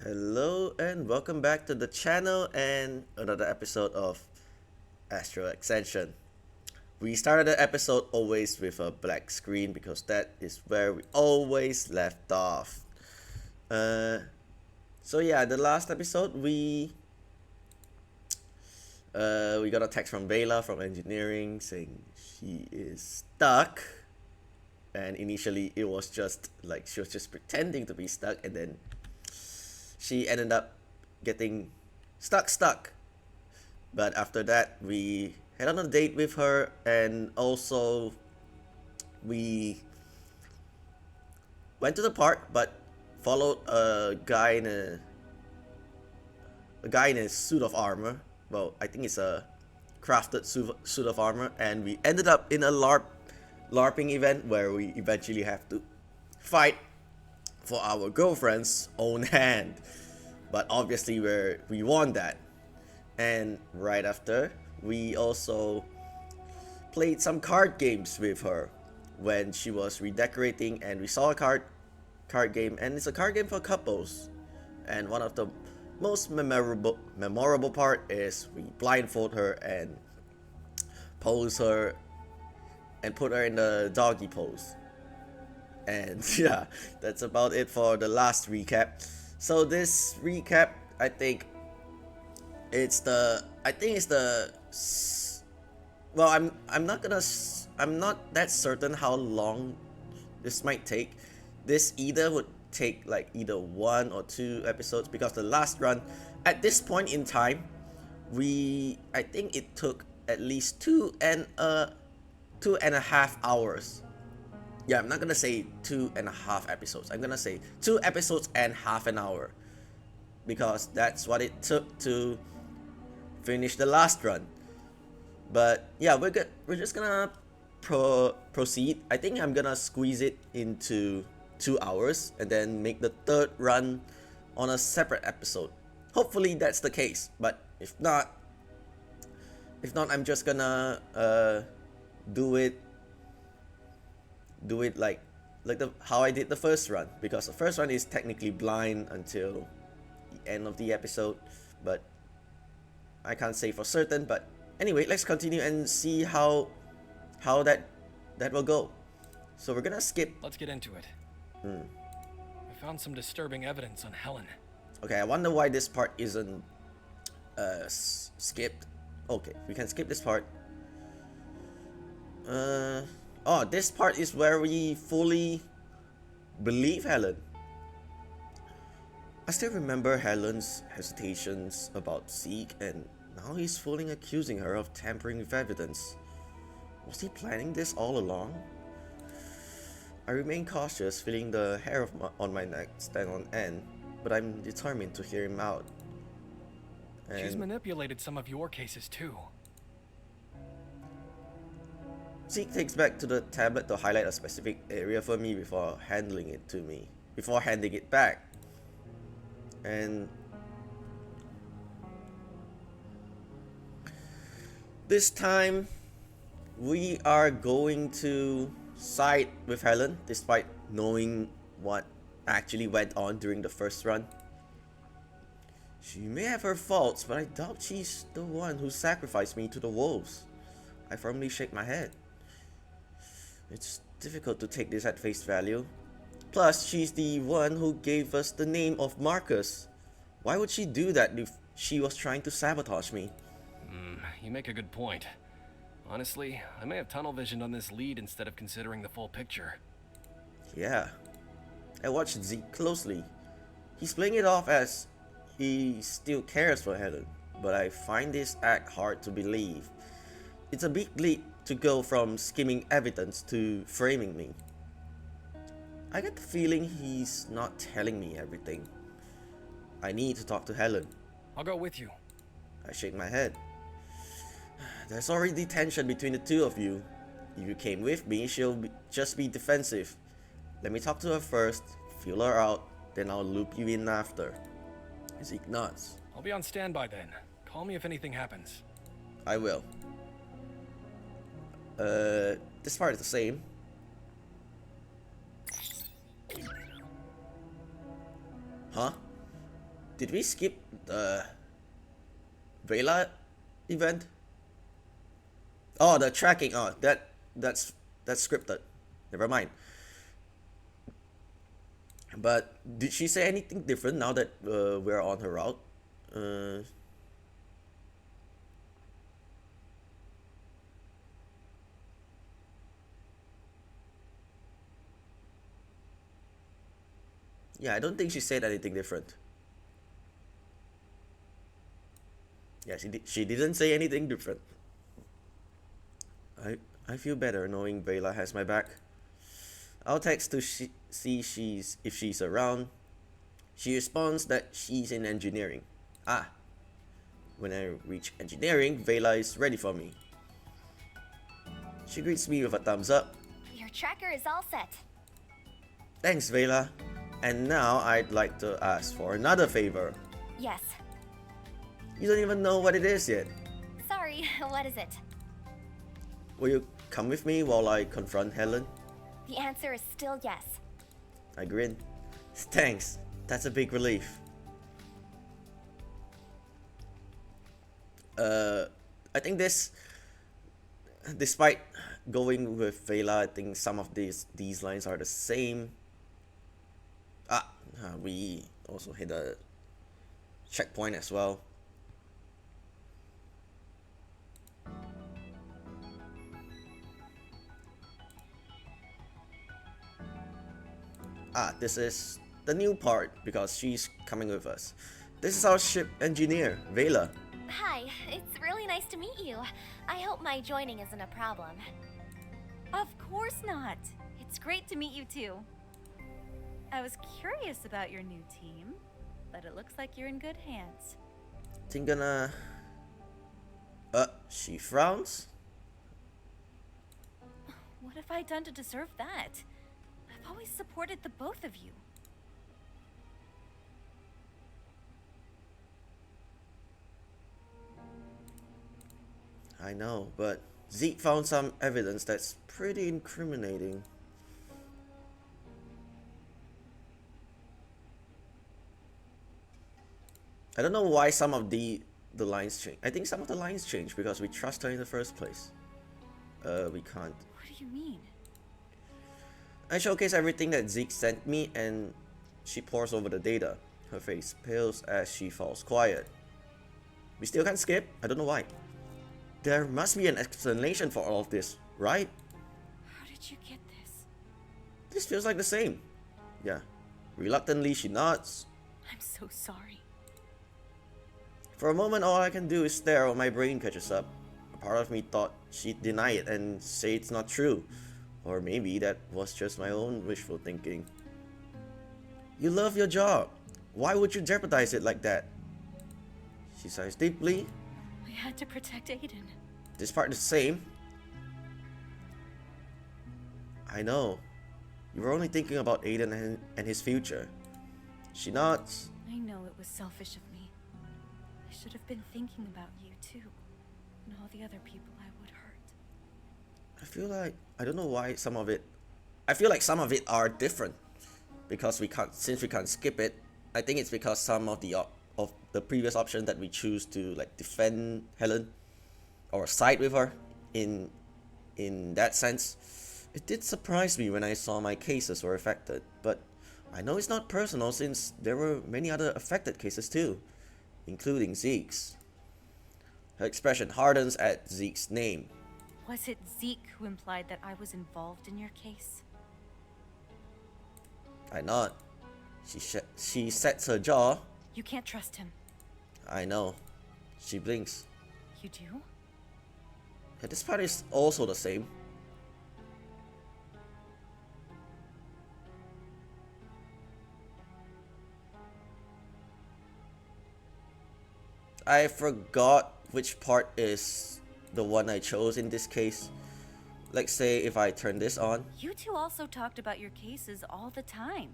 Hello and welcome back to the channel and another episode of Astral Ascension. We started the episode always with a black screen because that is where we always left off. So yeah, the last episode we got a text from Bela from engineering saying she is stuck. And initially it was just like she was just pretending to be stuck, and then she ended up getting stuck. But after that, we had on a date with her, and also we went to the park, but followed a guy in a suit of armor. Well, I think it's a crafted suit of armor, and we ended up in a LARPing event where we eventually have to fight for our girlfriend's own hand. But obviously we won that. And right after, we also played some card games with her when she was redecorating, and we saw a card game, and it's a card game for couples. And one of the most memorable part is we blindfold her and pose her and put her in the doggy pose. And yeah, that's about it for the last recap. So this recap, I think it's the well, I'm not that certain how long this might take. This either would take like either 1 or 2 episodes, because the last run at this point in time, I think it took at least 2.5 hours. Yeah, I'm not gonna say 2.5 episodes. I'm gonna say 2 episodes and half an hour, because that's what it took to finish the last run. But yeah, we're good. We're just gonna proceed. I think I'm gonna squeeze it into 2 hours and then make the third run on a separate episode. Hopefully that's the case. But if not, I'm just gonna do it like how I did the first run, because the first run is technically blind until the end of the episode, but I can't say for certain. But anyway, let's continue and see how that will go. So we're gonna skip. Let's get into it. I found some disturbing evidence on Helen. Okay, I wonder why this part isn't skipped. Okay, we can skip this part. Oh, this part is where we fully believe Helen. I still remember Helen's hesitations about Zeke, and now he's fully accusing her of tampering with evidence. Was he planning this all along? I remain cautious, feeling the hair on my neck stand on end, but I'm determined to hear him out. She's manipulated some of your cases too. Zeke takes back to the tablet to highlight a specific area for me before handing it back. And this time, we are going to side with Helen, despite knowing what actually went on during the first run. She may have her faults, but I doubt she's the one who sacrificed me to the wolves. I firmly shake my head. It's difficult to take this at face value. Plus, she's the one who gave us the name of Marcus. Why would she do that if she was trying to sabotage me? You make a good point. Honestly, I may have tunnel visioned on this lead instead of considering the full picture. Yeah. I watched Zeke closely. He's playing it off as he still cares for Helen, but I find this act hard to believe. It's a big leap to go from skimming evidence to framing me. I get the feeling he's not telling me everything. I need to talk to Helen. I'll go with you. I shake my head. There's already tension between the two of you. If you came with me, she'll just be defensive. Let me talk to her first, feel her out, then I'll loop you in after. Zeke nods. I'll be on standby then. Call me if anything happens. I will. This part is the same. Huh? did we skip the Vela event? Oh, the tracking. Oh, that's scripted. Never mind. But did she say anything different now that we're on her route? Yeah, I don't think she said anything different. Yeah, she didn't say anything different. I feel better knowing Vela has my back. I'll text to see if she's around. She responds that she's in engineering. Ah, when I reach engineering, Vela is ready for me. She greets me with a thumbs up. Your tracker is all set. Thanks, Vela. And now I'd like to ask for another favor. Yes. You don't even know what it is yet. Sorry, what is it? Will you come with me while I confront Helen? The answer is still yes. I grin. Thanks. That's a big relief. I think despite going with Vela, I think some of these lines are the same. We also hit a checkpoint as well. This is the new part because she's coming with us. This is our ship engineer, Vela. Hi, it's really nice to meet you. I hope my joining isn't a problem. Of course not. It's great to meet you too. I was curious about your new team, but it looks like you're in good hands. Think gonna... she frowns? What have I done to deserve that? I've always supported the both of you. I know, but Zeke found some evidence that's pretty incriminating. I don't know why some of the lines change. I think some of the lines change because we trust her in the first place. We can't. What do you mean? I showcase everything that Zeke sent me and she pores over the data. Her face pales as she falls quiet. We still can't skip? I don't know why. There must be an explanation for all of this, right? How did you get this? This feels like the same. Yeah. Reluctantly, she nods. I'm so sorry. For a moment, all I can do is stare while my brain catches up. A part of me thought she'd deny it and say it's not true. Or maybe that was just my own wishful thinking. You love your job. Why would you jeopardize it like that? She sighs deeply. I had to protect Aiden. This part is the same. I know. You were only thinking about Aiden and his future. She nods. I know it was selfish of me. I should have been thinking about you too, and all the other people I would hurt. I feel like, I don't know why some of it, I feel like some of it are different. Because since we can't skip it, I think it's because some of the previous option that we choose to like defend Helen or side with her in that sense. It did surprise me when I saw my cases were affected, but I know it's not personal since there were many other affected cases too, including Zeke's. Her expression hardens at Zeke's name. Was it Zeke who implied that I was involved in your case? I nod. She sets her jaw. You can't trust him. I know. She blinks. You do? Yeah, this part is also the same. I forgot which part is the one I chose in this case. Like say if I turn this on. You two also talked about your cases all the time.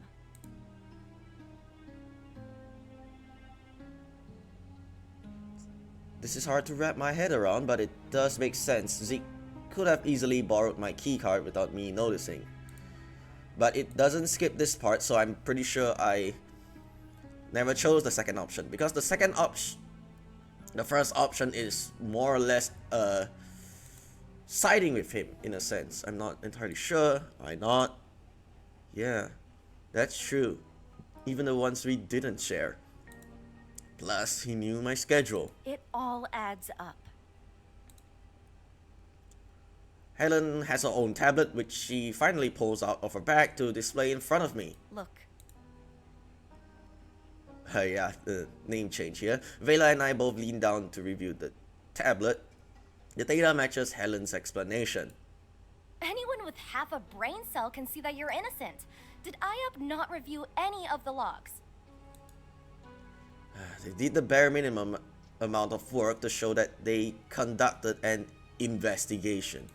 This is hard to wrap my head around, but it does make sense. Zeke could have easily borrowed my keycard without me noticing. But it doesn't skip this part, so I'm pretty sure I Never chose the second option because the first option is more or less siding with him in a sense. I'm not entirely sure. Why not? Yeah, that's true. Even the ones we didn't share. Plus, he knew my schedule. It all adds up. Helen has her own tablet, which she finally pulls out of her bag to display in front of me. Look. Yeah, the name change here. Vela and I both lean down to review the tablet. The data matches Helen's explanation. Anyone with half a brain cell can see that you're innocent. Did IUP not review any of the logs? They did the bare minimum amount of work to show that they conducted an investigation.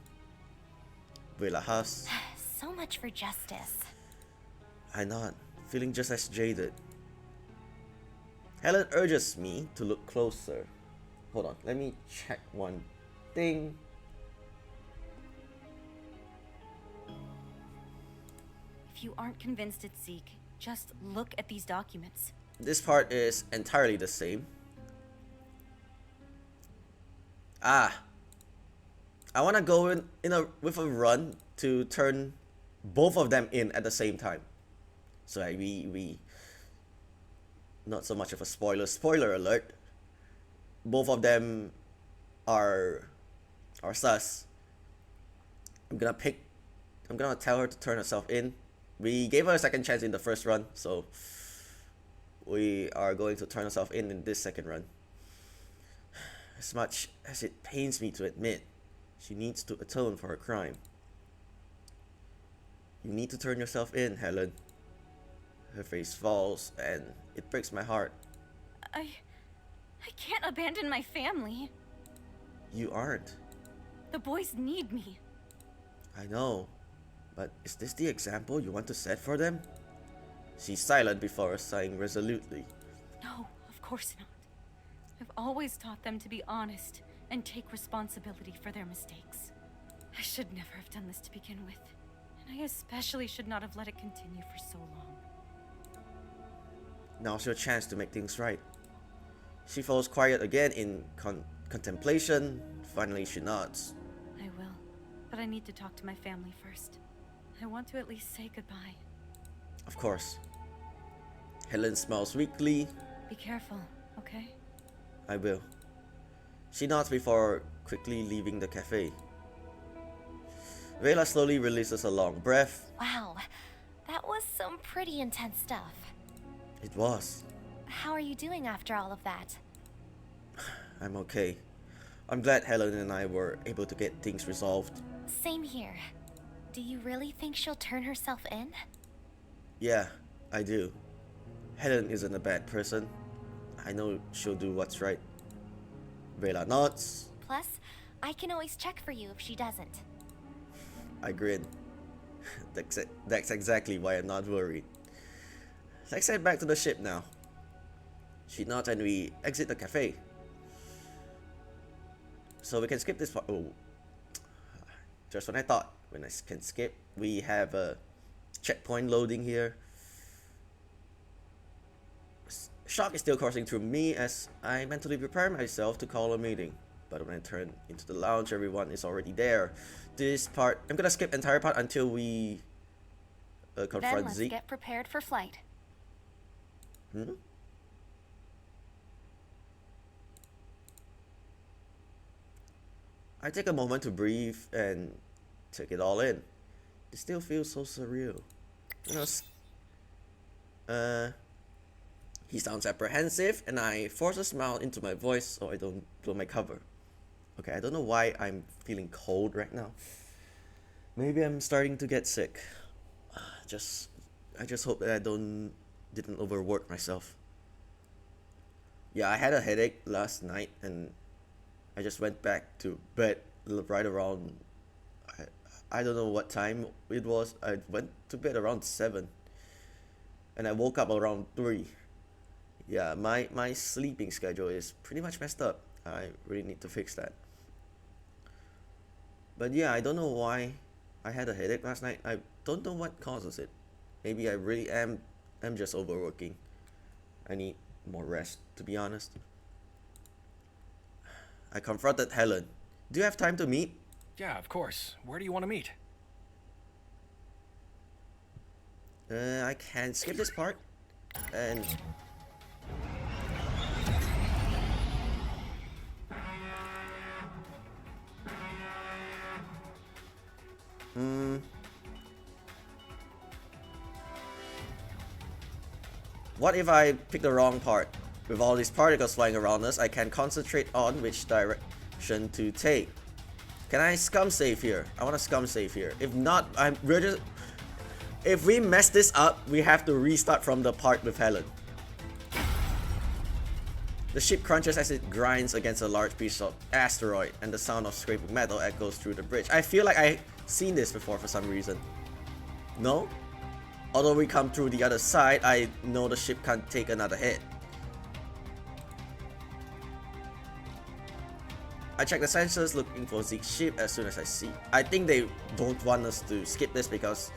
Vela huffs. So much for justice. I'm not. Feeling just as jaded. Helen urges me to look closer. Hold on, let me check one thing. If you aren't convinced it's Zeke, just look at these documents. This part is entirely the same. I want to go with a run to turn both of them in at the same time. So we not so much of a spoiler alert. Both of them are sus. I'm gonna tell her to turn herself in. We gave her a second chance in the first run, so we are going to turn herself in this second run. As much as it pains me to admit, she needs to atone for her crime. You need to turn yourself in, Helen. Her face falls, and it breaks my heart. I can't abandon my family. You aren't. The boys need me. I know, but is this the example you want to set for them? She's silent before sighing resolutely. No, of course not. I've always taught them to be honest and take responsibility for their mistakes. I should never have done this to begin with, and I especially should not have let it continue for so long. Now's your chance to make things right. She falls quiet again in contemplation. Finally, she nods. I will, but I need to talk to my family first. I want to at least say goodbye. Of course. Helen smiles weakly. Be careful, okay? I will. She nods before quickly leaving the cafe. Vela slowly releases a long breath. Wow, that was some pretty intense stuff. It was. How are you doing after all of that? I'm okay. I'm glad Helen and I were able to get things resolved. Same here. Do you really think she'll turn herself in? Yeah, I do. Helen isn't a bad person. I know she'll do what's right. Vela nods. Plus, I can always check for you if she doesn't. I grin. That's exactly why I'm not worried. Let's head back to the ship now. She nods and we exit the cafe. So we can skip this part. Oh, just when I thought when I can skip, we have a checkpoint loading here. Shock is still coursing through me as I mentally prepare myself to call a meeting. But when I turn into the lounge, everyone is already there. This part, I'm gonna skip entire part until we Then confront let's Zeke. get prepared for flight. I take a moment to breathe and take it all in. It still feels so surreal. You know, he sounds apprehensive and I force a smile into my voice so I don't blow my cover. Okay, I don't know why I'm feeling cold right now. Maybe I'm starting to get sick. I just hope that I didn't overwork myself. Yeah, I had a headache last night and I just went back to bed right around, I don't know what time it was. I went to bed around 7 and I woke up around 3. Yeah, my sleeping schedule is pretty much messed up. I really need to fix that. But yeah, I don't know why I had a headache last night. I don't know what causes it. Maybe I really am just overworking. I need more rest, to be honest. I confronted Helen. Do you have time to meet? Yeah, of course. Where do you want to meet? I can skip this part. And... What if I pick the wrong part? With all these particles flying around us, I can concentrate on which direction to take. Can I scum save here? I want to scum save here. If not, if we mess this up, we have to restart from the part with Helen. The ship crunches as it grinds against a large piece of asteroid, and the sound of scraping metal echoes through the bridge. I feel like I've seen this before for some reason. No? Although we come through the other side, I know the ship can't take another hit. I check the sensors looking for Zeke's ship as soon as I see. I think they don't want us to skip this because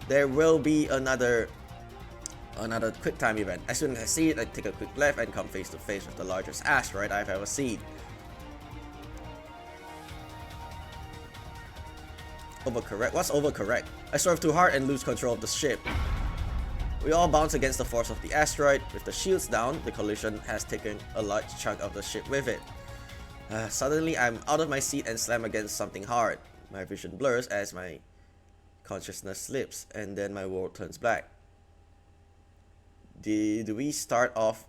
there will be another quick time event. As soon as I see it, I take a quick left and come face to face with the largest asteroid I've ever seen. Overcorrect? What's overcorrect? I swerve too hard and lose control of the ship. We all bounce against the force of the asteroid. With the shields down, the collision has taken a large chunk of the ship with it. Suddenly, I'm out of my seat and slam against something hard. My vision blurs as my consciousness slips, and then my world turns black. Did we start off?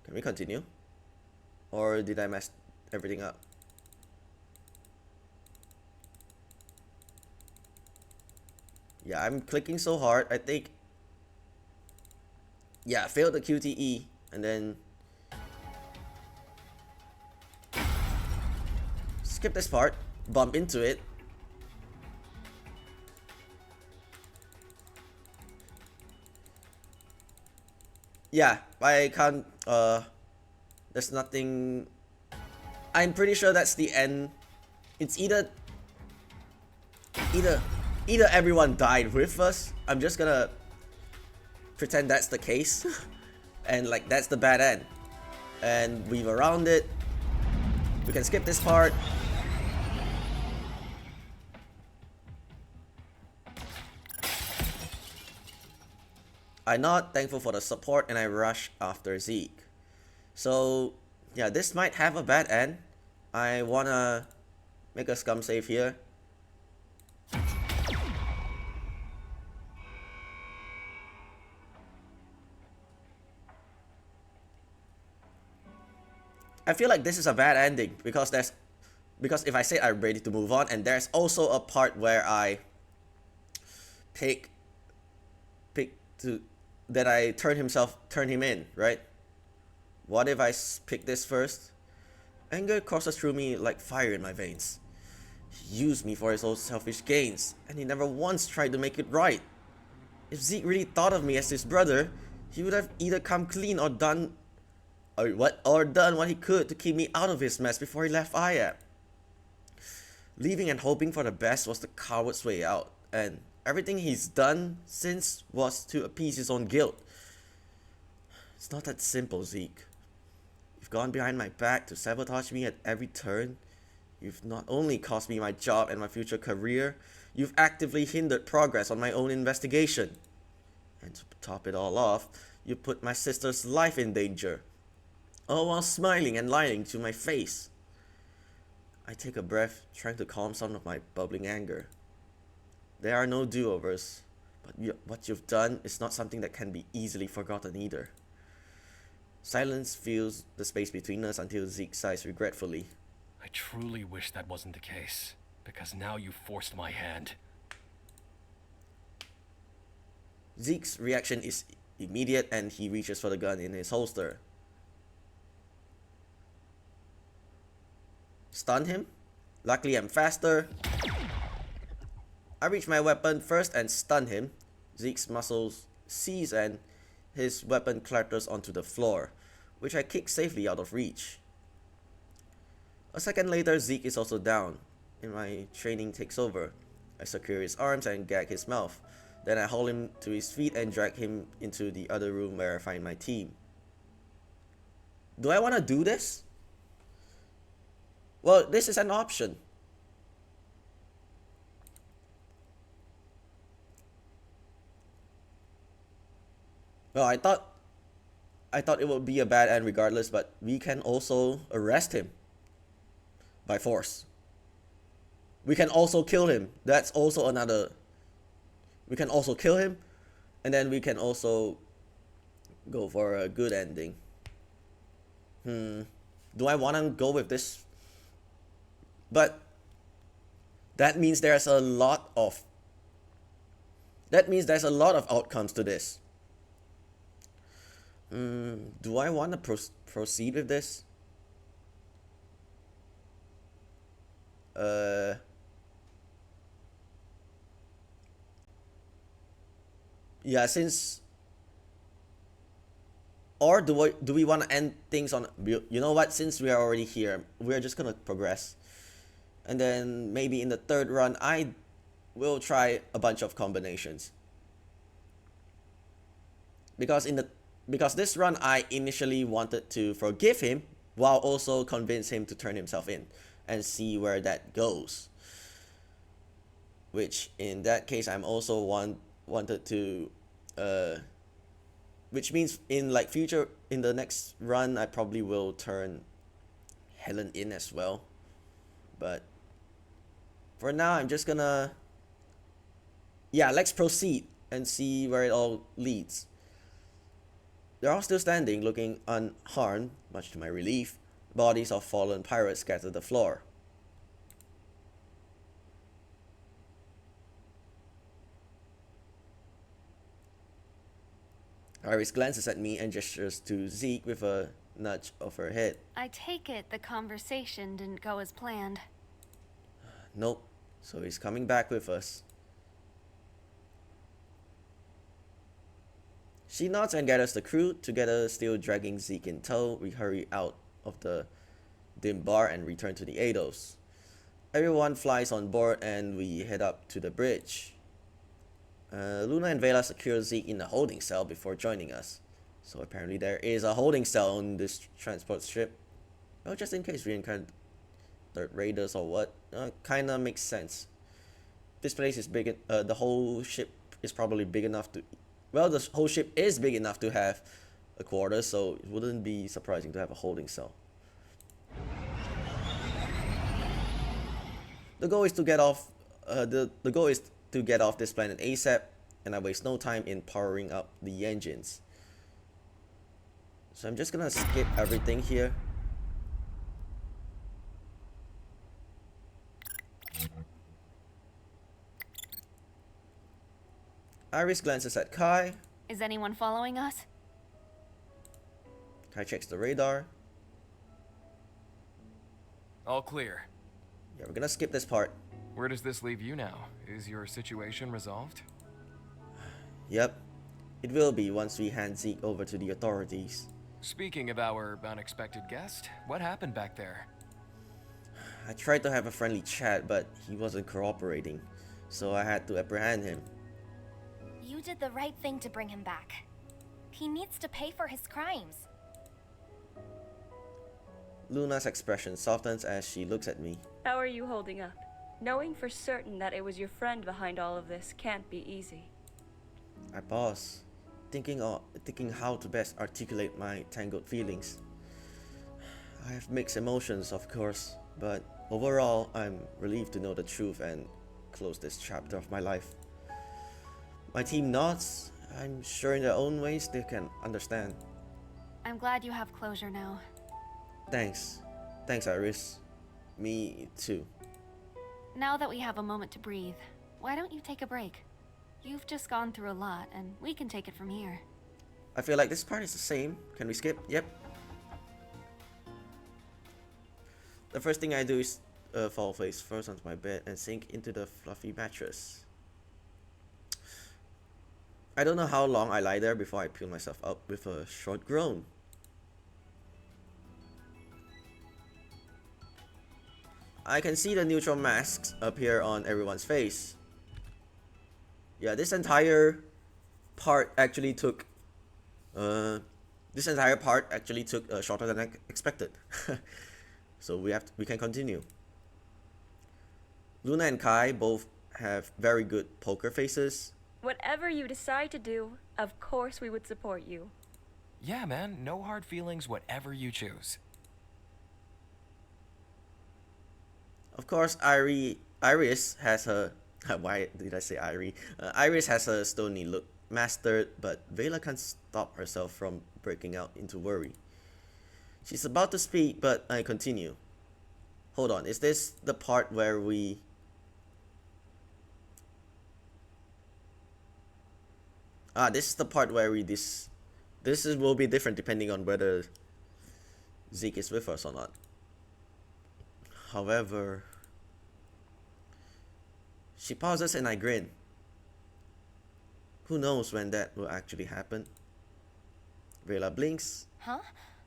Can we continue? Or did I mess everything up? Yeah, I'm clicking so hard, I think. Yeah, I failed the QTE, and then skip this part, bump into it. Yeah, I can't, there's nothing. I'm pretty sure that's the end. It's either everyone died with us. I'm just gonna pretend that's the case. And like, that's the bad end. And weave around it. We can skip this part. I nod, thankful for the support, and I rush after Zeke. So, yeah, this might have a bad end. I wanna make a scum save here. I feel like this is a bad ending because if I say I'm ready to move on, and there's also a part where I I turn him in, right? What if I pick this first? Anger courses through me like fire in my veins. He used me for his own selfish gains, and he never once tried to make it right. If Zeke really thought of me as his brother, he would have either come clean or done what he could to keep me out of his mess before he left IAP. Leaving and hoping for the best was the coward's way out, and everything he's done since was to appease his own guilt. It's not that simple, Zeke. You've gone behind my back to sabotage me at every turn. You've not only cost me my job and my future career, you've actively hindered progress on my own investigation. And to top it all off, you put my sister's life in danger, all while smiling and lying to my face. I take a breath, trying to calm some of my bubbling anger. There are no do-overs, but what you've done is not something that can be easily forgotten either. Silence fills the space between us until Zeke sighs regretfully. I truly wish that wasn't the case, because now you've forced my hand. Zeke's reaction is immediate, and he reaches for the gun in his holster. Stun him? Luckily I'm faster. I reach my weapon first and stun him. Zeke's muscles seize and his weapon clatters onto the floor, which I kick safely out of reach. A second later, Zeke is also down, and my training takes over. I secure his arms and gag his mouth. Then I hold him to his feet and drag him into the other room where I find my team. Do I want to do this? Well, this is an option. Well, I thought it would be a bad end regardless, but we can also arrest him by force. We can also kill him. That's also another. We can also kill him, and then we can also go for a good ending. Do I want to go with this? But that means there's a lot of. That means there's a lot of outcomes to this. Do I want to proceed with this? Yeah, since. Or do we want to end things on? You know what? Since we are already here, we're just gonna progress, and then maybe in the third run, I will try a bunch of combinations. Because this run, I initially wanted to forgive him while also convince him to turn himself in and see where that goes. Which in that case, I'm also wanted to, which means in the next run, I probably will turn Helen in as well. But for now, I'm just gonna, yeah, let's proceed and see where it all leads. They're all still standing, looking unharmed, much to my relief. Bodies of fallen pirates scatter the floor. Iris glances at me and gestures to Zeke with a nudge of her head. I take it the conversation didn't go as planned. Nope, so he's coming back with us. She nods and gathers the crew. Together, still dragging Zeke in tow, we hurry out of the dim bar and return to the Eidos. Everyone flies on board and we head up to the bridge. Luna and Vela secure Zeke in a holding cell before joining us. So apparently there is a holding cell on this transport ship. Well, just in case we encounter raiders or what. Kinda makes sense. This place is big. The whole ship is probably big enough to... Well, the whole ship is big enough to have a quarter, so it wouldn't be surprising to have a holding cell. The goal is to get off. The goal is to get off this planet ASAP, and I waste no time in powering up the engines. So I'm just gonna skip everything here. Iris glances at Kai. Is anyone following us? Kai checks the radar. All clear. Yeah, we're gonna skip this part. Where does this leave you now? Is your situation resolved? Yep. It will be once we hand Zeke over to the authorities. Speaking of our unexpected guest, what happened back there? I tried to have a friendly chat, but he wasn't cooperating, so I had to apprehend him. You did the right thing to bring him back. He needs to pay for his crimes. Luna's expression softens as she looks at me. How are you holding up? Knowing for certain that it was your friend behind all of this can't be easy. I pause, thinking how to best articulate my tangled feelings. I have mixed emotions, of course, but overall, I'm relieved to know the truth and close this chapter of my life. My team nods. I'm sure in their own ways they can understand. I'm glad you have closure now. Thanks. Thanks, Iris. Me too. Now that we have a moment to breathe, why don't you take a break? You've just gone through a lot, and we can take it from here. I feel like this part is the same. Can we skip? Yep. The first thing I do is fall face first onto my bed and sink into the fluffy mattress. I don't know how long I lie there before I peel myself up with a short groan. I can see the neutral masks appear on everyone's face. Yeah, this entire part actually took shorter than I expected. So we can continue. Luna and Kai both have very good poker faces. Whatever you decide to do, of course we would support you. Yeah, man, no hard feelings, whatever you choose. Of course, Iris has her why did I say Iris? Iris has her stony look mastered, but Vela can't stop herself from breaking out into worry. She's about to speak, but I continue. Hold on, is this the part where we... this is the part where will be different depending on whether Zeke is with us or not. However... She pauses and I grin. Who knows when that will actually happen? Vela blinks. Huh?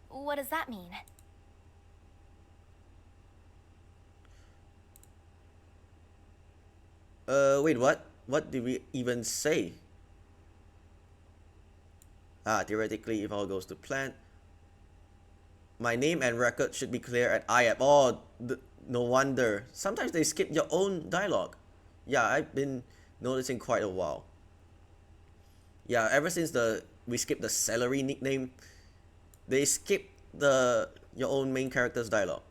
What does that mean? Wait, what? What did we even say? Theoretically, if all goes to plan, my name and record should be clear at IAP. Oh, no wonder. Sometimes they skip your own dialogue. Yeah, I've been noticing quite a while. Yeah, ever since we skipped the celery nickname, they skip your own main character's dialogue.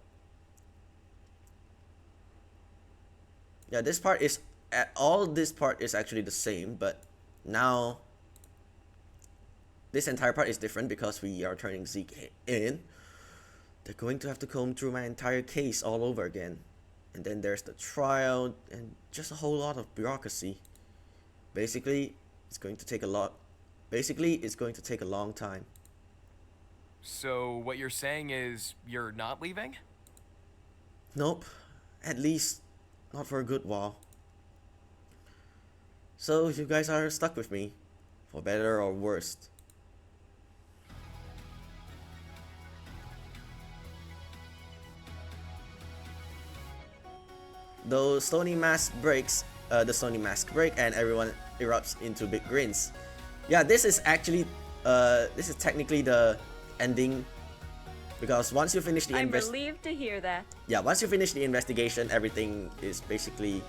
Yeah, this part is actually the same, but now this entire part is different because we are turning Zeke in. They're going to have to comb through my entire case all over again. And then there's the trial and just a whole lot of bureaucracy. Basically, it's going to take a long time. So, what you're saying is you're not leaving? Nope. At least not for a good while. So, you guys are stuck with me, for better or worse. The stony mask breaks, and everyone erupts into big grins. Yeah, this is technically the ending, because once you finish the I'm relieved to hear that. Yeah, once you finish the investigation, everything is basically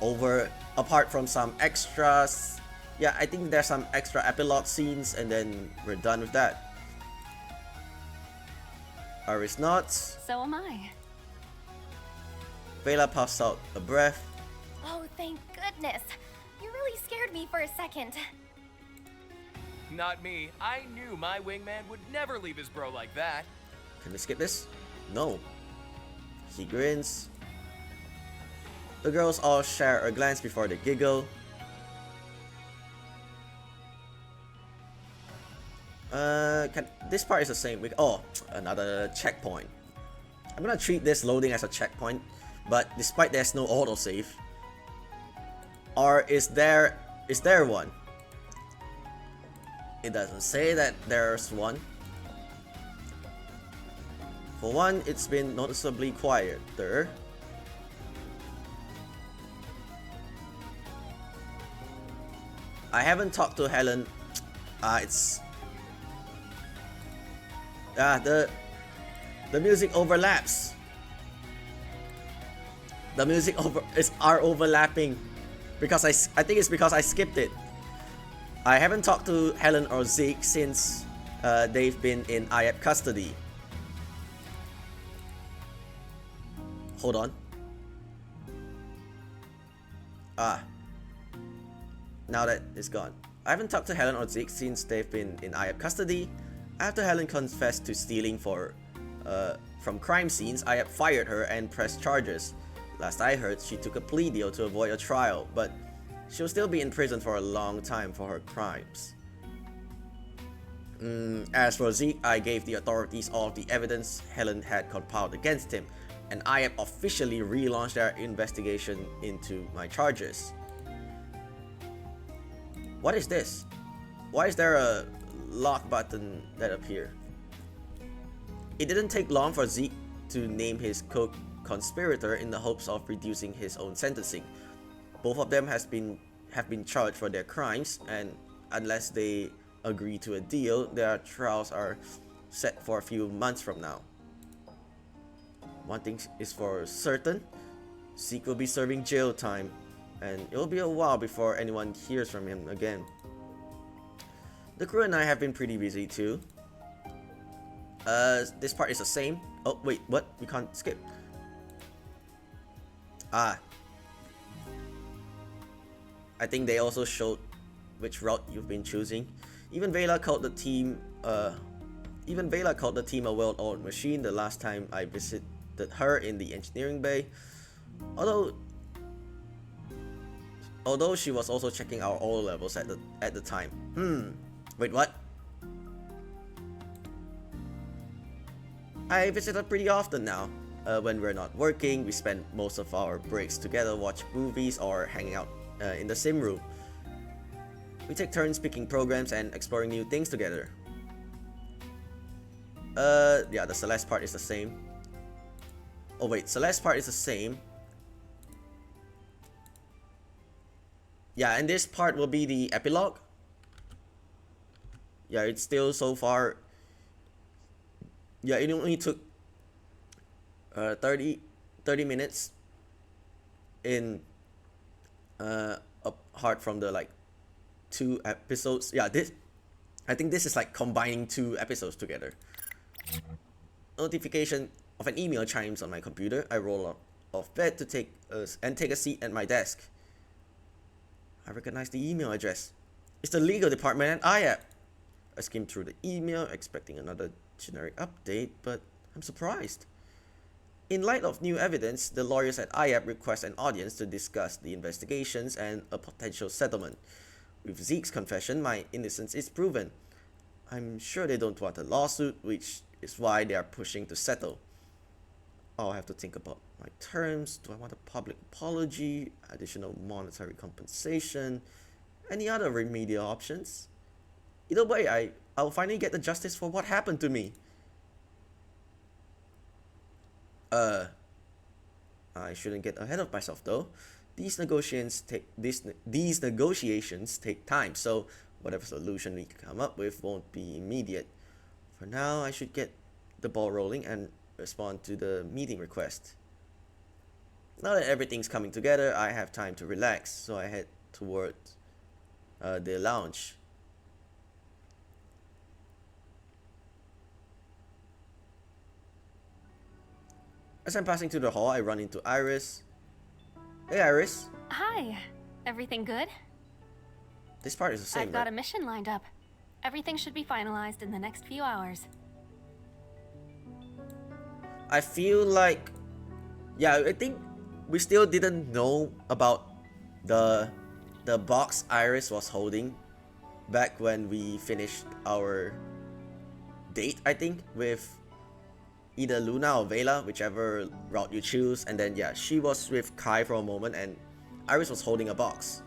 over, apart from some extras. Yeah, I think there's some extra epilogue scenes, and then we're done with that. Iris nods. So am I. Vela puffs out a breath. Oh, thank goodness. You really scared me for a second. Not me. I knew my wingman would never leave his bro like that. Can we skip this? No. He grins. The girls all share a glance before they giggle. This part is the same. Another checkpoint. I'm gonna treat this loading as a checkpoint, but despite there's no autosave, or is there one? It doesn't say that there's one. For one, it's been noticeably quieter. I haven't talked to Helen. The music overlaps. The music are overlapping because I think it's because I skipped it. I haven't talked to Helen or Zeke since they've been in IAP custody. Hold on. Now that it's gone. I haven't talked to Helen or Zeke since they've been in IAP custody. After Helen confessed to stealing from crime scenes, IAP fired her and pressed charges. Last I heard, she took a plea deal to avoid a trial, but she'll still be in prison for a long time for her crimes. As for Zeke, I gave the authorities all of the evidence Helen had compiled against him, and IAP officially relaunched their investigation into my charges. What is this? Why is there a lock button that appeared? It didn't take long for Zeke to name his co-conspirator in the hopes of reducing his own sentencing. Both of them have have been charged for their crimes, and unless they agree to a deal, their trials are set for a few months from now. One thing is for certain, Zeke will be serving jail time, and it will be a while before anyone hears from him again. The crew and I have been pretty busy too. This part is the same. Oh wait, what? We can't skip. I think they also showed which route you've been choosing. Even Vela called the team a well-oiled machine the last time I visited her in the engineering bay. Although she was also checking our oil levels at the time. Wait, what? I visit her pretty often now. When we're not working, we spend most of our breaks together, watch movies or hanging out in the sim room. We take turns picking programs and exploring new things together. Yeah, the Celeste part is the same. Oh wait, Celeste part is the same. Yeah, and this part will be the epilogue. Yeah, it's still so far. Yeah, it only took 30 minutes in apart from the like 2 episodes. Yeah, I think this is like combining 2 episodes together. Notification of an email chimes on my computer. I roll out of bed to take a seat at my desk. I recognize the email address. It's the legal department at IAP. I skimmed through the email, expecting another generic update, but I'm surprised. In light of new evidence, the lawyers at IAP request an audience to discuss the investigations and a potential settlement. With Zeke's confession, my innocence is proven. I'm sure they don't want a lawsuit, which is why they are pushing to settle. I'll have to think about my terms. Do I want a public apology, additional monetary compensation, any other remedial options? Either way, I'll finally get the justice for what happened to me. I shouldn't get ahead of myself though. These negotiations take time, so whatever solution we come up with won't be immediate. For now, I should get the ball rolling and respond to the meeting request. Now that everything's coming together, I have time to relax, so I head towards the lounge. As I'm passing through the hall, I run into Iris. Hey Iris. Hi. Everything good? This part is the same, I've got right? a mission lined up. Everything should be finalized in the next few hours. I feel like, yeah, I think we still didn't know about the box Iris was holding back when we finished our date, I think, with either Luna or Vela, whichever route you choose. And then yeah, she was with Kai for a moment and Iris was holding a box.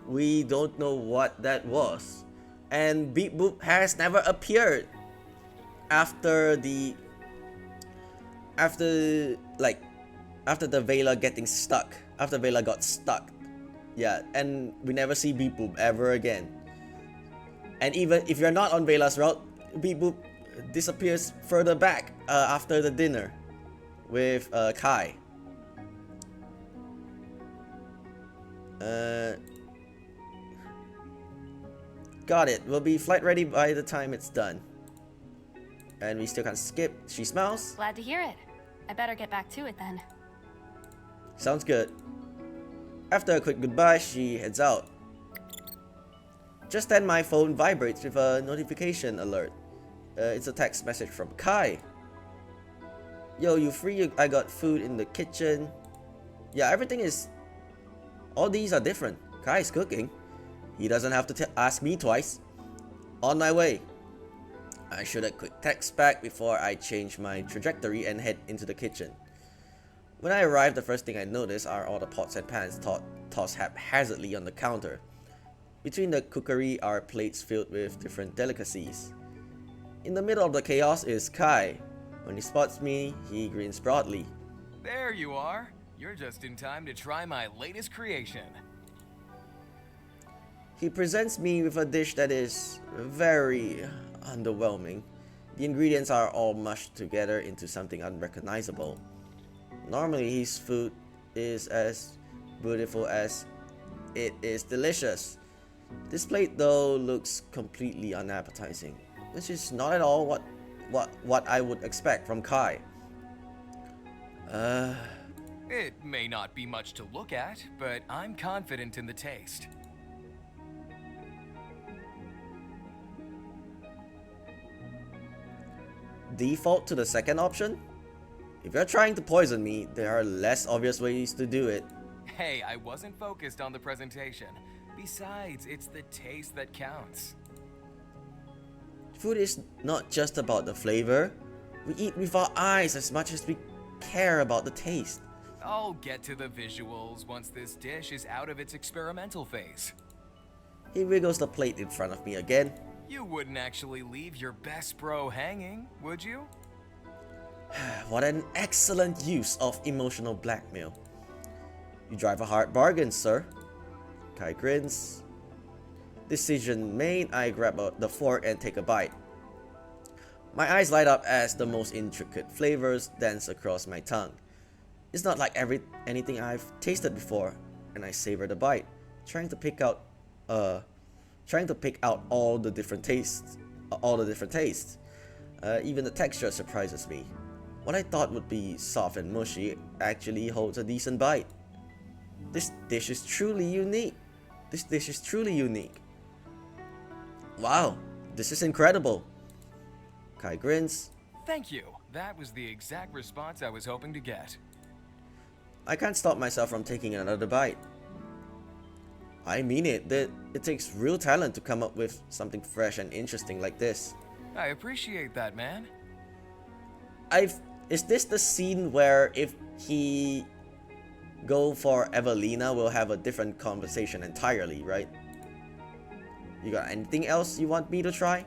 We don't know what that was. And Beep Boop has never appeared after the Vela getting stuck. After Vela got stuck. Yeah, and we never see Beep Boop ever again. And even if you're not on Vela's route, Beep Boop disappears further back after the dinner with Kai. Got it. We'll be flight ready by the time it's done. And we still can't skip. She smiles. Glad to hear it. I better get back to it then. Sounds good. After a quick goodbye, she heads out. Just then my phone vibrates with a notification alert. It's a text message from Kai. Yo, you free? I got food in the kitchen. Yeah, everything is... all these are different. Kai's cooking. He doesn't have to ask me twice. On my way. I shoot a quick text back before I change my trajectory and head into the kitchen. When I arrive, the first thing I notice are all the pots and pans tossed haphazardly on the counter. Between the cookery are plates filled with different delicacies. In the middle of the chaos is Kai. When he spots me, he grins broadly. There you are. You're just in time to try my latest creation. He presents me with a dish that is very underwhelming. The ingredients are all mushed together into something unrecognizable. Normally his food is as beautiful as it is delicious. This plate though looks completely unappetizing, which is not at all what I would expect from Kai. It may not be much to look at, but I'm confident in the taste. Default to the second option? If you're trying to poison me, there are less obvious ways to do it. Hey, I wasn't focused on the presentation. Besides, it's the taste that counts. Food is not just about the flavor. We eat with our eyes as much as we care about the taste. I'll get to the visuals once this dish is out of its experimental phase. He wiggles the plate in front of me again. You wouldn't actually leave your best bro hanging, would you? What an excellent use of emotional blackmail. You drive a hard bargain, sir. Kai grins. Decision made, I grab the fork and take a bite. My eyes light up as the most intricate flavors dance across my tongue. It's not like anything I've tasted before, and I savor the bite, trying to pick out all the different tastes. Even the texture surprises me. What I thought would be soft and mushy actually holds a decent bite. This dish is truly unique. Wow, this is incredible. Kai grins. Thank you. That was the exact response I was hoping to get. I can't stop myself from taking another bite. I mean it, that it takes real talent to come up with something fresh and interesting like this. I appreciate that, man. Is this the scene where if he go for Evelina, we'll have a different conversation entirely, right? You got anything else you want me to try?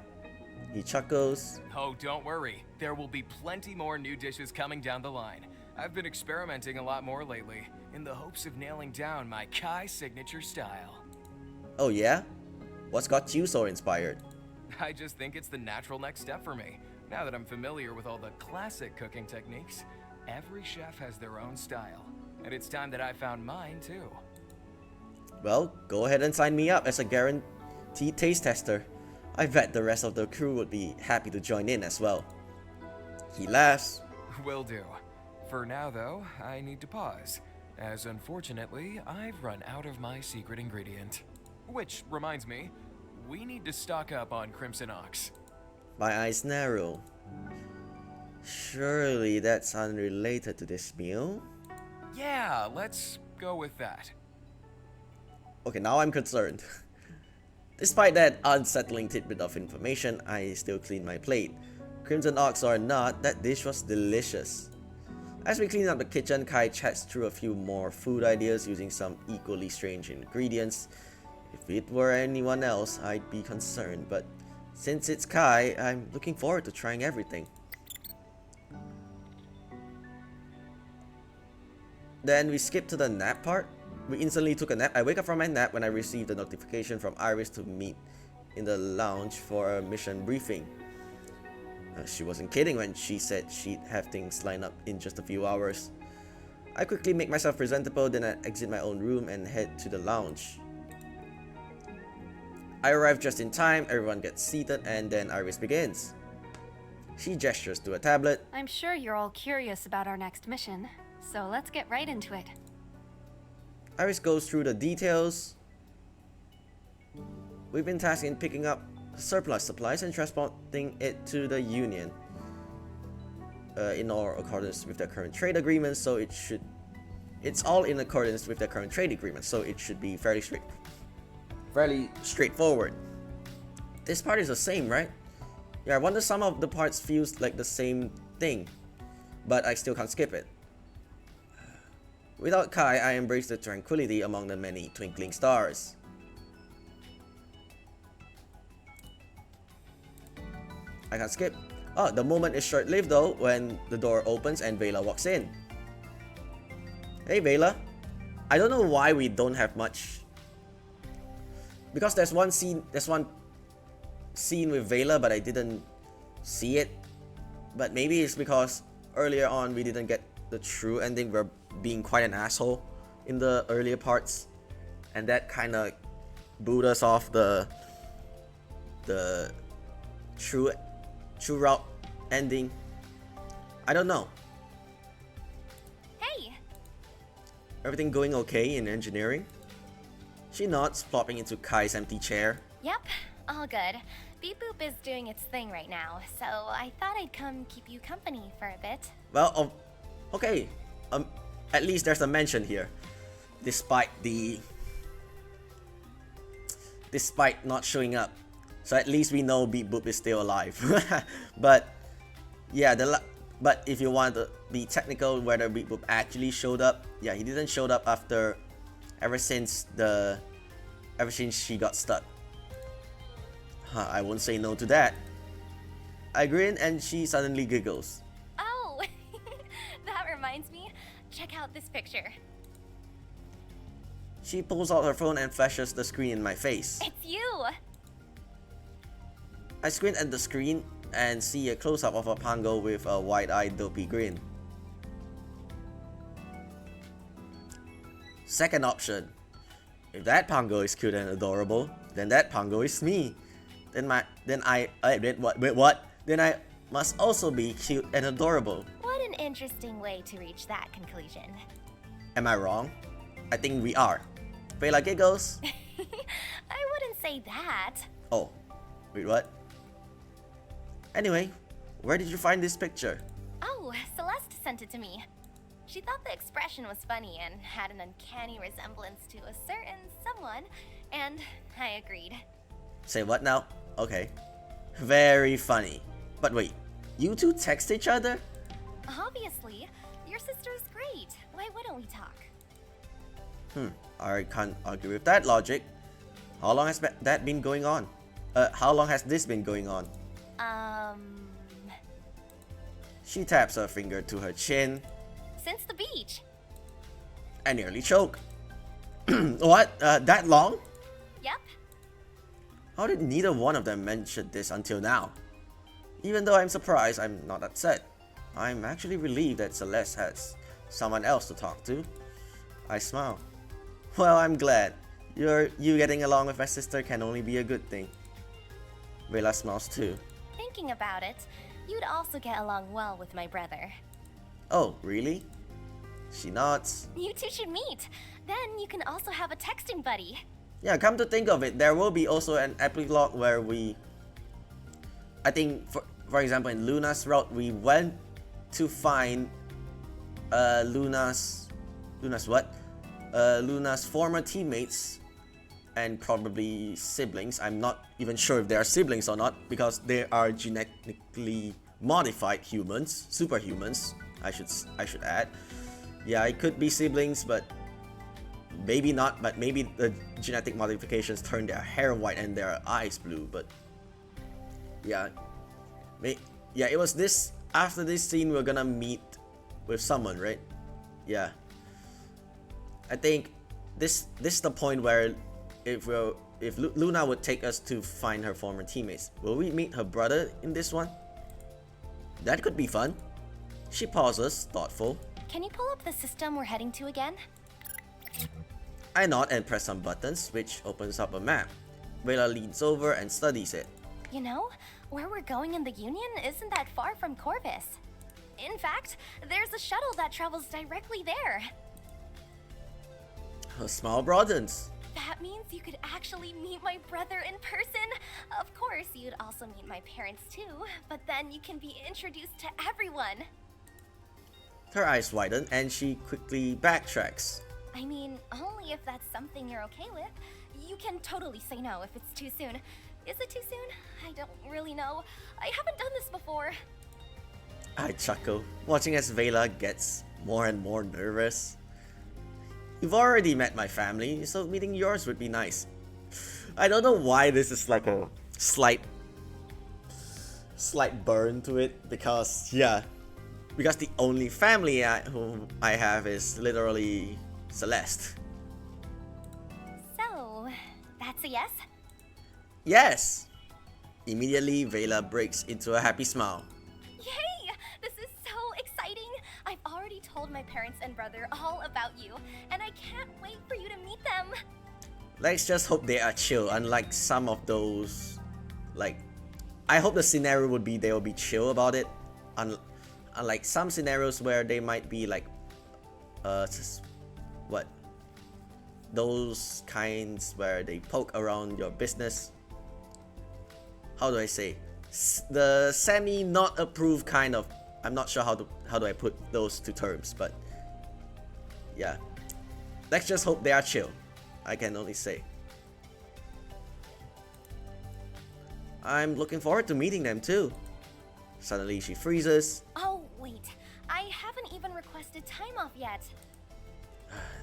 He chuckles. Oh, don't worry. There will be plenty more new dishes coming down the line. I've been experimenting a lot more lately, in the hopes of nailing down my Kai signature style. Oh yeah? What's got you so inspired? I just think it's the natural next step for me. Now that I'm familiar with all the classic cooking techniques, every chef has their own style. And it's time that I found mine too. Well, go ahead and sign me up as a guaranteed taste tester. I bet the rest of the crew would be happy to join in as well. He laughs. Will do. For now though, I need to pause, as unfortunately, I've run out of my secret ingredient. Which reminds me, we need to stock up on Crimson Ox. My eyes narrow. Surely that's unrelated to this meal? Yeah, let's go with that. Okay, now I'm concerned. Despite that unsettling tidbit of information, I still clean my plate. Crimson Ox or not, that dish was delicious. As we clean up the kitchen, Kai chats through a few more food ideas using some equally strange ingredients. If it were anyone else, I'd be concerned, but since it's Kai, I'm looking forward to trying everything. Then we skip to the nap part. We instantly took a nap. I wake up from my nap when I received a notification from Iris to meet in the lounge for a mission briefing. She wasn't kidding when she said she'd have things lined up in just a few hours. I quickly make myself presentable, then I exit my own room and head to the lounge. I arrive just in time, everyone gets seated, and then Iris begins. She gestures to a tablet. I'm sure you're all curious about our next mission, so let's get right into it. Iris goes through the details. We've been tasked in picking up surplus supplies and transporting it to the Union. In all accordance with their current trade agreement, so it's all in accordance with their current trade agreement, so it should be fairly straightforward. This part is the same, right? Yeah, I wonder some of the parts feels like the same thing, but I still can't skip it. Without Kai, I embrace the tranquility among the many twinkling stars. I can't skip. Oh, the moment is short-lived though, when the door opens and Vela walks in. Hey Vela. I don't know why we don't have much because there's one scene with Vela, but I didn't see it. But maybe it's because earlier on we didn't get the true ending. We're being quite an asshole in the earlier parts, and that kind of booed us off the true route ending. I don't know. Hey! Everything going okay in engineering? She nods, flopping into Kai's empty chair. Yep, all good. Beep Boop is doing its thing right now, so I thought I'd come keep you company for a bit. Well, okay. At least there's a mention here, despite not showing up. So at least we know Beep Boop is still alive. But yeah, but if you want to be technical, whether Beep Boop actually showed up, yeah, he didn't show up ever since she got stuck. I won't say no to that. I grin and she suddenly giggles. Oh, that reminds me. Check out this picture. She pulls out her phone and flashes the screen in my face. It's you! I squint at the screen and see a close-up of a Pango with a wide-eyed dopey grin. Second option. If that Pango is cute and adorable, then that Pango is me. Then I must also be cute and adorable. What an interesting way to reach that conclusion. Am I wrong? I think we are. Vela giggles. I wouldn't say that. Oh, wait, what? Anyway, where did you find this picture? Oh, Celeste sent it to me. She thought the expression was funny and had an uncanny resemblance to a certain someone, and I agreed. Say what now? Okay. Very funny. But wait, you two text each other? Obviously, your sister's great. Why wouldn't we talk? I can't argue with that logic. How long has that been going on? How long has this been going on? She taps her finger to her chin. Since the beach. I nearly choke. What? That long? Yep. How did neither one of them mention this until now? Even though I'm surprised, I'm not upset. I'm actually relieved that Celeste has someone else to talk to. I smile. Well, I'm glad. You getting along with my sister can only be a good thing. Vela smiles too. Thinking about it, you'd also get along well with my brother. Oh, really? She nods. You two should meet. Then you can also have a texting buddy. Yeah, come to think of it, there will be also an epilogue where I think, for example, in Luna's route, we went to find Luna's former teammates and probably siblings. I'm not even sure if they are siblings or not, because they are genetically modified humans, superhumans, I should add. Yeah, it could be siblings, but maybe not. But maybe the genetic modifications turn their hair white and their eyes blue. But yeah, it was this. After this scene, we're gonna meet with someone, right? Yeah. I think this is the point where if Luna would take us to find her former teammates, will we meet her brother in this one? That could be fun. She pauses, thoughtful. Can you pull up the system we're heading to again? I nod and press some buttons, which opens up a map. Vela leans over and studies it. You know, where we're going in the Union isn't that far from Corvus. In fact, there's a shuttle that travels directly there. Her smile broadens. That means you could actually meet my brother in person. Of course, you'd also meet my parents too, but then you can be introduced to everyone. Her eyes widen and she quickly backtracks. I mean, only if that's something you're okay with. You can totally say no if it's too soon. Is it too soon? I don't really know. I haven't done this before. I chuckle, watching as Vela gets more and more nervous. You've already met my family, so meeting yours would be nice. I don't know why this is like a slight burn to it, because the only family whom I have is literally Celeste. So, that's So yes? Yes! Immediately, Vela breaks into a happy smile. Yay! This is so exciting! I've already told my parents and brother all about you, and I can't wait for you to meet them! Let's just hope they are chill, unlike some of those, like, I hope the scenario would be they will be chill about it, unlike some scenarios where they might be like, what? Those kinds where they poke around your business. How do I say? The semi not approved kind of, I'm not sure how do I put those two terms, but yeah. Let's just hope they are chill. I can only say. I'm looking forward to meeting them too. Suddenly she freezes. Oh, wait. I haven't even requested time off yet.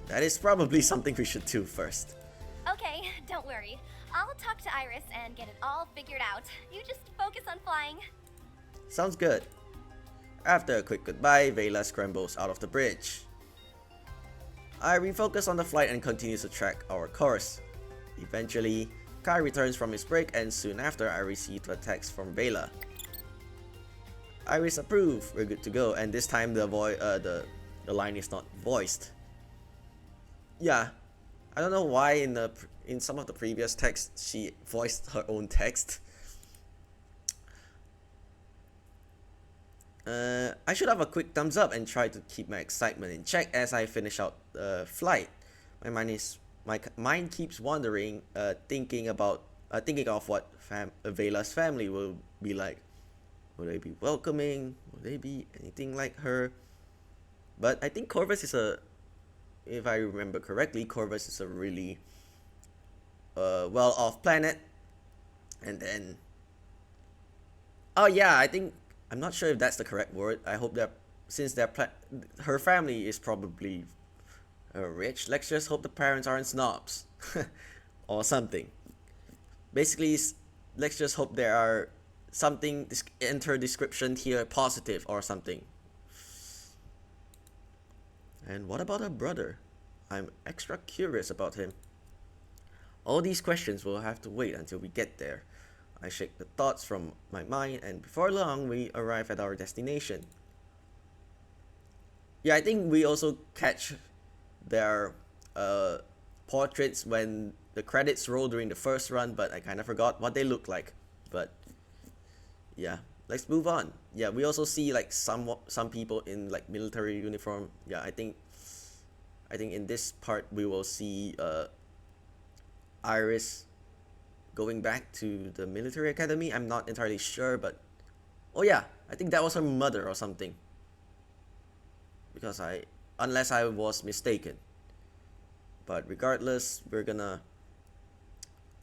That is probably something we should do first. Okay, don't worry. I'll talk to Iris and get it all figured out. You just focus on flying. Sounds good. After a quick goodbye, Vela scrambles out of the bridge. I refocus on the flight and continues to track our course. Eventually, Kai returns from his break, and soon after I received a text from Vela. Iris approved, we're good to go, and this time the line is not voiced. Yeah, I don't know why in some of the previous texts she voiced her own text. I should have a quick thumbs up and try to keep my excitement in check as I finish out the flight. My mind keeps wandering, thinking of what Vela's family will be like. Will they be welcoming? Will they be anything like her? But I think Corvus is if I remember correctly, Corvus is a really well-off planet. And then, oh yeah, I'm not sure if that's the correct word. I hope that since her family is probably rich, let's just hope the parents aren't snobs or something. Basically, let's just hope there are something enter description here positive or something. And what about her brother? I'm extra curious about him. All these questions will have to wait until we get there. I shake the thoughts from my mind, and before long we arrive at our destination. Yeah, I think we also catch their portraits when the credits roll during the first run, but I kind of forgot what they look like. But yeah, let's move on. Yeah, we also see like some people in like military uniform. Yeah, I think in this part we will see Iris going back to the military academy. I'm not entirely sure, but oh yeah, I think that was her mother or something. Because unless I was mistaken. But regardless, we're gonna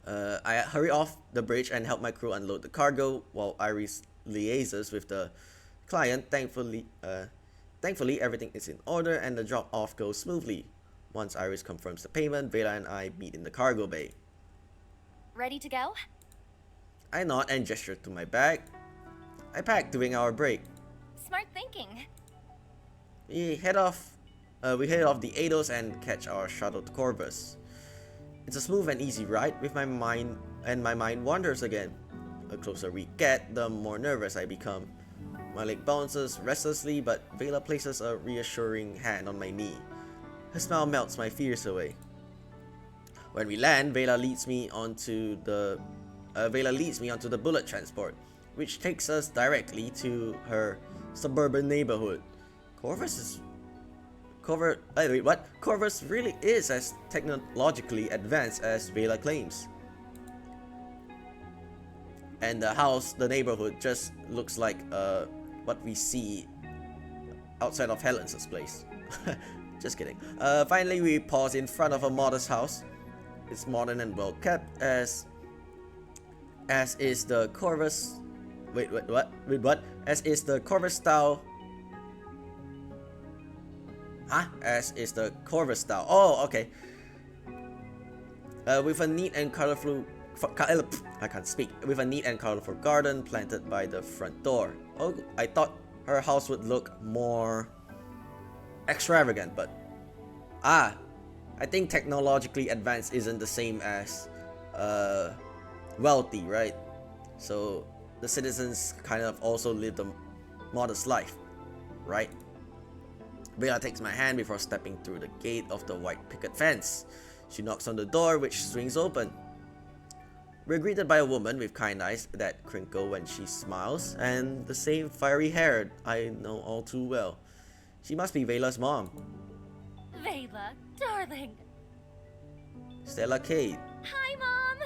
I hurry off the bridge and help my crew unload the cargo while Iris liaises with the client. Thankfully everything is in order and the drop off goes smoothly. Once Iris confirms the payment, Vela and I meet in the cargo bay. Ready to go? I nod and gesture to my bag. I pack during our break. Smart thinking. We head off the Eidos and catch our shuttle to Corvus. It's a smooth and easy ride with my mind wanders again. The closer we get, the more nervous I become. My leg bounces restlessly, but Vela places a reassuring hand on my knee. Her smile melts my fears away. When we land, Vela leads me onto the bullet transport, which takes us directly to her suburban neighborhood. Corvus really is as technologically advanced as Vela claims. And the neighborhood just looks like what we see outside of Helen's place. Just kidding. Finally, we pause in front of a modest house. It's modern and well kept, as is the Corvus. Wait, what? As is the Corvus style. As is the Corvus style. Oh, okay. With a neat and colorful. I can't speak. With a neat and colorful garden planted by the front door. Oh, I thought her house would look more extravagant, but I think technologically advanced isn't the same as wealthy, right? So the citizens kind of also lived a modest life, right? Vela takes my hand before stepping through the gate of the white picket fence. She knocks on the door, which swings open. We're greeted by a woman with kind eyes that crinkle when she smiles, and the same fiery hair I know all too well. She must be Vela's mom, Vela, darling. Stella Kate. Hi, Mom!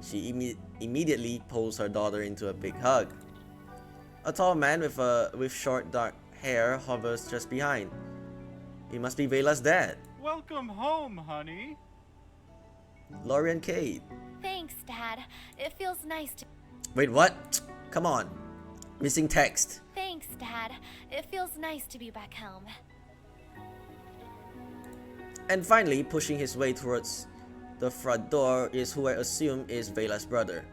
She immediately pulls her daughter into a big hug. A tall man with short dark hair hovers just behind. He must be Vela's dad, Welcome home, honey. Laurie and Kate. Thanks, Dad. It feels nice to. Wait, what? Come on. Missing text. Thanks, Dad. It feels nice to be back home. And finally, pushing his way towards the front door is who I assume is Vela's brother.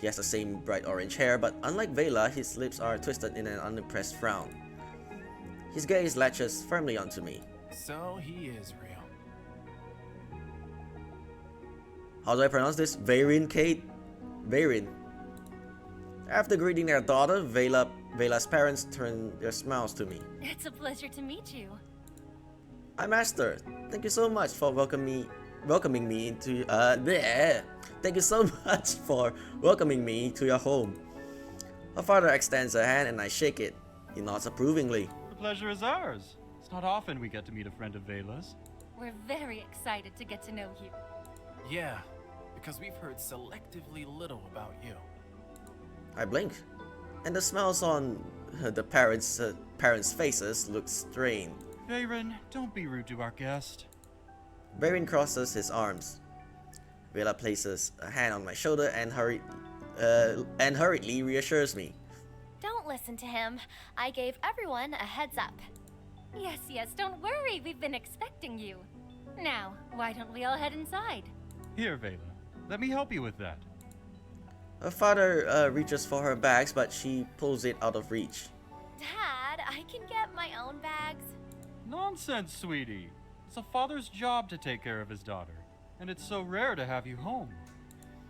He has the same bright orange hair, but unlike Vela, his lips are twisted in an unimpressed frown. His gaze latches firmly onto me. So he is real. How do I pronounce this? Veyrin, Kate? Veyrin. After greeting their daughter, Vela's parents turn their smiles to me. It's a pleasure to meet you. I'm Esther. Thank you so much for welcoming me into Thank you so much for welcoming me to your home. Her father extends a hand and I shake it. He nods approvingly. The pleasure is ours. It's not often we get to meet a friend of Vela's. We're very excited to get to know you. Yeah, because we've heard selectively little about you. I blink, and the smiles on the parents' faces look strained. Veyrin, don't be rude to our guest. Veyrin crosses his arms. Vela places a hand on my shoulder and hurriedly reassures me. Don't listen to him. I gave everyone a heads up. Yes, don't worry. We've been expecting you. Now, why don't we all head inside? Here, Vela. Let me help you with that. Her father reaches for her bags, but she pulls it out of reach. Dad, I can get my own bags. Nonsense, sweetie. It's a father's job to take care of his daughter. And it's so rare to have you home.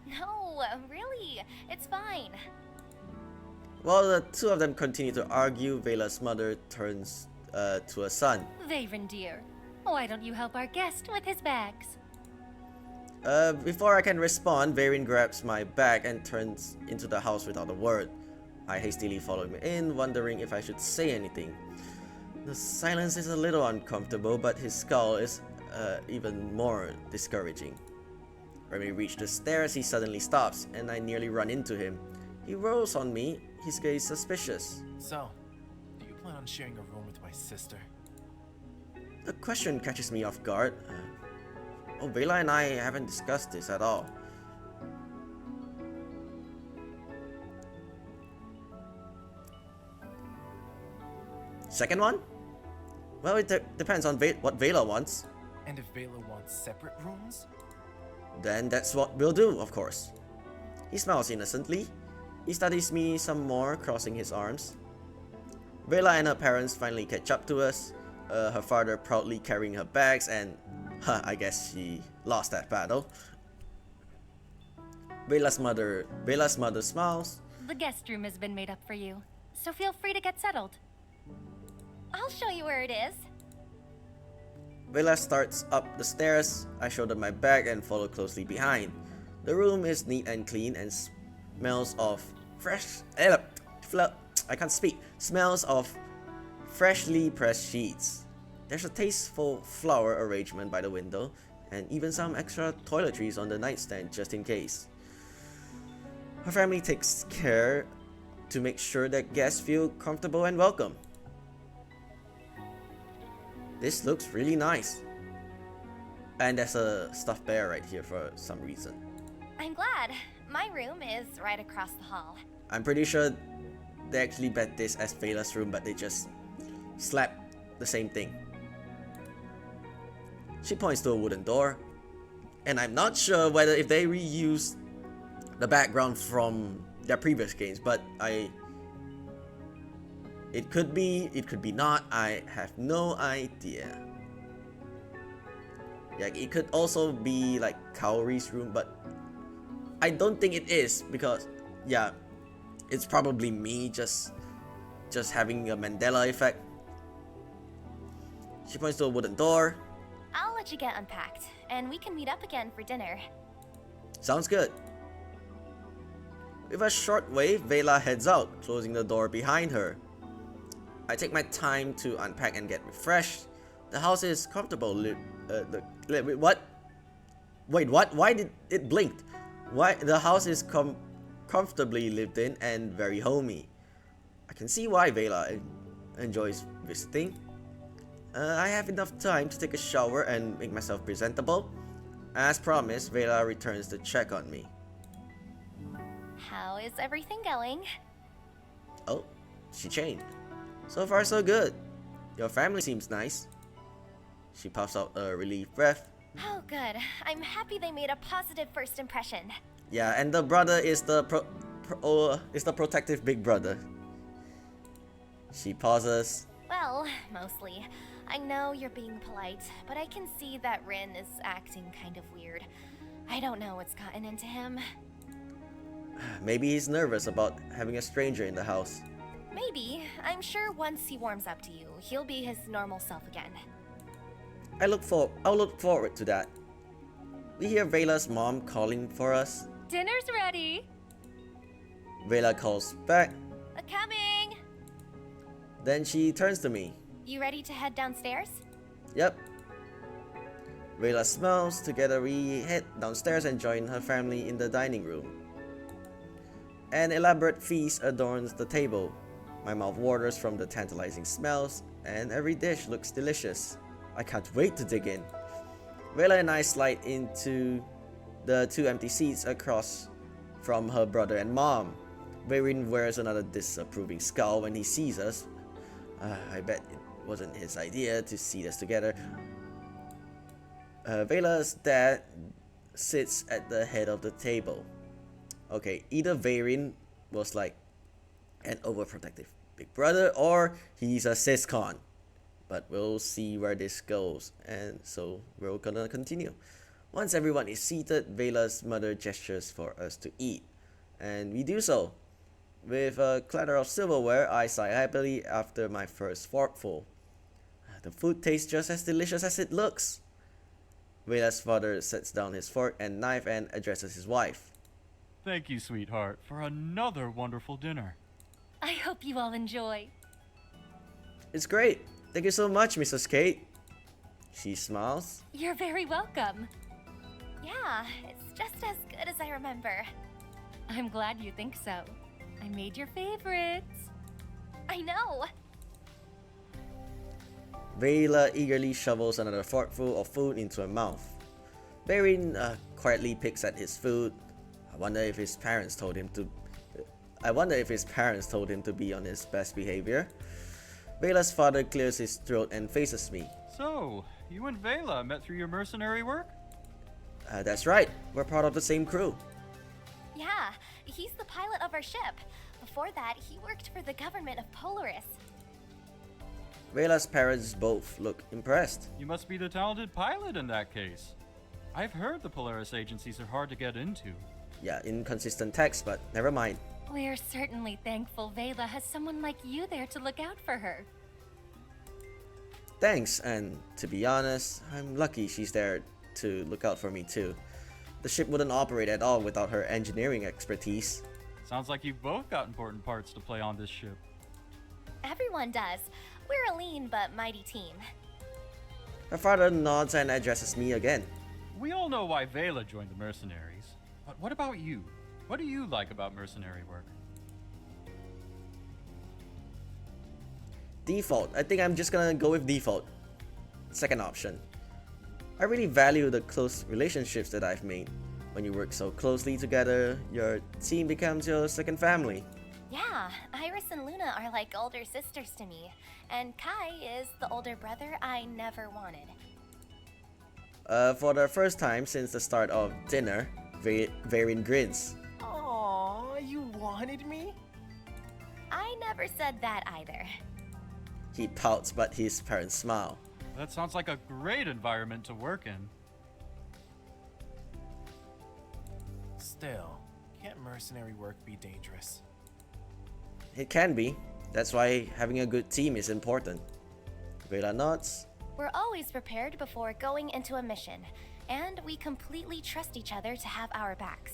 No, really. It's fine. While the two of them continue to argue, Vela's mother turns to her son. Veyrin, dear, why don't you help our guest with his bags? Before I can respond, Veyrin grabs my bag and turns into the house without a word. I hastily follow him in, wondering if I should say anything. The silence is a little uncomfortable, but his scowl is even more discouraging. When we reach the stairs, he suddenly stops, and I nearly run into him. He rolls on me, his gaze suspicious. So, do you plan on sharing a room with my sister? The question catches me off guard. Vela and I haven't discussed this at all. Second one? Well, it depends on what Vela wants. And if Vela wants separate rooms? Then that's what we'll do, of course. He smiles innocently. He studies me some more, crossing his arms. Vela and her parents finally catch up to us, her father proudly carrying her bags, and I guess she lost that battle. Vela's mother smiles. The guest room has been made up for you, so feel free to get settled. I'll show you where it is. Vela starts up the stairs. I show them my bag and follow closely behind. The room is neat and clean and smells of Smells of freshly pressed sheets. There's a tasteful flower arrangement by the window, and even some extra toiletries on the nightstand just in case. Her family takes care to make sure that guests feel comfortable and welcome. This looks really nice. And there's a stuffed bear right here for some reason. I'm glad. My room is right across the hall. I'm pretty sure they actually bet this as Vela's room, but they just slapped the same thing. She points to a wooden door, and I'm not sure whether if they reused the background from their previous games, but it could be not, I have no idea. Yeah, it could also be like Kaori's room, but I don't think it is because, yeah, it's probably me just having a Mandela effect. She points to a wooden door. I'll let you get unpacked, and we can meet up again for dinner. Sounds good. With a short wave, Vela heads out, closing the door behind her. I take my time to unpack and get refreshed. The house is comfortable. What? Wait, what? Why did it blink? Why? The house is comfortably lived in and very homey. I can see why Vela enjoys visiting. I have enough time to take a shower and make myself presentable. As promised, Vela returns to check on me. How is everything going? Oh, she changed. So far so good. Your family seems nice. She puffs out a relieved breath. Oh, good. I'm happy they made a positive first impression. Yeah, and the brother is the protective big brother. She pauses. Well, mostly. I know you're being polite, but I can see that Rin is acting kind of weird. I don't know what's gotten into him. Maybe he's nervous about having a stranger in the house. Maybe. I'm sure once he warms up to you, he'll be his normal self again. I'll look forward to that. We hear Vela's mom calling for us. Dinner's ready. Vela calls back. Coming! Then she turns to me. You ready to head downstairs? Yep. Vela smiles. Together we head downstairs and join her family in the dining room. An elaborate feast adorns the table. My mouth waters from the tantalizing smells, and every dish looks delicious. I can't wait to dig in. Vela and I slide into the two empty seats across from her brother and mom. Veyrin wears another disapproving scowl when he sees us. I bet it wasn't his idea to seat us together. Vela's dad sits at the head of the table. Okay, either Veyrin was like an overprotective big brother or he's a siscon. But we'll see where this goes, and so we're gonna continue. Once everyone is seated, Vela's mother gestures for us to eat, and we do so. With a clatter of silverware, I sigh happily after my first forkful. The food tastes just as delicious as it looks. Vela's father sets down his fork and knife and addresses his wife. Thank you, sweetheart, for another wonderful dinner. I hope you all enjoy. It's great. Thank you so much, Mrs. Kate. She smiles. You're very welcome. Yeah, it's just as good as I remember. I'm glad you think so. I made your favorites. I know! Vela eagerly shovels another forkful of food into her mouth. Veyrin quietly picks at his food. I wonder if his parents told him to be on his best behavior. Vela's father clears his throat and faces me. So, you and Vela met through your mercenary work? That's right. We're part of the same crew. Yeah, he's the pilot of our ship. Before that, he worked for the government of Polaris. Vela's parents both look impressed. You must be the talented pilot in that case. I've heard the Polaris agencies are hard to get into. Yeah, inconsistent text, but never mind. We're certainly thankful Vela has someone like you there to look out for her. Thanks, and to be honest, I'm lucky she's there to look out for me too. The ship wouldn't operate at all without her engineering expertise. Sounds like you've both got important parts to play on this ship. Everyone does. We're a lean but mighty team. Her father nods and addresses me again. We all know why Vela joined the mercenaries. But what about you? What do you like about mercenary work? Default. I think I'm just gonna go with default. Second option. I really value the close relationships that I've made. When you work so closely together, your team becomes your second family. Yeah, Iris and Luna are like older sisters to me, and Kai is the older brother I never wanted. For the first time since the start of dinner, Veyrin grins. Aww, you wanted me? I never said that either. He pouts, but his parents smile. That sounds like a great environment to work in. Still, can't mercenary work be dangerous? It can be. That's why having a good team is important. Vela nods. We're always prepared before going into a mission, and we completely trust each other to have our backs.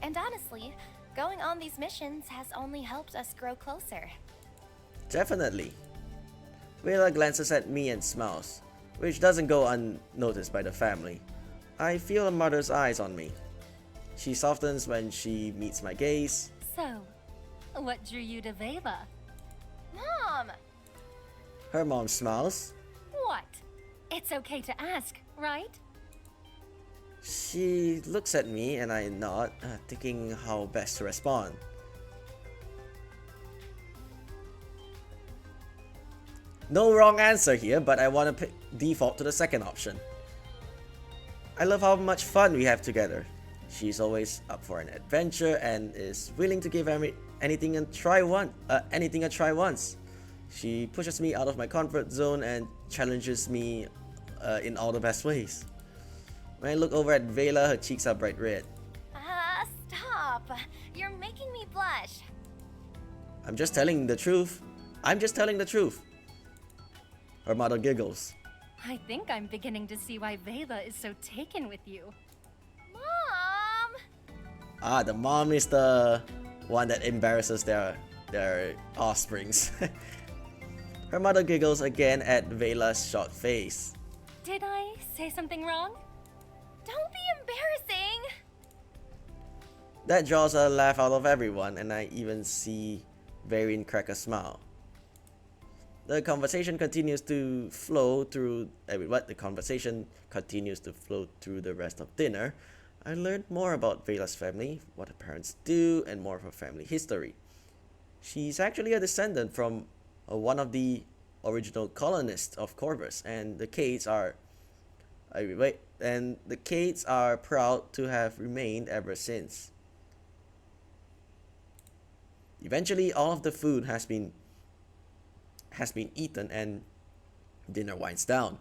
And honestly, going on these missions has only helped us grow closer. Definitely. Vela glances at me and smiles, which doesn't go unnoticed by the family. I feel a mother's eyes on me. She softens when she meets my gaze. So, what drew you to Vela? Mom! Her mom smiles. What? It's okay to ask, right? She looks at me and I nod, thinking how best to respond. No wrong answer here, but I want to default to the second option. I love how much fun we have together. She's always up for an adventure and is willing to give anything a try once. She pushes me out of my comfort zone and challenges me in all the best ways. When I look over at Vela, her cheeks are bright red. Stop! You're making me blush. I'm just telling the truth. Her mother giggles. I think I'm beginning to see why Vela is so taken with you. Mom! The mom is the one that embarrasses their offsprings. Her mother giggles again at Vela's shocked face. Did I say something wrong? Don't be embarrassing! That draws a laugh out of everyone, and I even see Varian crack a smile. The conversation continues to flow through the rest of dinner. I learned more about Vela's family, what her parents do, and more of her family history. She's actually a descendant from one of the original colonists of Corvus, and the Cates are proud to have remained ever since. Eventually, all of the food has been eaten and dinner winds down.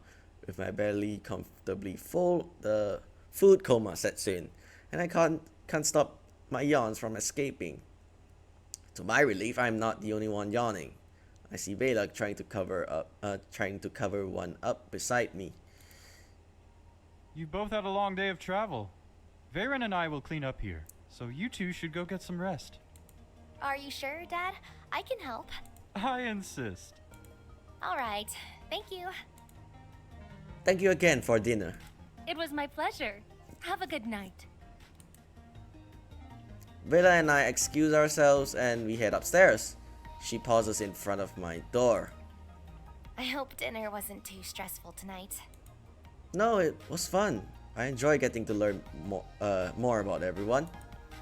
With my belly comfortably full, the food coma sets in, and I can't stop my yawns from escaping. To my relief, I'm not the only one yawning. I see Vela trying to cover one up beside me. You both had a long day of travel. Varen and I will clean up here, so you two should go get some rest. Are you sure, Dad? I can help. I insist. Alright, thank you. Thank you again for dinner. It was my pleasure. Have a good night. Vela and I excuse ourselves and we head upstairs. She pauses in front of my door. I hope dinner wasn't too stressful tonight. No, it was fun. I enjoy getting to learn more about everyone.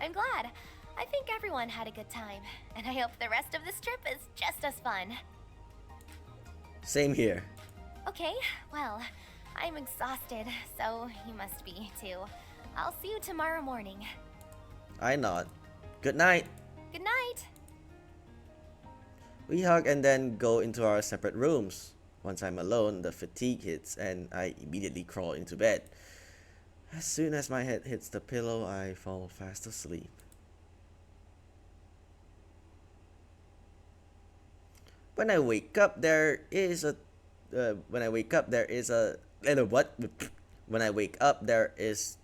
I'm glad. I think everyone had a good time, and I hope the rest of this trip is just as fun. Same here. Okay, well, I'm exhausted, so you must be too. I'll see you tomorrow morning. I nod. Good night. Good night. We hug and then go into our separate rooms. Once I'm alone, the fatigue hits and I immediately crawl into bed. As soon as my head hits the pillow, I fall fast asleep. When I wake up, there is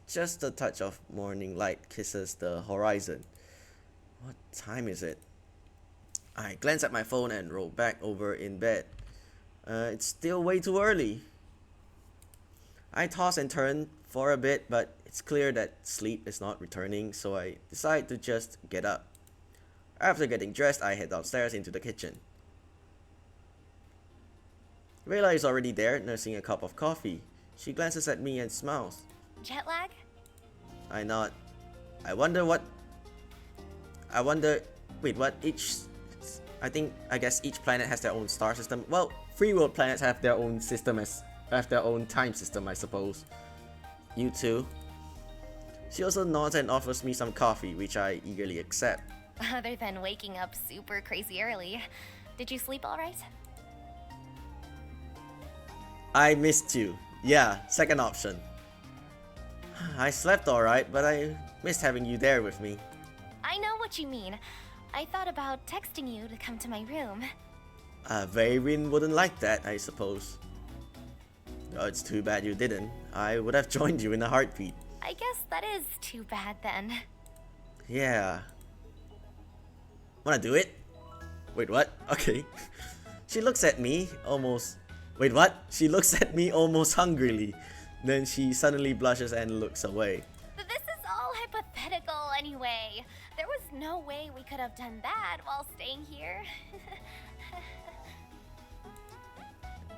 just a touch of morning light kisses the horizon. What time is it? I glance at my phone and roll back over in bed. It's still way too early. I toss and turn for a bit, but it's clear that sleep is not returning, so I decide to just get up. After getting dressed, I head downstairs into the kitchen. Vela is already there, nursing a cup of coffee. She glances at me and smiles. Jet lag? I nod. I guess each planet has their own star system. Well, free world planets have their own time system, I suppose. You too. She also nods and offers me some coffee, which I eagerly accept. Other than waking up super crazy early, did you sleep alright? I missed you. Yeah, second option. I slept alright, but I Missed having you there with me. I know what you mean. I thought about texting you to come to my room. Veyrin wouldn't like that, I suppose. Oh, it's too bad you didn't. I would have joined you in a heartbeat. I guess that is too bad then. Yeah. Wanna do it? Wait, what? Okay. She looks at me almost... Wait, what? She looks at me almost hungrily. Then she suddenly blushes and looks away. This is all hypothetical anyway. There was no way we could have done that while staying here.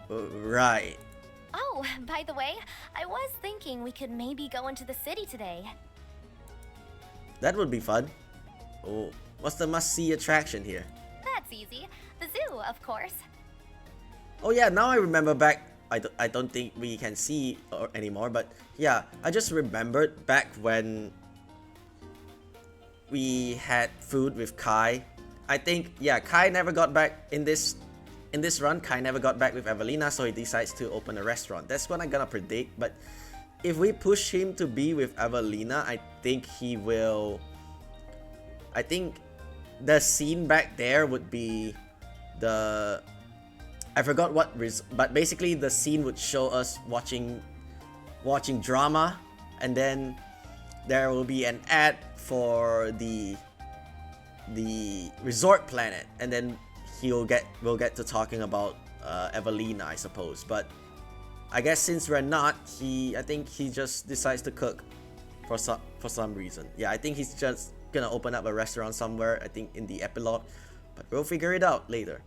Right. Oh, by the way, I was thinking we could maybe go into the city today. That would be fun. Oh, what's the must-see attraction here? That's easy. The zoo, of course. Oh yeah, now I remember back. I don't think we can see anymore, but yeah, I just remembered back when we had food with Kai. I think, yeah, Kai never got back in this run. Kai never got back with Evelina, so he decides to open a restaurant. That's what I'm gonna predict. But if we push him to be with Evelina, I think he will. I think the scene back there would be the. I forgot what, but basically the scene would show us watching drama, and then there will be an ad for the resort planet, and then we'll get to talking about Evelina, I suppose. But I guess since we're not, I think he just decides to cook for some reason. Yeah, I think he's just gonna open up a restaurant somewhere, I think in the epilogue, but we'll figure it out later.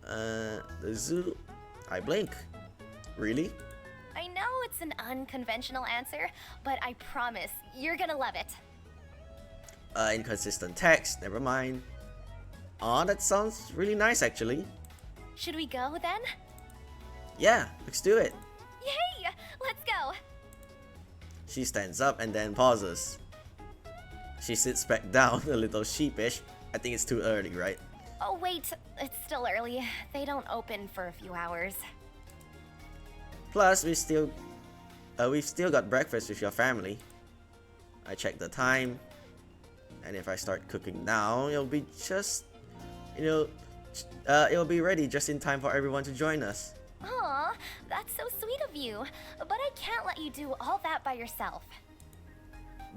The zoo. I blink. Really? I know it's an unconventional answer, but I promise you're gonna love it. Inconsistent text. Never mind. Aw, that sounds really nice actually. Should we go then? Yeah, let's do it. Yay! Let's go! She stands up and then pauses. She sits back down, a little sheepish. I think it's too early, right? Oh wait, it's still early. They don't open for a few hours. Plus, we've still got breakfast with your family. I check the time, and if I start cooking now, it'll be just, it'll be ready just in time for everyone to join us. Aw, that's so sweet of you. But I can't let you do all that by yourself.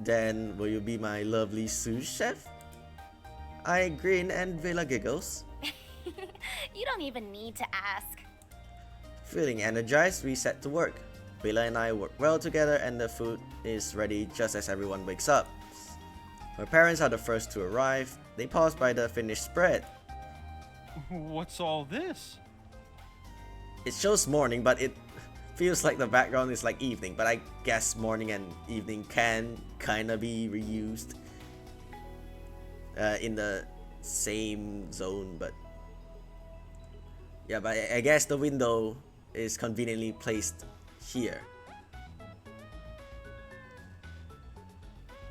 Then, will you be my lovely sous chef? I grin and Vela giggles. You don't even need to ask. Feeling energized, we set to work. Vela and I work well together, and the food is ready just as everyone wakes up. Her parents are the first to arrive. They pause by the finished spread. What's all this? It shows morning, but it feels like the background is like evening. But I guess morning and evening can kinda be reused in the same zone. But yeah, but I guess the window is conveniently placed here.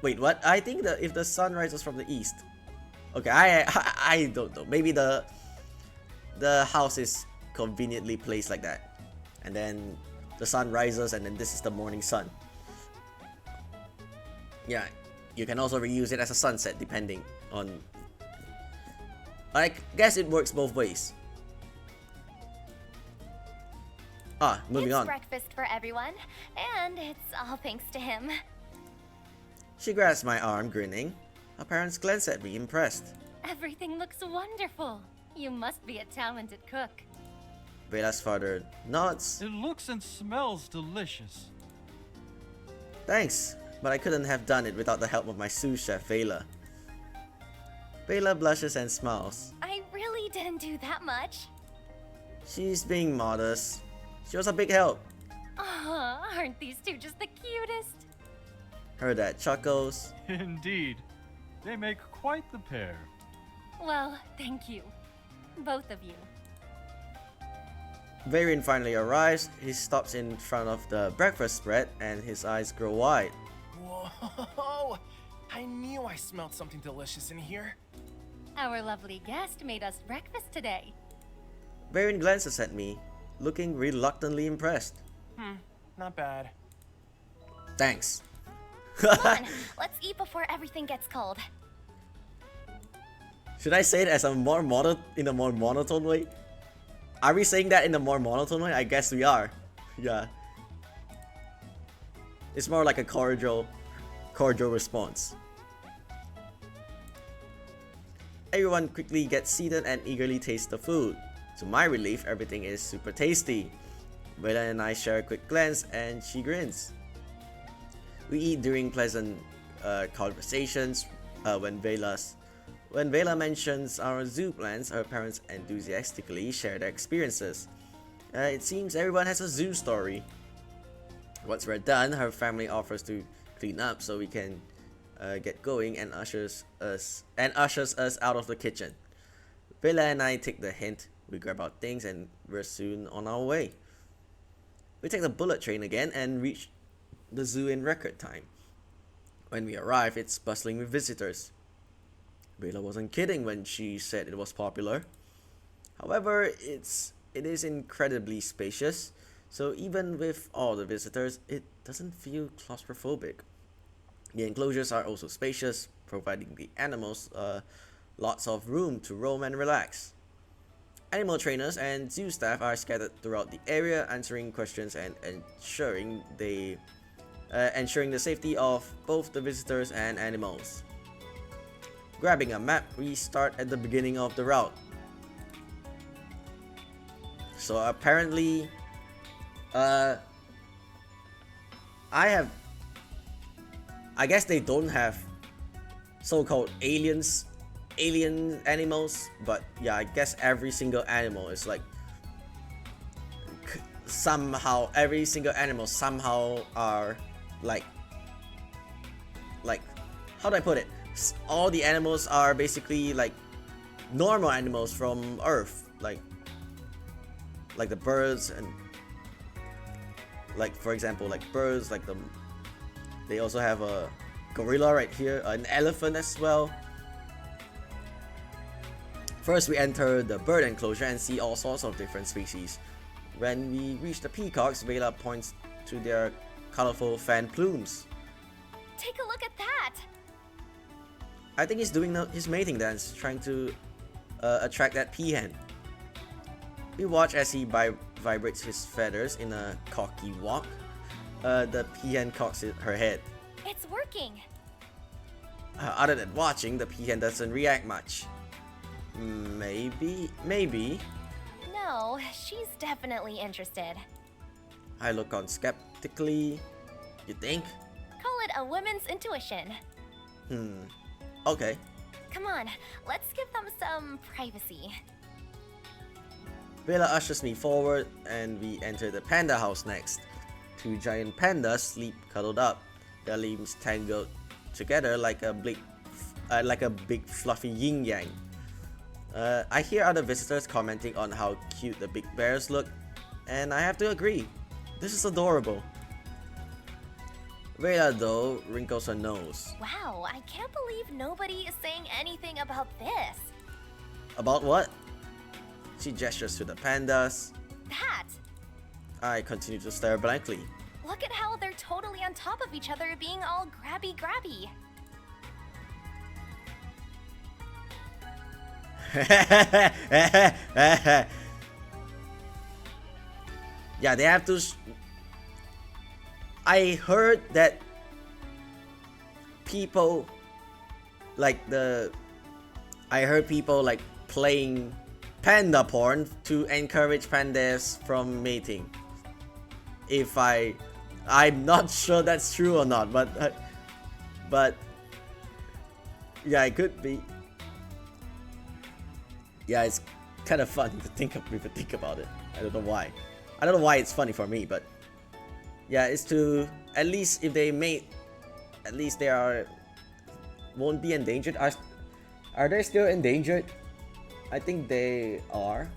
Wait, what? I think that if the sun rises from the east. Okay, I don't know. Maybe the house is conveniently placed like that, and then the sun rises, and then this is the morning sun. Yeah, you can also reuse it as a sunset depending on. I guess it works both ways. Moving on. It's breakfast for everyone, and it's all thanks to him. She grabs my arm, grinning. Her parents glance at me, impressed. Everything looks wonderful. You must be a talented cook. Vela's father nods. It looks and smells delicious. Thanks, but I couldn't have done it without the help of my sous chef, Vela. Vela blushes and smiles. I really didn't do that much. She's being modest. She was a big help. Aw, aren't these two just the cutest? Her dad chuckles. Indeed. They make quite the pair. Well, thank you. Both of you. Veyrin finally arrives. He stops in front of the breakfast spread and his eyes grow wide. Whoa! I knew I smelled something delicious in here. Our lovely guest made us breakfast today. Veyrin glances at me, looking reluctantly impressed. Not bad. Thanks. Come on, let's eat before everything gets cold. Should I say it as a in a more monotone way? Are we saying that in a more monotone way? I guess we are. Yeah. It's more like a cordial response. Everyone quickly gets seated and eagerly tastes the food. To my relief, everything is super tasty. Vela and I share a quick glance and she grins. We eat during pleasant conversations. When Vela mentions our zoo plans, her parents enthusiastically share their experiences. It seems everyone has a zoo story. Once we're done, her family offers to clean up so we can get going and ushers us out of the kitchen. Vela and I take the hint. We grab our things and we're soon on our way. We take the bullet train again and reach the zoo in record time. When we arrive, it's bustling with visitors. Vela wasn't kidding when she said it was popular. However, it is incredibly spacious, so even with all the visitors, it doesn't feel claustrophobic. The enclosures are also spacious, providing the animals lots of room to roam and relax. Animal trainers and zoo staff are scattered throughout the area, answering questions and ensuring the safety of both the visitors and animals. Grabbing a map, we start at the beginning of the route. So apparently, I guess they don't have so-called alien animals, but yeah, I guess every single animal is like every single animal somehow are like how do I put it? All the animals are basically like normal animals from Earth, like the birds, and like for example, like birds, like they also have a gorilla right here, an elephant as well. First, we enter the bird enclosure and see all sorts of different species. When we reach the peacocks, Vela points to their colorful fan plumes. Take a look at that! I think he's doing his mating dance, trying to attract that peahen. We watch as he vibrates his feathers in a cocky walk. The peahen cocks her head. It's working! Other than watching, the peahen doesn't react much. Maybe. No, she's definitely interested. I look on skeptically. You think? Call it a woman's intuition. Okay. Come on, let's give them some privacy. Vela ushers me forward and we enter the panda house next. Two giant pandas sleep cuddled up, their limbs tangled together like a big fluffy yin-yang. I hear other visitors commenting on how cute the big bears look, and I have to agree, this is adorable. Vela though wrinkles her nose. Wow, I can't believe nobody is saying anything about this. About what? She gestures to the pandas. That! I continue to stare blankly. Look at how they're totally on top of each other, being all grabby. Yeah, they have to. I heard that people playing panda porn to encourage pandas from mating. I'm not sure that's true or not, but yeah, it could be. Yeah, it's kind of fun to think about it. I don't know why. I don't know why it's funny for me, but yeah, it's to at least if they mate, at least they won't be endangered. Are they still endangered? I think they are.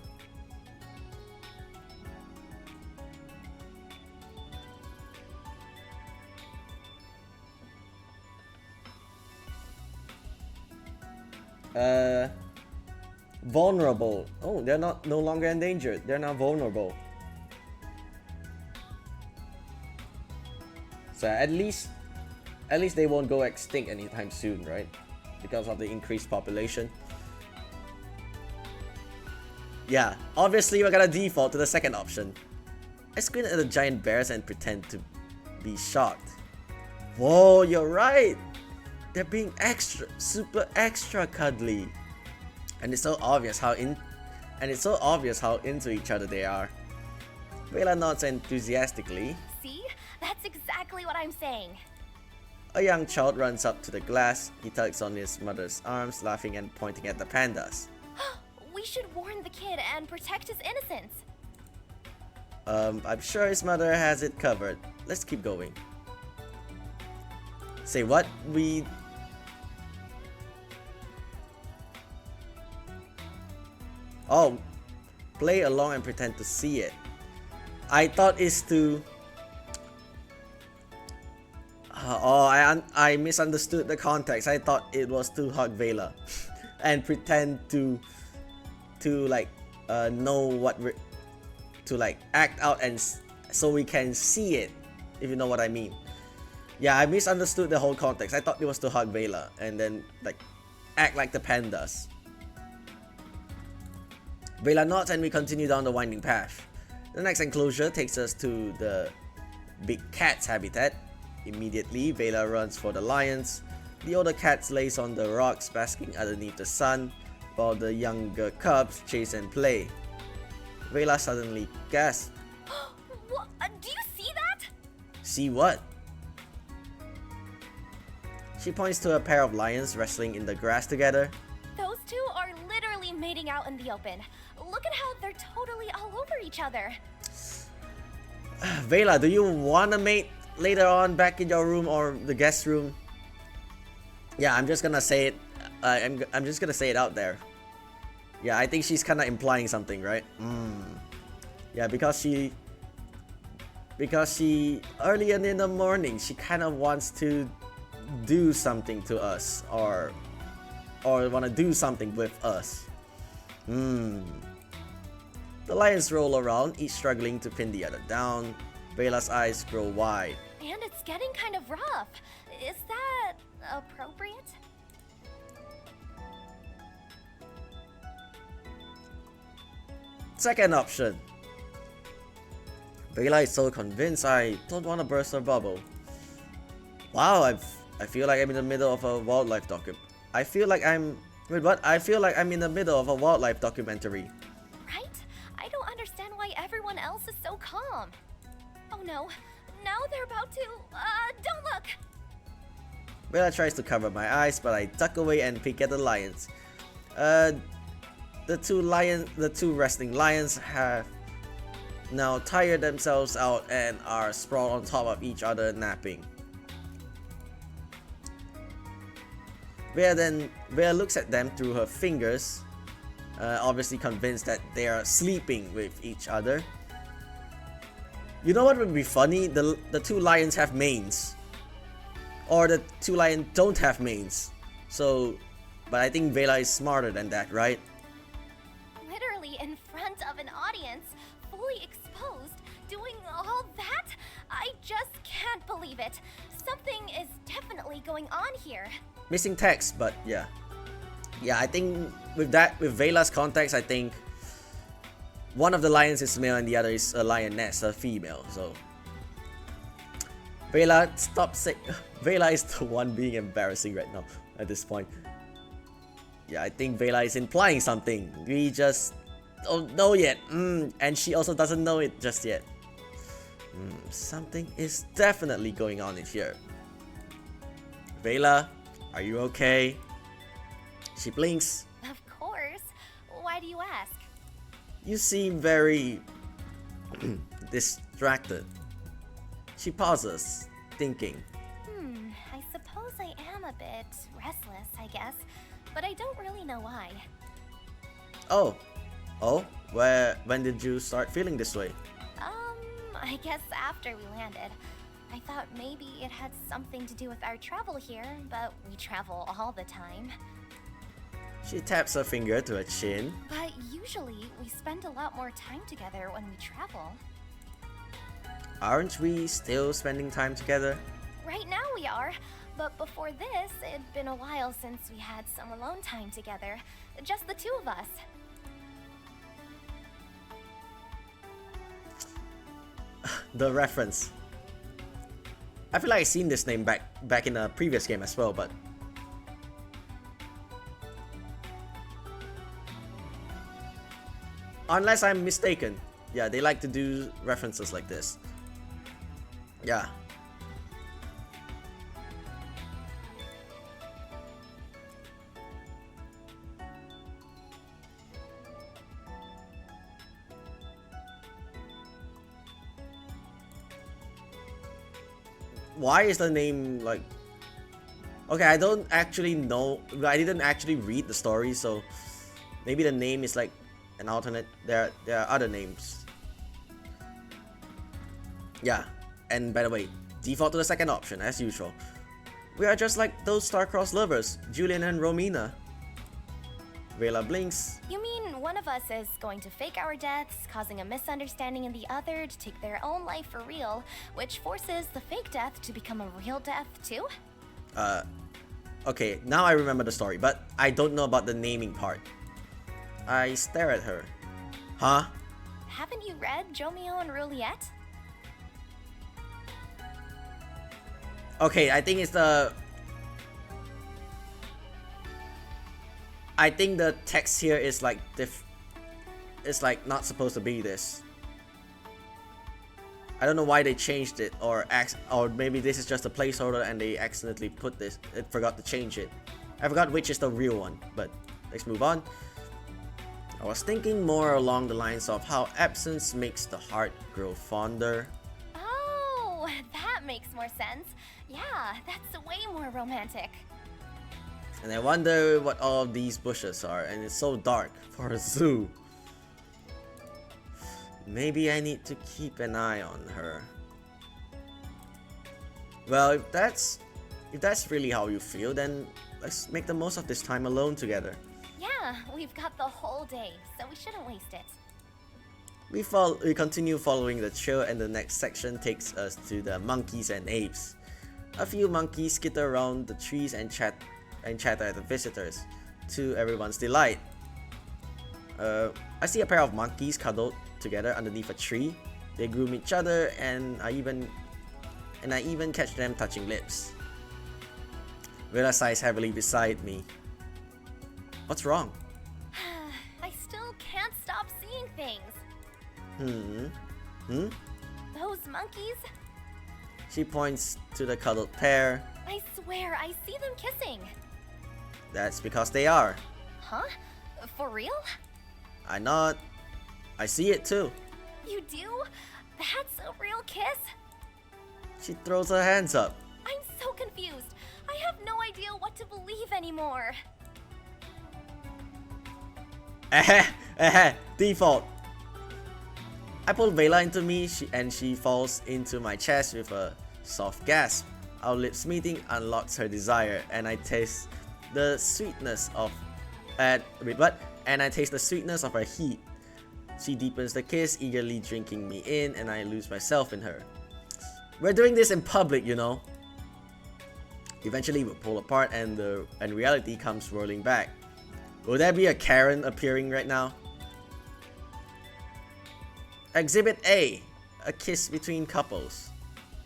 Vulnerable. Oh, they're no longer endangered. They're now vulnerable. So at least At least they won't go extinct anytime soon, right? Because of the increased population. Yeah, obviously we're gonna default to the second option. I squint at the giant bears and pretend to be shocked. Whoa, you're right! They're being super extra cuddly. And it's so obvious how into each other they are. Vela nods enthusiastically. See? That's exactly what I'm saying. A young child runs up to the glass. He tugs on his mother's arms, laughing and pointing at the pandas. We should warn the kid and protect his innocence. I'm sure his mother has it covered. Let's keep going. Say what? Oh, play along and pretend to see it. I thought it's to... I misunderstood the context. I thought it was to hug Vela and pretend to like know what to like act out and so we can see it, if you know what I mean. Yeah, I misunderstood the whole context. I thought it was to hug Vela and then like act like the pandas. Vela nods and we continue down the winding path. The next enclosure takes us to the big cat's habitat. Immediately, Vela runs for the lions. The older cats lays on the rocks, basking underneath the sun, while the younger cubs chase and play. Vela suddenly gasps. What? Do you see that? See what? She points to a pair of lions wrestling in the grass together. Those two are literally mating out in the open. Look at how they're totally all over each other. Vela, do you wanna mate later on back in your room or the guest room? Yeah, I'm just gonna say it. I'm just gonna say it out there. Yeah, I think she's kind of implying something, right? Yeah, because she earlier in the morning she kind of wants to do something to us or want to do something with us. The lions roll around, each struggling to pin the other down. Vela's eyes grow wide. And it's getting kind of rough. Is that appropriate? Second option. Vela is so convinced I don't want to burst her bubble. Wow, I feel like I'm in the middle of a wildlife I feel like I'm in the middle of a wildlife documentary. Right? I don't understand why everyone else is so calm. Oh no, now they're about to, don't look! Vela tries to cover my eyes, but I duck away and peek at the lions. The two resting lions have now tired themselves out and are sprawled on top of each other napping. Vela looks at them through her fingers, obviously convinced that they are sleeping with each other. You know what would be funny? The two lions have manes. Or the two lions don't have manes. So, but I think Vela is smarter than that, right? Literally in front of an audience, fully exposed, doing all that? I just can't believe it. Something is definitely going on here. Missing text, but yeah. Yeah, I think with Vela's context, I think one of the lions is male and the other is a lioness, a female, so Vela, stop saying Vela is the one being embarrassing right now at this point. Yeah, I think Vela is implying something. We just don't know yet. And she also doesn't know it just yet. Something is definitely going on in here. Vela, are you okay? She blinks. Of course. Why do you ask? You seem very distracted. She pauses, thinking. I suppose I am a bit restless, I guess, but I don't really know why. Oh, when did you start feeling this way? I guess after we landed. I thought maybe it had something to do with our travel here, but we travel all the time. She taps her finger to her chin. But usually, we spend a lot more time together when we travel. Aren't we still spending time together? Right now we are. But before this, it'd been a while since we had some alone time together. Just the two of us. The reference. I feel like I've seen this name back in a previous game as well, but unless I'm mistaken. Yeah, they like to do references like this. Yeah. Why is the name like... Okay, I don't actually know. I didn't actually read the story, so maybe the name is like an alternate. There are other names. Yeah, and by the way, default to the second option as usual. We are just like those star-crossed lovers, Julian and Romina. Vela blinks. You mean one of us is going to fake our deaths, causing a misunderstanding in the other to take their own life for real, which forces the fake death to become a real death too? Okay, now I remember the story, but I don't know about the naming part. I stare at her. Huh? Haven't you read Romeo and Juliet? Okay, I think it's the... I think the text here is like it's like not supposed to be this. I don't know why they changed it, or maybe this is just a placeholder and they accidentally put this. It forgot to change it. I forgot which is the real one, but let's move on. I was thinking more along the lines of how absence makes the heart grow fonder. Oh, that makes more sense. Yeah, that's way more romantic. And I wonder what all of these bushes are, and it's so dark for a zoo. Maybe I need to keep an eye on her. Well, if that's really how you feel, then let's make the most of this time alone together. Yeah, we've got the whole day, so we shouldn't waste it. We continue following the trail, and the next section takes us to the monkeys and apes. A few monkeys skitter around the trees and chatter at the visitors, to everyone's delight. I see a pair of monkeys cuddled together underneath a tree. They groom each other, and I even catch them touching lips. Vela sighs heavily beside me. What's wrong? I still can't stop seeing things. Those monkeys? She points to the cuddled pair. I swear, I see them kissing. That's because they are. Huh? For real? I nod. I see it too. You do? That's a real kiss? She throws her hands up. I'm so confused. I have no idea what to believe anymore. Default. I pull Vela into me, and she falls into my chest with a soft gasp. Our lips meeting unlocks her desire, and I taste the sweetness of her heat. She deepens the kiss, eagerly drinking me in, and I lose myself in her. We're doing this in public, you know. Eventually, we pull apart, and reality comes rolling back. Will there be a Karen appearing right now? Exhibit A, a kiss between couples.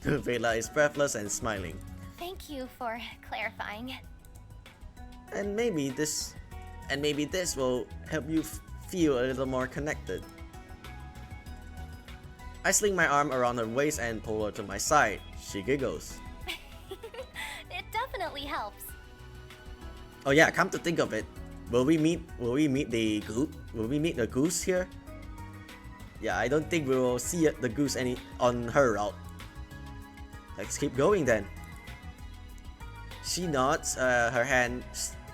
Vela is breathless and smiling. Thank you for clarifying. And maybe this will help you feel a little more connected. I sling my arm around her waist and pull her to my side. She giggles. It definitely helps. Oh yeah, come to think of it, will we meet the goose here? Yeah, I don't think we will see the goose on her route. Let's keep going then. She nods, her hand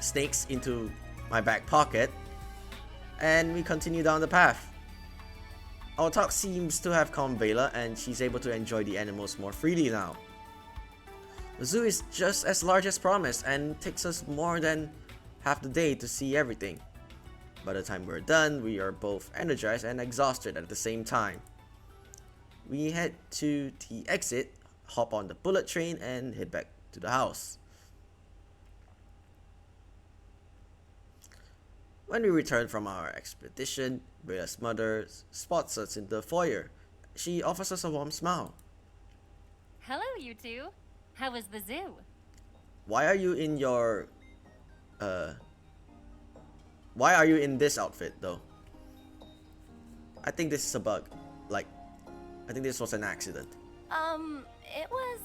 snakes into my back pocket, and we continue down the path. Our talk seems to have calmed Vela, and she's able to enjoy the animals more freely now. The zoo is just as large as promised, and takes us more than half the day to see everything. By the time we're done, we are both energized and exhausted at the same time. We head to the exit, hop on the bullet train, and head back to the house. When we return from our expedition, Bella's mother spots us in the foyer. She offers us a warm smile. Hello, you two. How was the zoo? Why are you in your... Why are you in this outfit, though? I think this is a bug. Like, I think this was an accident. It was...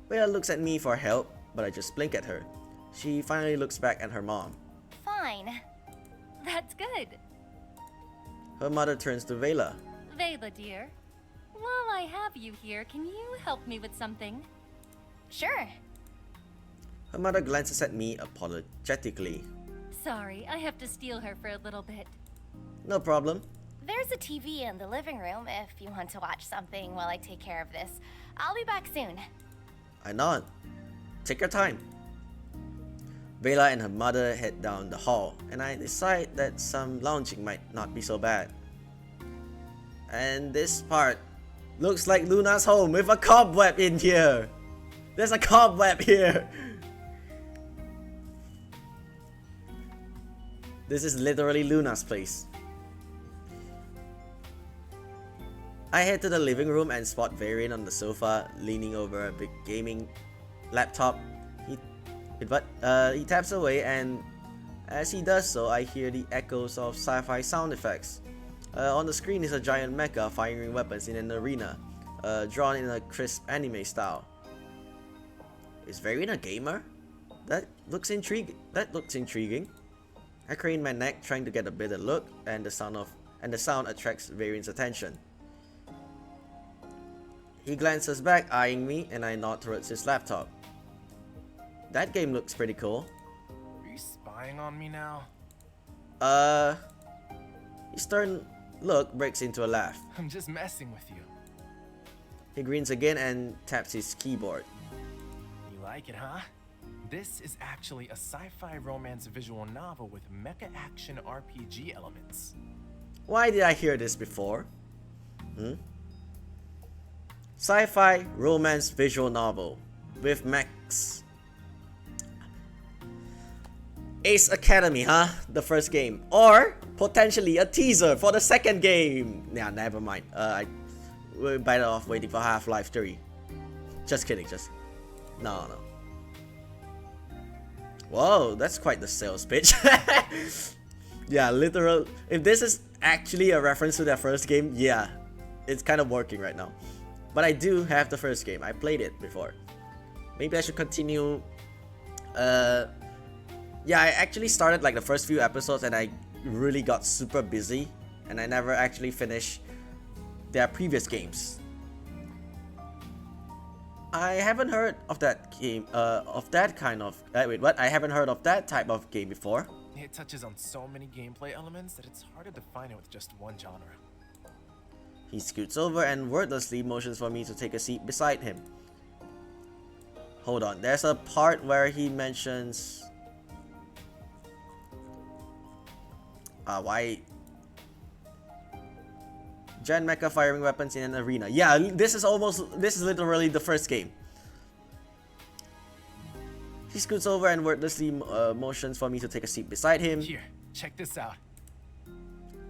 Bella looks at me for help, but I just blink at her. She finally looks back at her mom. fine. That's good. Her mother turns to Vela. Vela, dear. While I have you here, can you help me with something? Sure. Her mother glances at me apologetically. Sorry, I have to steal her for a little bit. No problem. There's a TV in the living room if you want to watch something while I take care of this. I'll be back soon. I nod. Take your time. Vela and her mother head down the hall, and I decide that some lounging might not be so bad. And this part looks like Luna's home with a cobweb in here. There's a cobweb here. This is literally Luna's place. I head to the living room and spot Varian on the sofa, leaning over a big gaming laptop. He taps away, and as he does so, I hear the echoes of sci-fi sound effects. On the screen is a giant mecha firing weapons in an arena, drawn in a crisp anime style. Is Varian a gamer? That looks intriguing. I crane my neck, trying to get a better look, and the sound attracts Varian's attention. He glances back, eyeing me, and I nod towards his laptop. That game looks pretty cool. Are you spying on me now? His stern look breaks into a laugh. I'm just messing with you. He grins again and taps his keyboard. You like it, huh? This is actually a sci-fi romance visual novel with mecha action RPG elements. Why did I hear this before? Sci-fi romance visual novel with mechs. Ace Academy, huh? The first game. Or potentially a teaser for the second game. Nah, never mind. We're better off waiting for Half-Life 3. Just kidding, No. Whoa, that's quite the sales pitch. Yeah, literal. If this is actually a reference to their first game, yeah, it's kind of working right now. But I do have the first game. I played it before. Maybe I should continue. Yeah, I actually started like the first few episodes and I really got super busy and I never actually finished their previous games. I haven't heard of that game, of that kind of, wait, what? I haven't heard of that type of game before. It touches on so many gameplay elements that it's hard to define it with just one genre. He scoots over and wordlessly motions for me to take a seat beside him. Hold on, there's a part where he mentions... why... Gen mecha firing weapons in an arena. Yeah, this is literally the first game. He scoots over and wordlessly motions for me to take a seat beside him. Here, check this out.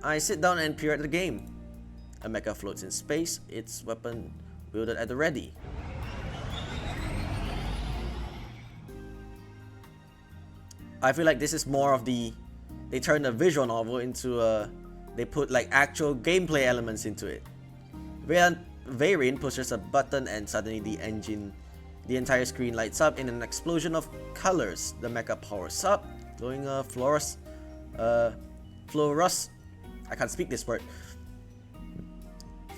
I sit down and peer at the game. A mecha floats in space, its weapon wielded at the ready. I feel like this is more of the... They turned a visual novel into a... They put like actual gameplay elements into it. Varian pushes a button and suddenly the entire screen lights up in an explosion of colors. The mecha powers up, glowing a I can't speak this word.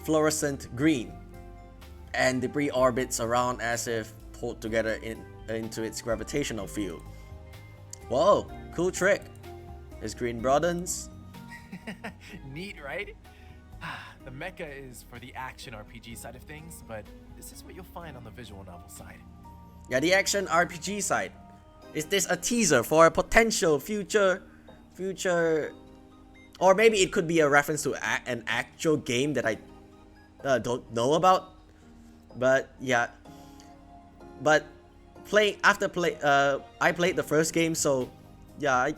Fluorescent green, and debris orbits around as if pulled together into its gravitational field. Whoa, cool trick. His green broadens. Neat, right? The mecha is for the action RPG side of things, but this is what you'll find on the visual novel side. Yeah, the action RPG side. Is this a teaser for a potential future, or maybe it could be a reference to an actual game that I don't know about? But yeah, I played the first game, so yeah,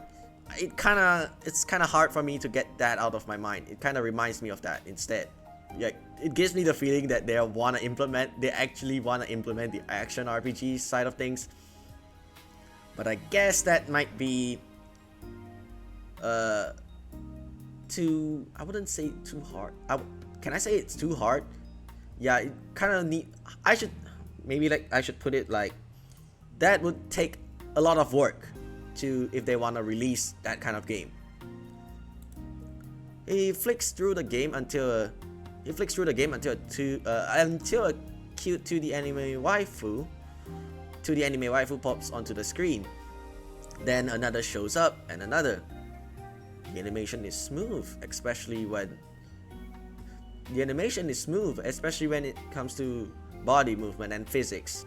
it's kind of hard for me to get that out of my mind. It kind of reminds me of that instead. Like, it gives me the feeling that they actually want to implement the action RPG side of things. But I guess that might be I wouldn't say too hard. Can I say it's too hard? Yeah, it kind of need. I should put it like that would take a lot of work if they want to release that kind of game. He flicks through the game until a cute 2D anime waifu pops onto the screen. Then another shows up and another. The animation is smooth, especially when it comes to body movement and physics.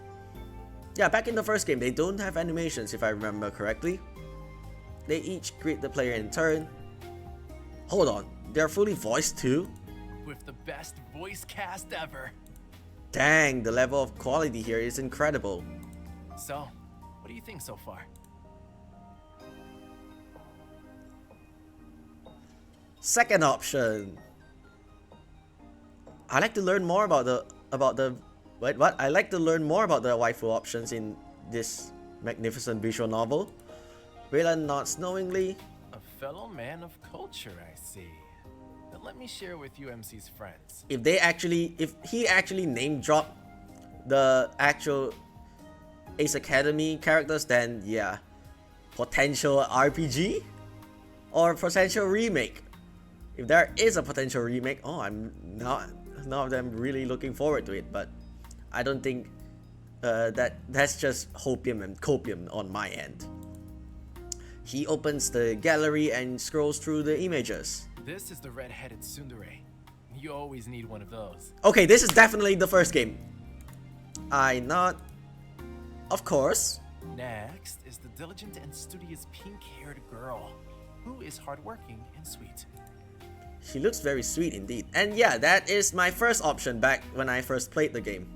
Yeah, back in the first game, they don't have animations if I remember correctly. They each greet the player in turn. Hold on, they're fully voiced too? With the best voice cast ever. Dang, the level of quality here is incredible. So, what do you think so far? Second option. I like to learn more about the I like to learn more about the waifu options in this magnificent visual novel. Raylan nods knowingly. A fellow man of culture, I see. Then let me share with you MC's friends. If he actually name dropped the actual Ace Academy characters, then yeah, potential RPG or potential remake. If there is a potential remake, I'm really looking forward to it. But I don't think that's just hopium and copium on my end. He opens the gallery and scrolls through the images. This is the red-headed tsundere. You always need one of those. Okay, this is definitely the first game. I nod. Of course. Next is the diligent and studious pink-haired girl, who is hardworking and sweet. She looks very sweet indeed. And yeah, that is my first option back when I first played the game.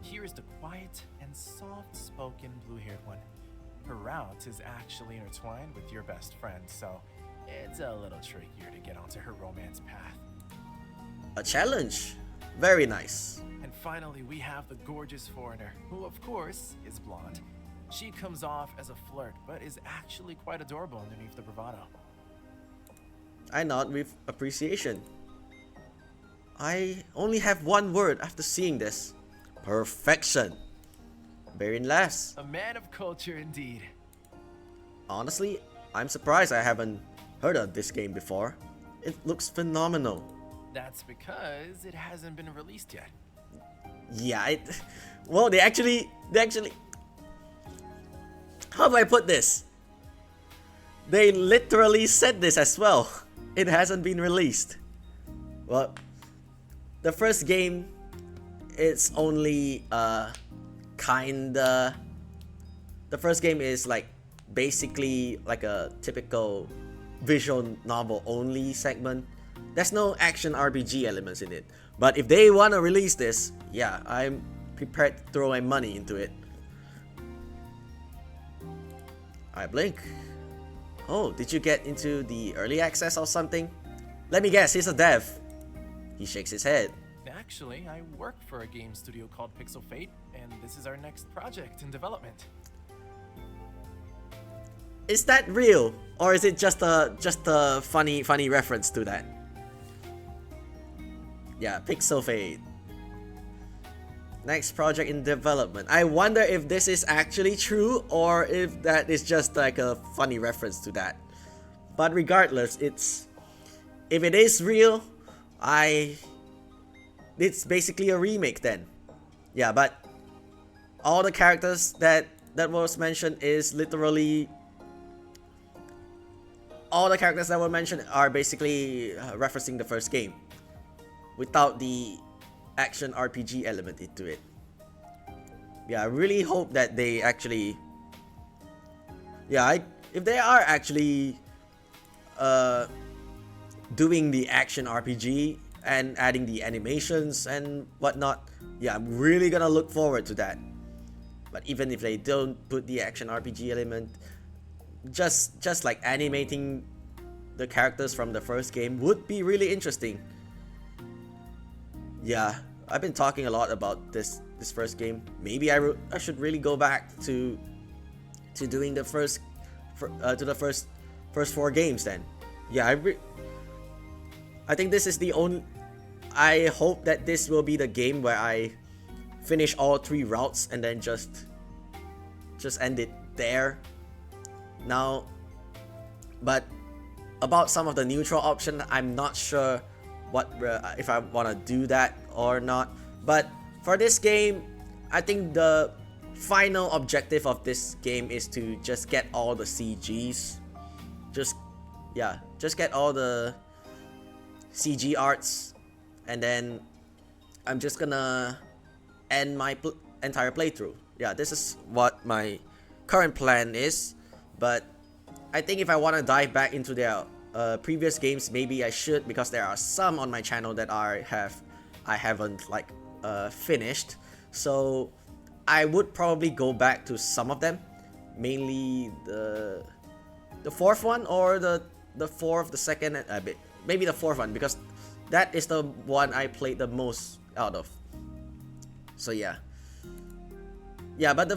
Here is the quiet and soft-spoken blue-haired one. Her route is actually intertwined with your best friend, so it's a little trickier to get onto her romance path. A challenge. Very nice. And finally, we have the gorgeous foreigner, who of course is blonde. She comes off as a flirt, but is actually quite adorable underneath the bravado. I nod with appreciation. I only have one word after seeing this. Perfection. Very last. A man of culture indeed. Honestly, I'm surprised I haven't heard of this game before. It looks phenomenal. That's because it hasn't been released yet. Yeah, well, they actually, how do I put this? They literally said this as well. It hasn't been released. Well, the first game, it's only kinda. The first game is like basically like a typical visual novel only segment. There's no action RPG elements in it. But if they want to release this, yeah, I'm prepared to throw my money into it. I blink. Oh, did you get into the early access or something? Let me guess, he's a dev. He shakes his head. Actually, I work for a game studio called Pixel Fate, and this is our next project in development. Is that real, or is it just a funny reference to that? Yeah, Pixel Fate. Next project in development. I wonder if this is actually true or if that is just like a funny reference to that. But regardless, if it is real, it's basically a remake then. Yeah, but all the characters that was mentioned is literally all the characters that were mentioned are basically referencing the first game without the action RPG element into it. Yeah, I really hope that they actually if they are actually doing the action RPG and adding the animations and whatnot, yeah, I'm really gonna look forward to that. But even if they don't put the action RPG element, just like animating the characters from the first game would be really interesting. Yeah, I've been talking a lot about this first game. Maybe I should really go back to doing the first four games then. Yeah, I think this is the only. I hope that this will be the game where I finish all 3 routes and then just end it there. Now, but about some of the neutral option, I'm not sure what if I want to do that or not. But for this game, I think the final objective of this game is to just get all the CGs. Just get all the CG arts, and then I'm just gonna end my entire playthrough. Yeah, this is what my current plan is. But I think if I want to dive back into their previous games, maybe I should, because there are some on my channel that I haven't like finished. So I would probably go back to some of them, mainly the fourth one, or the fourth, the second, maybe the fourth one, because that is the one I played the most out of. So yeah, but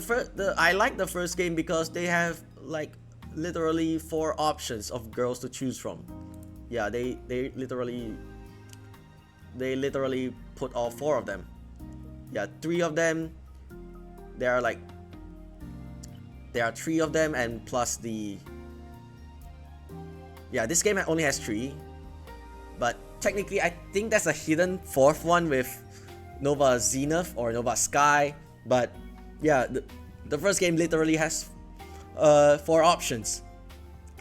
I like the first game because they have like literally 4 options of girls to choose from. Yeah, they literally put all 4 of them. Yeah, 3 of them. There are 3 of them, and plus the. Yeah, this game only has 3, but technically I think that's a hidden 4th one with Nova Zenith or Nova Sky. But yeah, the first game literally has 4 options.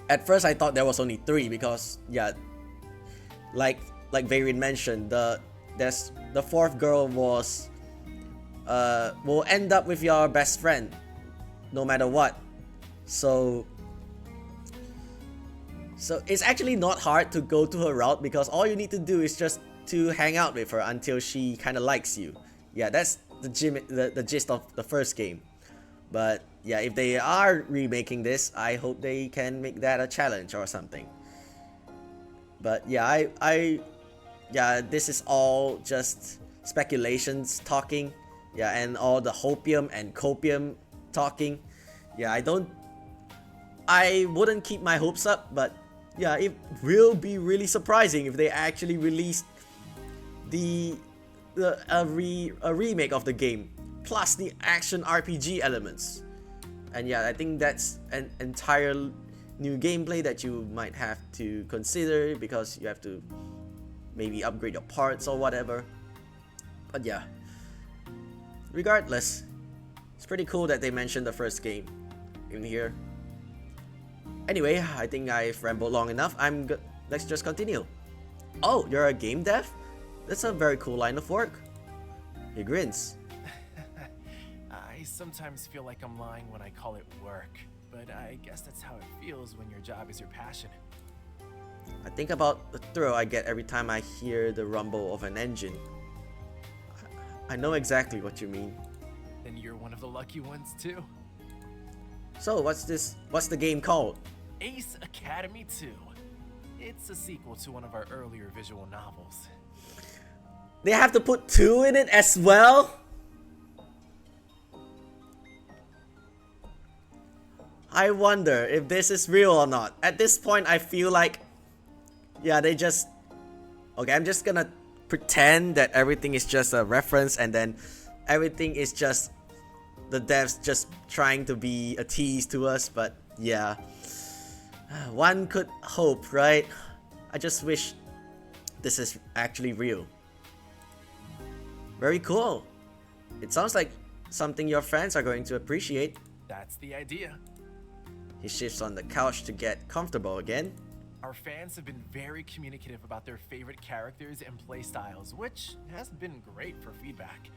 At first I thought there was only 3 because yeah, like Veyrin mentioned, the 4th girl was will end up with your best friend no matter what. So it's actually not hard to go to her route, because all you need to do is just to hang out with her until she kind of likes you. Yeah, that's the gist of the first game. But yeah, if they are remaking this, I hope they can make that a challenge or something. But yeah, this is all just speculations talking. Yeah, and all the hopium and copium talking. Yeah, I wouldn't keep my hopes up, but yeah, it will be really surprising if they actually released a remake of the game plus the action RPG elements. And yeah, I think that's an entire new gameplay that you might have to consider, because you have to maybe upgrade your parts or whatever. But yeah, regardless, it's pretty cool that they mentioned the first game in here. Anyway, I think I've rambled long enough. Let's just continue. Oh, you're a game dev? That's a very cool line of work. He grins. I sometimes feel like I'm lying when I call it work, but I guess that's how it feels when your job is your passion. I think about the thrill I get every time I hear the rumble of an engine. I know exactly what you mean. Then you're one of the lucky ones too. So what's the game called? Ace Academy 2. It's a sequel to one of our earlier visual novels. They have to put 2 in it as well? I wonder if this is real or not. At this point, I feel like, yeah, they just... Okay, I'm just gonna pretend that everything is just a reference, and then everything is just the devs just trying to be a tease to us. But yeah, one could hope, right? I just wish this is actually real. Very cool. It sounds like something your fans are going to appreciate. That's the idea. He shifts on the couch to get comfortable again. Our fans have been very communicative about their favorite characters and playstyles, which has been great for feedback.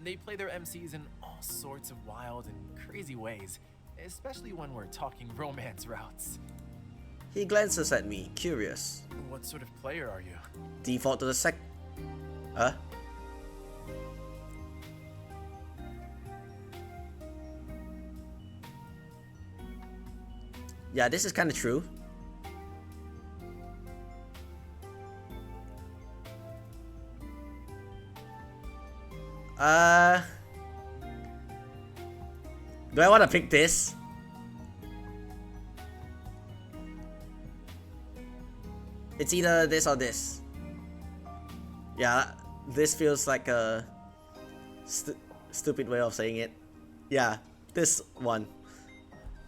They play their MCs in all sorts of wild and crazy ways, especially when we're talking romance routes. He glances at me, curious. What sort of player are you? Default to the Huh? Yeah, this is kind of true. Do I want to pick this? It's either this or this. Yeah, this feels like a stupid way of saying it. Yeah, this one.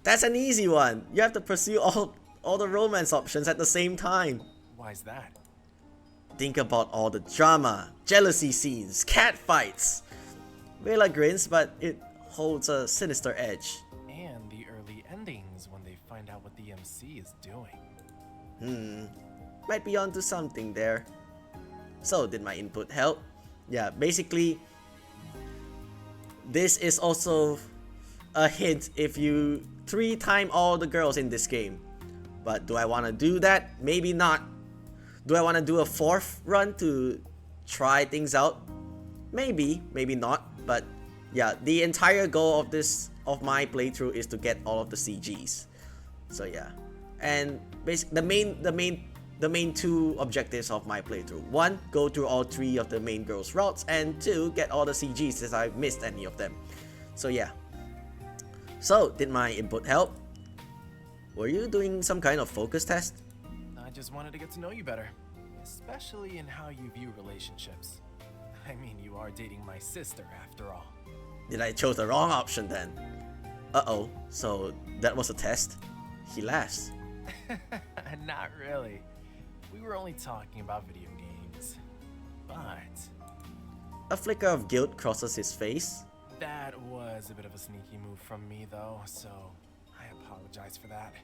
That's an easy one. You have to pursue all the romance options at the same time. Why's that? Think about all the drama, jealousy scenes, cat fights. Vela grins, but it holds a sinister edge. And the early endings when they find out what the MC is doing. Might be onto something there. So, did my input help? Yeah, basically, this is also a hint if you 3-time all the girls in this game. But do I want to do that? Maybe not. Do I want to do a 4th run to try things out? Maybe, maybe not. But yeah, the entire goal of my playthrough is to get all of the CGs. So yeah, and basically the main 2 objectives of my playthrough: 1, go through all 3 of the main girls' routes, and 2, get all the CGs if I've missed any of them. So yeah. So, did my input help? Were you doing some kind of focus test? I just wanted to get to know you better, especially in how you view relationships. I mean, you are dating my sister after all. Did I chose the wrong option then? Uh-oh, so that was a test? He laughs. Not really. We were only talking about video games. But A flicker of guilt crosses his face. that was a bit of a sneaky move from me though, so I apologize for that.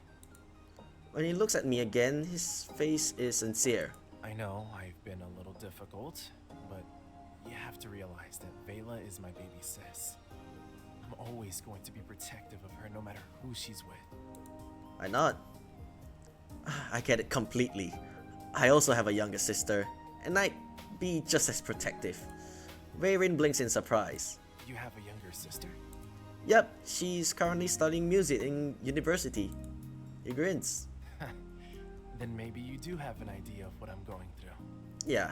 When he looks at me again, his face is sincere. I know I've been a little difficult, but you have to realize that Vela is my baby sis. I'm always going to be protective of her no matter who she's with. I nod. I get it completely. I also have a younger sister, and I'd be just as protective. Veyrin blinks in surprise. You have a younger sister? Yep, she's currently studying music in university. He grins. Then maybe you do have an idea of what I'm going through. Yeah.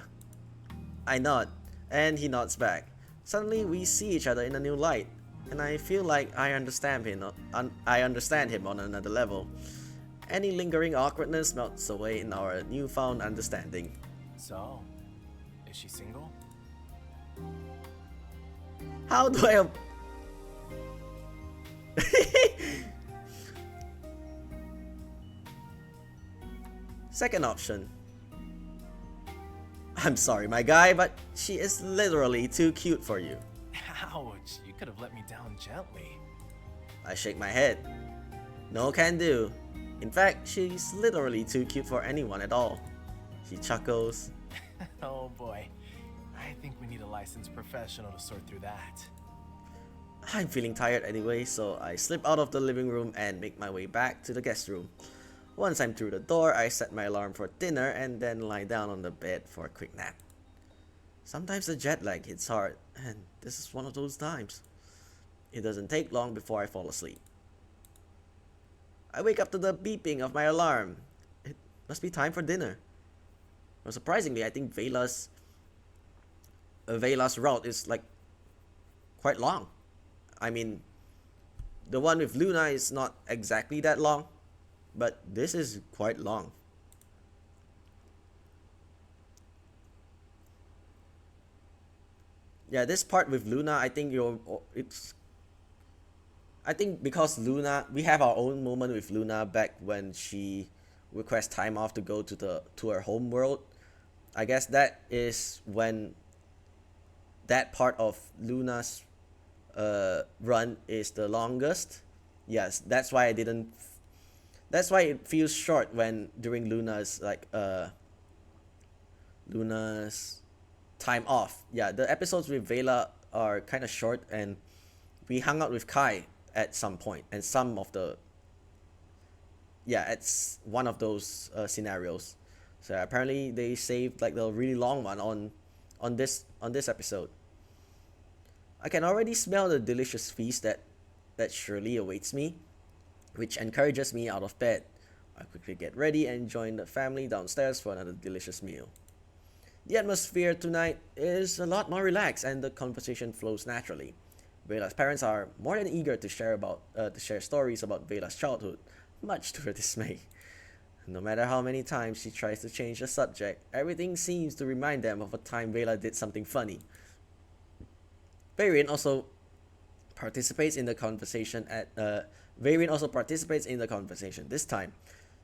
I nod, and he nods back. Suddenly, we see each other in a new light, and I feel like I understand him on another level. Any lingering awkwardness melts away in our newfound understanding. So, is she single? How do I... Second option. I'm sorry, my guy, but she is literally too cute for you. Ouch, you could have let me down gently. I shake my head. No can do. In fact, she's literally too cute for anyone at all. He chuckles. Oh boy, I think we need a licensed professional to sort through that. I'm feeling tired anyway, so I slip out of the living room and make my way back to the guest room. Once I'm through the door, I set my alarm for dinner and then lie down on the bed for a quick nap. Sometimes the jet lag hits hard, and this is one of those times. It doesn't take long before I fall asleep. I wake up to the beeping of my alarm. It must be time for dinner. Well, surprisingly, I think Vela's route is like quite long. I mean, the one with Luna is not exactly that long, but this is quite long. Yeah, this part with Luna, I think I think because Luna, we have our own moment with Luna back when she requests time off to go to her home world. I guess that is when that part of Luna's run is the longest. Yes, that's why that's why it feels short when during Luna's Luna's time off. Yeah, the episodes with Vela are kind of short, and we hung out with Kai at some point, and it's one of those scenarios. So apparently they saved like the really long one on this episode. I can already smell the delicious feast that surely awaits me. which encourages me out of bed. I quickly get ready and join the family downstairs for another delicious meal. The atmosphere tonight is a lot more relaxed and the conversation flows naturally. Vela's parents are more than eager to share stories about Vela's childhood, much to her dismay. No matter how many times she tries to change the subject, everything seems to remind them of a time Vela did something funny. Varian also participates in the conversation this time.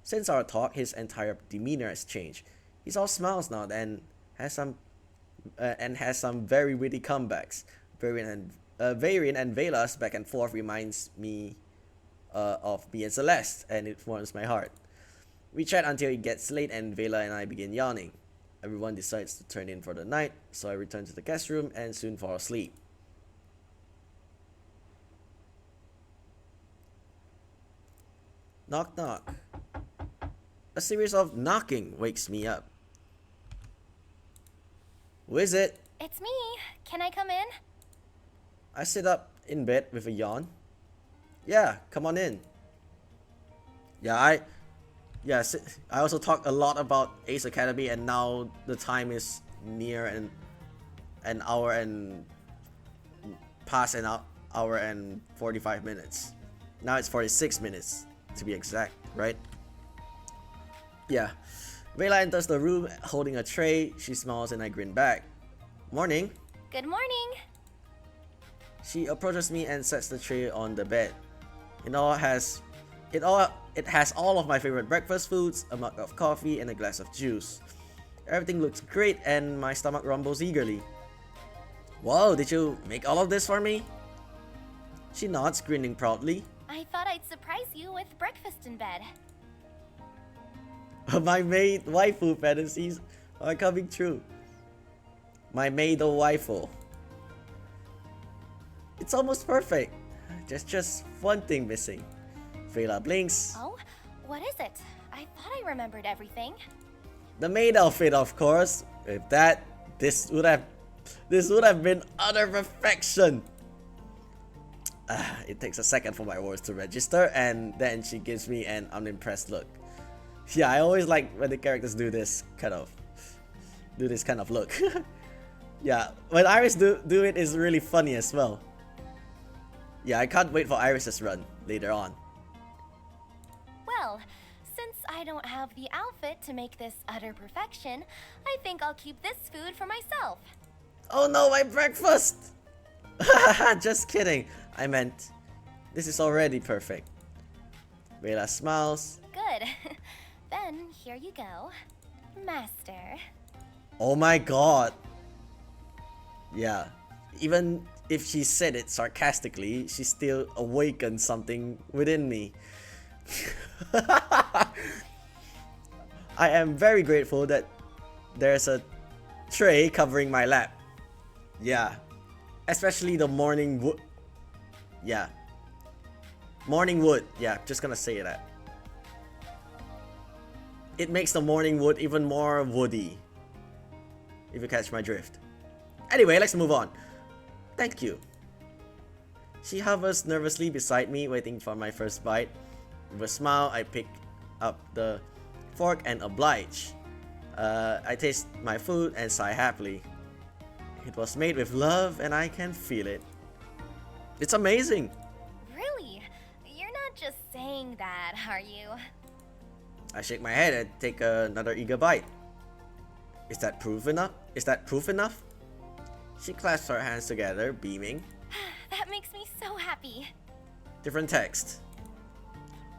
Since our talk, his entire demeanor has changed. He's all smiles now and has some very witty comebacks. Varian and Vela's back and forth reminds me of me and Celeste, and it warms my heart. We chat until it gets late and Vela and I begin yawning. Everyone decides to turn in for the night, so I return to the guest room and soon fall asleep. Knock knock. A series of knocking wakes me up. Who is it? It's me. Can I come in? I sit up in bed with a yawn. Yeah, come on in. I also talked a lot about Ace Academy, and now the time is near an hour and past an hour and 45 minutes. Now it's 46 minutes to be exact, right? Yeah. Vela enters the room holding a tray. She smiles and I grin back. Morning. Good morning. She approaches me and sets the tray on the bed. It has all of my favorite breakfast foods, a mug of coffee, and a glass of juice. Everything looks great and my stomach rumbles eagerly. Whoa, did you make all of this for me? She nods, grinning proudly. I thought I'd surprise you with breakfast in bed. My maid waifu fantasies are coming true. My maid waifu. It's almost perfect. Just one thing missing. Vela blinks. Oh, what is it? I thought I remembered everything. The maid outfit, of course. With that, this would have been utter perfection. It takes a second for my words to register, and then she gives me an unimpressed look. Yeah, I always like when the characters do this kind of look. Yeah, when Iris do it is really funny as well. Yeah, I can't wait for Iris's run later on. Well, since I don't have the outfit to make this utter perfection, I think I'll keep this food for myself. Oh no, my breakfast! Just kidding. I meant, this is already perfect. Vela smiles. Good. Then, here you go. Master. Oh my god. Yeah. Even if she said it sarcastically, she still awakened something within me. I am very grateful that there's a tray covering my lap. Yeah. Especially the morning wood. Yeah. Morning wood. Yeah, just gonna say that. It makes the morning wood even more woody. If you catch my drift. Anyway, let's move on. Thank you. She hovers nervously beside me, waiting for my first bite. With a smile, I pick up the fork and oblige. I taste my food and sigh happily. It was made with love and I can feel it. It's amazing. Really? You're not just saying that, are you? I shake my head and take another eager bite. Is that proof enough? She clasps her hands together, beaming. That makes me so happy. Different text.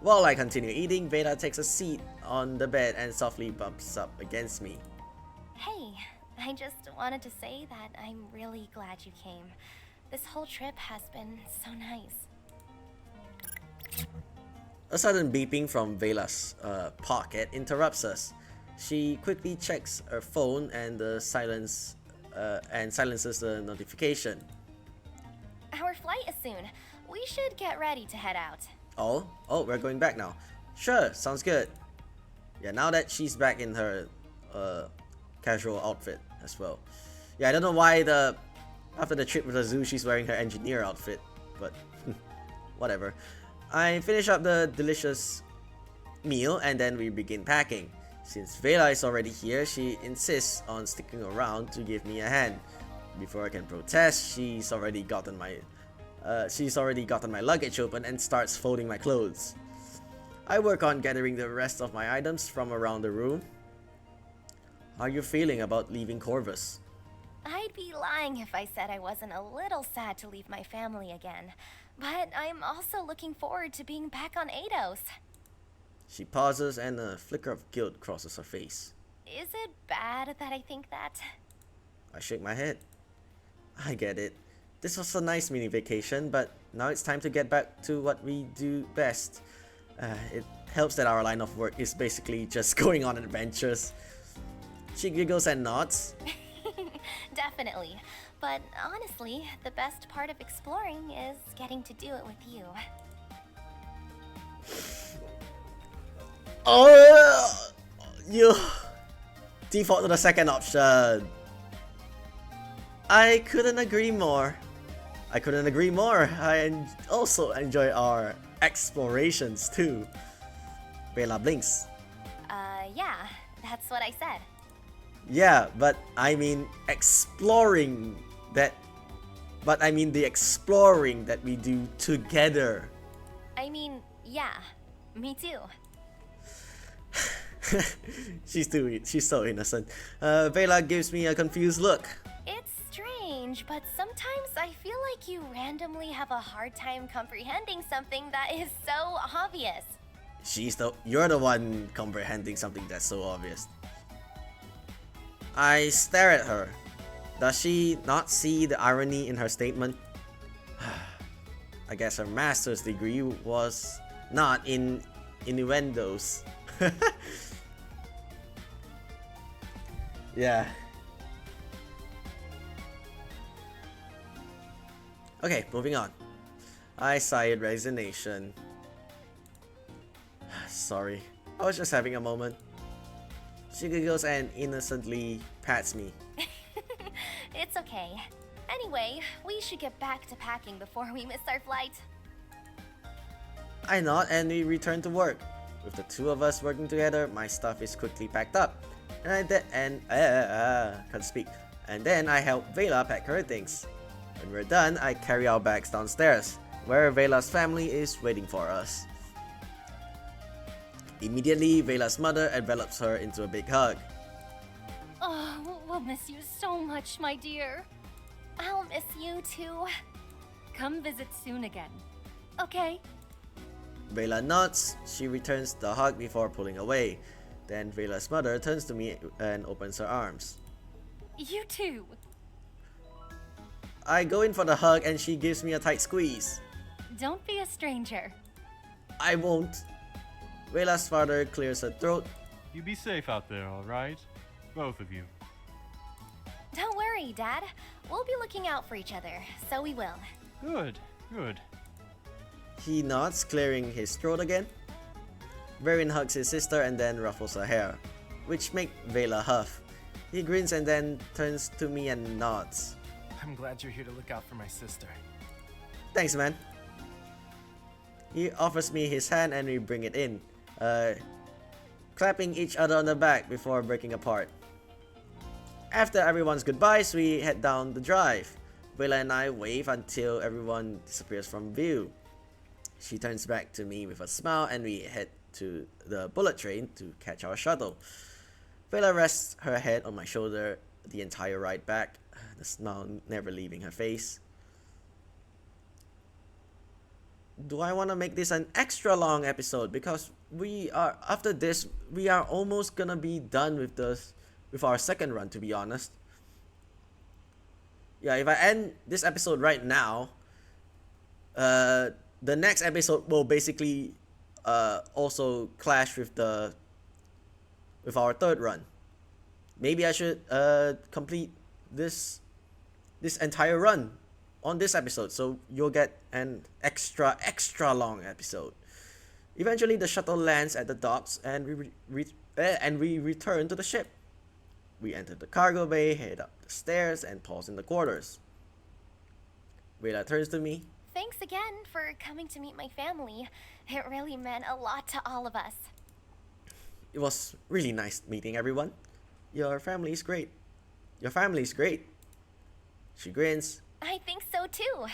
While I continue eating, Vela takes a seat on the bed and softly bumps up against me. Hey, I just wanted to say that I'm really glad you came. This whole trip has been so nice. A sudden beeping from Vela's pocket interrupts us. She quickly checks her phone and silences the notification. Our flight is soon. We should get ready to head out. Oh, we're going back now. Sure, sounds good. Yeah, now that she's back in her casual outfit as well. Yeah, I don't know why after the trip with the zoo she's wearing her engineer outfit, but whatever. I finish up the delicious meal and then we begin packing. Since Vela is already here, she insists on sticking around to give me a hand. Before I can protest, she's already gotten my luggage open and starts folding my clothes. I work on gathering the rest of my items from around the room. How are you feeling about leaving Corvus? I'd be lying if I said I wasn't a little sad to leave my family again. But I'm also looking forward to being back on Eidos. She pauses and a flicker of guilt crosses her face. Is it bad that I think that? I shake my head. I get it. This was a nice mini vacation, but now it's time to get back to what we do best. It helps that our line of work is basically just going on adventures. She giggles and nods. Definitely. But honestly, the best part of exploring is getting to do it with you. Oh, you default to the second option. I couldn't agree more. I also enjoy our explorations too. Bella blinks. Yeah, that's what I said. Yeah, but I mean exploring that. But I mean the exploring that we do together. I mean, yeah, me too. She's so innocent. Vela gives me a confused look. It's strange, but sometimes I feel like you randomly have a hard time comprehending something that is so obvious. You're the one comprehending something that's so obvious. I stare at her. Does she not see the irony in her statement? I guess her master's degree was not in innuendos. Yeah. Okay, moving on. I sigh in resignation. Sorry, I was just having a moment. She giggles and innocently pats me. It's okay. Anyway, we should get back to packing before we miss our flight. I nod and we return to work. With the two of us working together, my stuff is quickly packed up. Can't speak. And then I help Vela pack her things. When we're done, I carry our bags downstairs, where Vela's family is waiting for us. Immediately, Vela's mother envelops her into a big hug. Oh, we'll miss you so much, my dear. I'll miss you too. Come visit soon again. Okay? Vela nods. She returns the hug before pulling away. Then Vela's mother turns to me and opens her arms. You too. I go in for the hug and she gives me a tight squeeze. Don't be a stranger. I won't. Vela's father clears her throat. You be safe out there, alright? Both of you. Don't worry, Dad. We'll be looking out for each other, so we will. Good, good. He nods, clearing his throat again. Varian hugs his sister and then ruffles her hair, which make Vela huff. He grins and then turns to me and nods. I'm glad you're here to look out for my sister. Thanks, man. He offers me his hand and we bring it in, clapping each other on the back before breaking apart. After everyone's goodbyes, we head down the drive. Vela and I wave until everyone disappears from view. She turns back to me with a smile and we head to the bullet train to catch our shuttle. Vela rests her head on my shoulder the entire ride back, the smile never leaving her face. Do I want to make this an extra long episode? Because after this, we are almost gonna be done with our second run, to be honest. Yeah, if I end this episode right now, the next episode will basically also clash with our third run. Maybe I should complete this entire run on this episode, so you'll get an extra long episode. Eventually, the shuttle lands at the docks, and we return to the ship. We enter the cargo bay, head up the stairs, and pause in the quarters. Vela turns to me. thanks again for coming to meet my family. It really meant a lot to all of us. It was really nice meeting everyone. Your family is great. Your family is great. She grins. I think so too.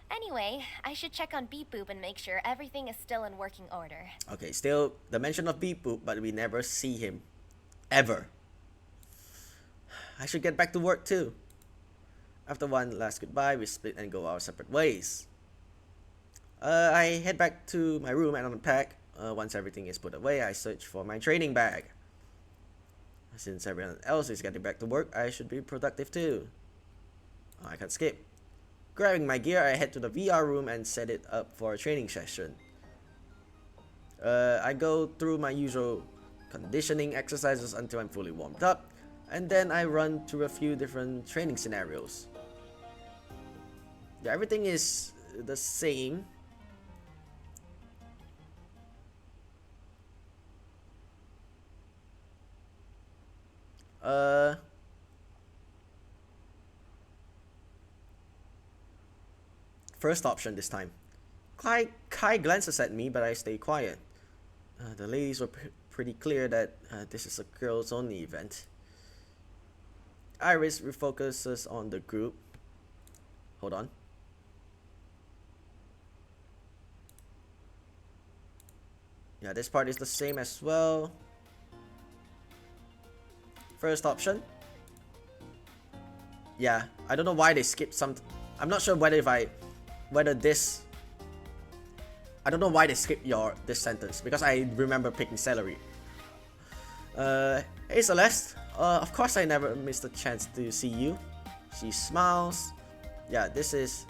Anyway, I should check on Beep Boop and make sure everything is still in working order. Okay, still the mention of Beep Boop, but we never see him. Ever. I should get back to work too. After one last goodbye, we split and go our separate ways. I head back to my room and unpack. Once everything is put away, I search for my training bag. Since everyone else is getting back to work, I should be productive too. I can't skip. Grabbing my gear, I head to the VR room and set it up for a training session. I go through my usual conditioning exercises until I'm fully warmed up, and then I run through a few different training scenarios. Yeah, everything is the same. First option this time. Kai glances at me, but I stay quiet. The ladies were pretty clear that this is a girls only event. Iris refocuses on the group. Hold on. Yeah, this part is the same as well. First option. Yeah, I don't know why they skipped some. I'm not sure whether this. I don't know why they skipped this sentence because I remember picking celery. Hey Celeste, of course I never missed a chance to see you. She smiles. Yeah, this is.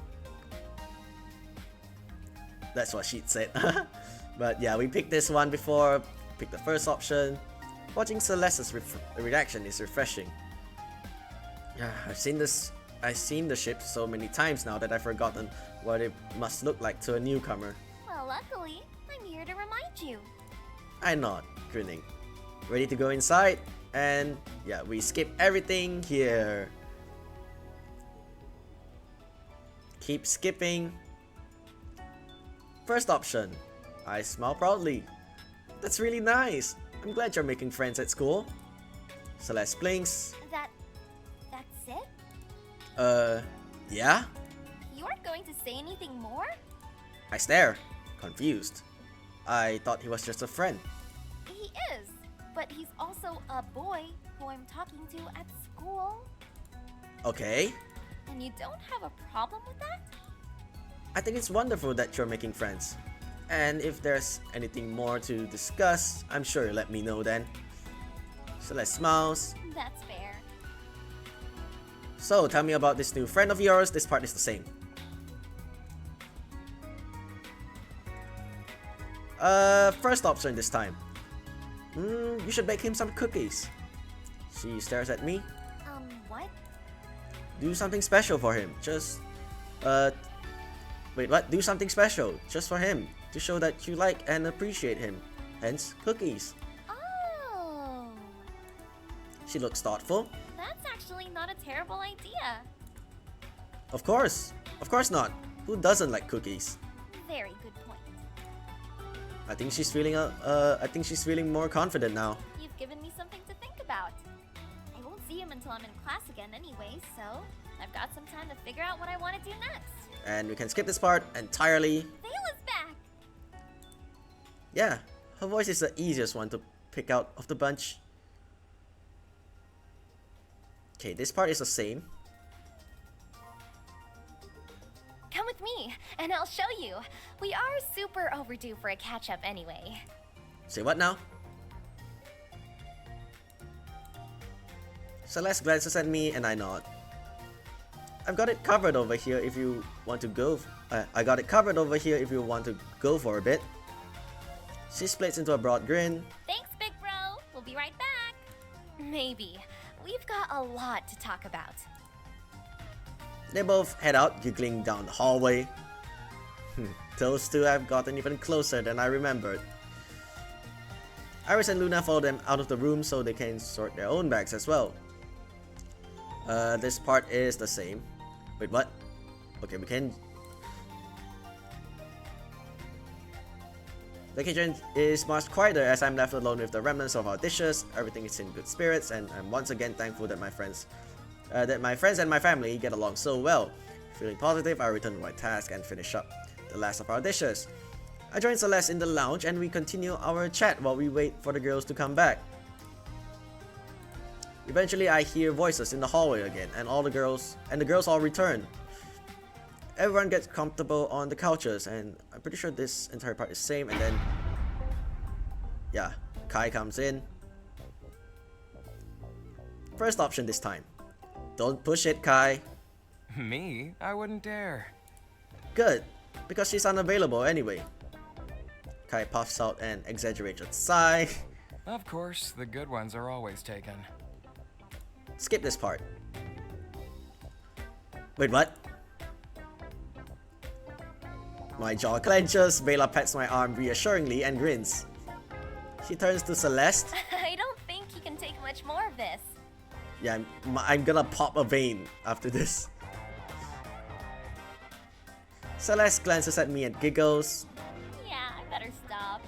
That's what she said. But yeah, we picked this one before. Picked the first option. Watching Celeste's reaction is refreshing. Yeah, I've seen the ship so many times now that I've forgotten what it must look like to a newcomer. Well, luckily, I'm here to remind you. I nod, grinning. Ready to go inside? And yeah, we skip everything here. Keep skipping. First option. I smile proudly. That's really nice. I'm glad you're making friends at school. Celeste blinks. That's it? Yeah? You aren't going to say anything more? I stare, confused. I thought he was just a friend. He is, but he's also a boy who I'm talking to at school. Okay. And you don't have a problem with that? I think it's wonderful that you're making friends. And if there's anything more to discuss, I'm sure you'll let me know then. Celeste smiles. That's fair. So, tell me about this new friend of yours. This part is the same. First option this time. You should bake him some cookies. She stares at me. What? Do something special for him. Wait, what? Do something special just for him to show that you like and appreciate him. Hence, cookies. Oh. She looks thoughtful. That's actually not a terrible idea. Of course not. Who doesn't like cookies? Very good point. I think she's feeling more confident now. You've given me something to think about. I won't see him until I'm in class again anyway, so I've got some time to figure out what I want to do next. And we can skip this part entirely. Vayla's back! Yeah, her voice is the easiest one to pick out of the bunch. Okay, this part is the same. Come with me, and I'll show you. We are super overdue for a catch-up anyway. Say what now? Celeste glances at me and I nod. I've got it covered over here if you want to go. I got it covered over here if you want to go for a bit. She splits into a broad grin. Thanks, big bro. We'll be right back. Maybe. We've got a lot to talk about. They both head out, giggling down the hallway. Those two have gotten even closer than I remembered. Iris and Luna follow them out of the room so they can sort their own bags as well. This part is the same. Wait, what? Okay, we can... The kitchen is much quieter as I'm left alone with the remnants of our dishes. Everything is in good spirits, and I'm once again thankful that my friends and my family get along so well. Feeling positive, I return to my task and finish up the last of our dishes. I join Celeste in the lounge and we continue our chat while we wait for the girls to come back. Eventually, I hear voices in the hallway again, and the girls all return. Everyone gets comfortable on the couches, and I'm pretty sure this entire part is same. And then, yeah, Kai comes in. First option this time. Don't push it, Kai. Me? I wouldn't dare. Good, because she's unavailable anyway. Kai puffs out an exaggerated sigh. Of course, the good ones are always taken. Skip this part. Wait, what? My jaw clenches, Bella pats my arm reassuringly and grins. She turns to Celeste. I don't think he can take much more of this. Yeah, I'm gonna pop a vein after this. Celeste glances at me and giggles. Yeah, I better stop.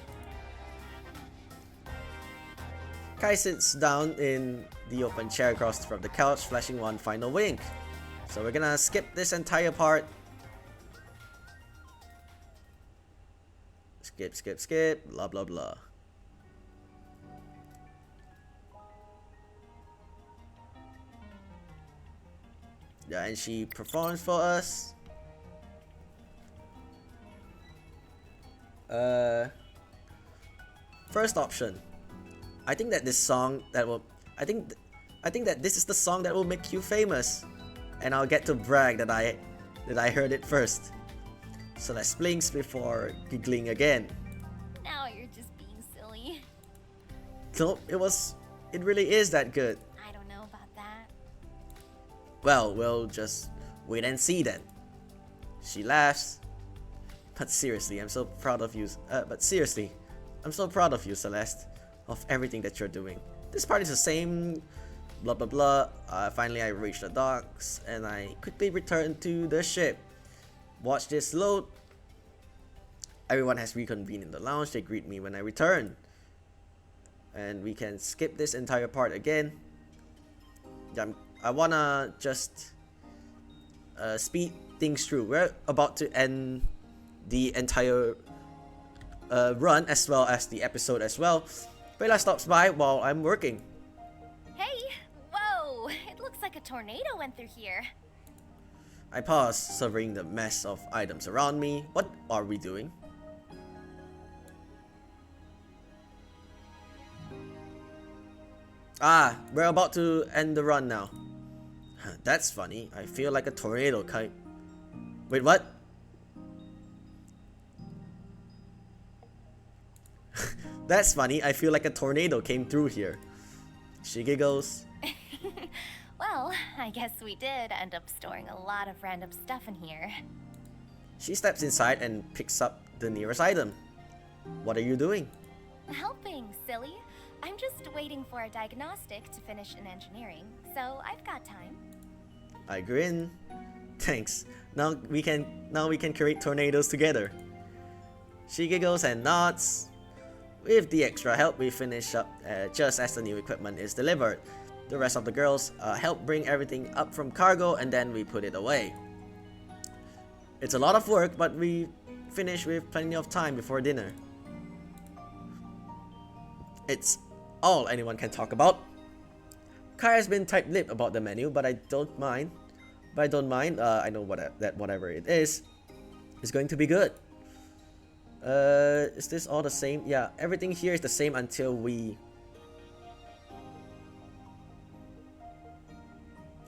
Kai sits down in the open chair across from the couch, flashing one final wink. So we're gonna skip this entire part. Skip, blah blah blah. Yeah, and she performs for us. First option. I think that this song that will I think that this is the song that will make you famous, and I'll get to brag that I heard it first. So let's blinks before giggling again. Now you're just being silly. No, it really is that good. I don't know about that. Well, we'll just wait and see then. She laughs. But seriously, I'm so proud of you. I'm so proud of you, Celeste, of everything that you're doing. This part is the same. Blah blah blah. Finally, I reach the docks and I quickly return to the ship. Watch this load. Everyone has reconvened in the lounge. They greet me when I return. And we can skip this entire part again. I wanna just speed things through. We're about to end the entire run as well as the episode as well. Bella stops by while I'm working. Hey! Whoa! It looks like a tornado went through here. I pause, surveying the mess of items around me. What are we doing? We're about to end the run now. That's funny. I feel like a tornado kite. Wait, what? That's funny. I feel like a tornado came through here. She giggles. Well, I guess we did end up storing a lot of random stuff in here. She steps inside and picks up the nearest item. What are you doing? Helping, silly. I'm just waiting for a diagnostic to finish in engineering, so I've got time. I grin. Thanks. Now we can create tornadoes together. She giggles and nods. With the extra help, we finish up just as the new equipment is delivered. The rest of the girls help bring everything up from cargo, and then we put it away. It's a lot of work, but we finish with plenty of time before dinner. It's all anyone can talk about. Kai has been tight-lipped about the menu, but I don't mind. I know whatever it is going to be good. Is this all the same? Yeah, everything here is the same until we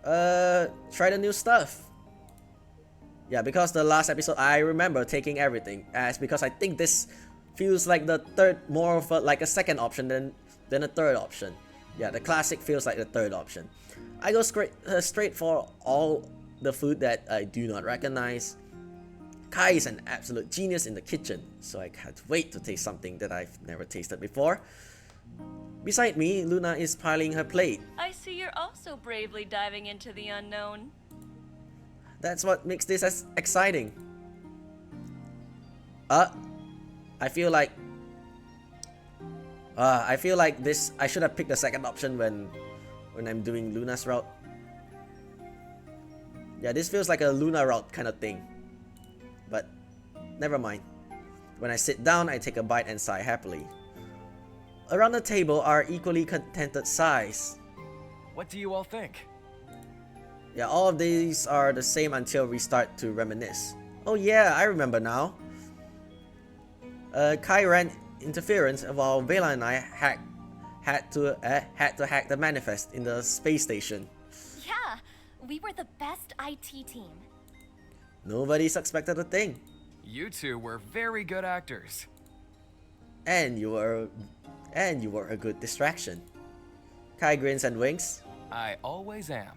try the new stuff. Yeah, because the last episode I remember taking everything because I think this feels like the more of like a second option than a third option. Yeah, the classic feels like the third option. I go straight for all the food that I do not recognize. Kai is an absolute genius in the kitchen, so I can't wait to taste something that I've never tasted before. Beside me, Luna is piling her plate. I see you're also bravely diving into the unknown. That's what makes this as exciting. I feel like I feel like this. I should have picked the second option when I'm doing Luna's route. Yeah, this feels like a Luna route kind of thing. But never mind. When I sit down, I take a bite and sigh happily. Around the table are equally contented sighs. What do you all think? Yeah, all of these are the same until we start to reminisce. Oh yeah, I remember now. Kai ran interference while Vela and I had to hack the manifest in the space station. Yeah, we were the best IT team. Nobody suspected a thing. You two were very good actors. And you were a good distraction. Kai grins and winks. I always am.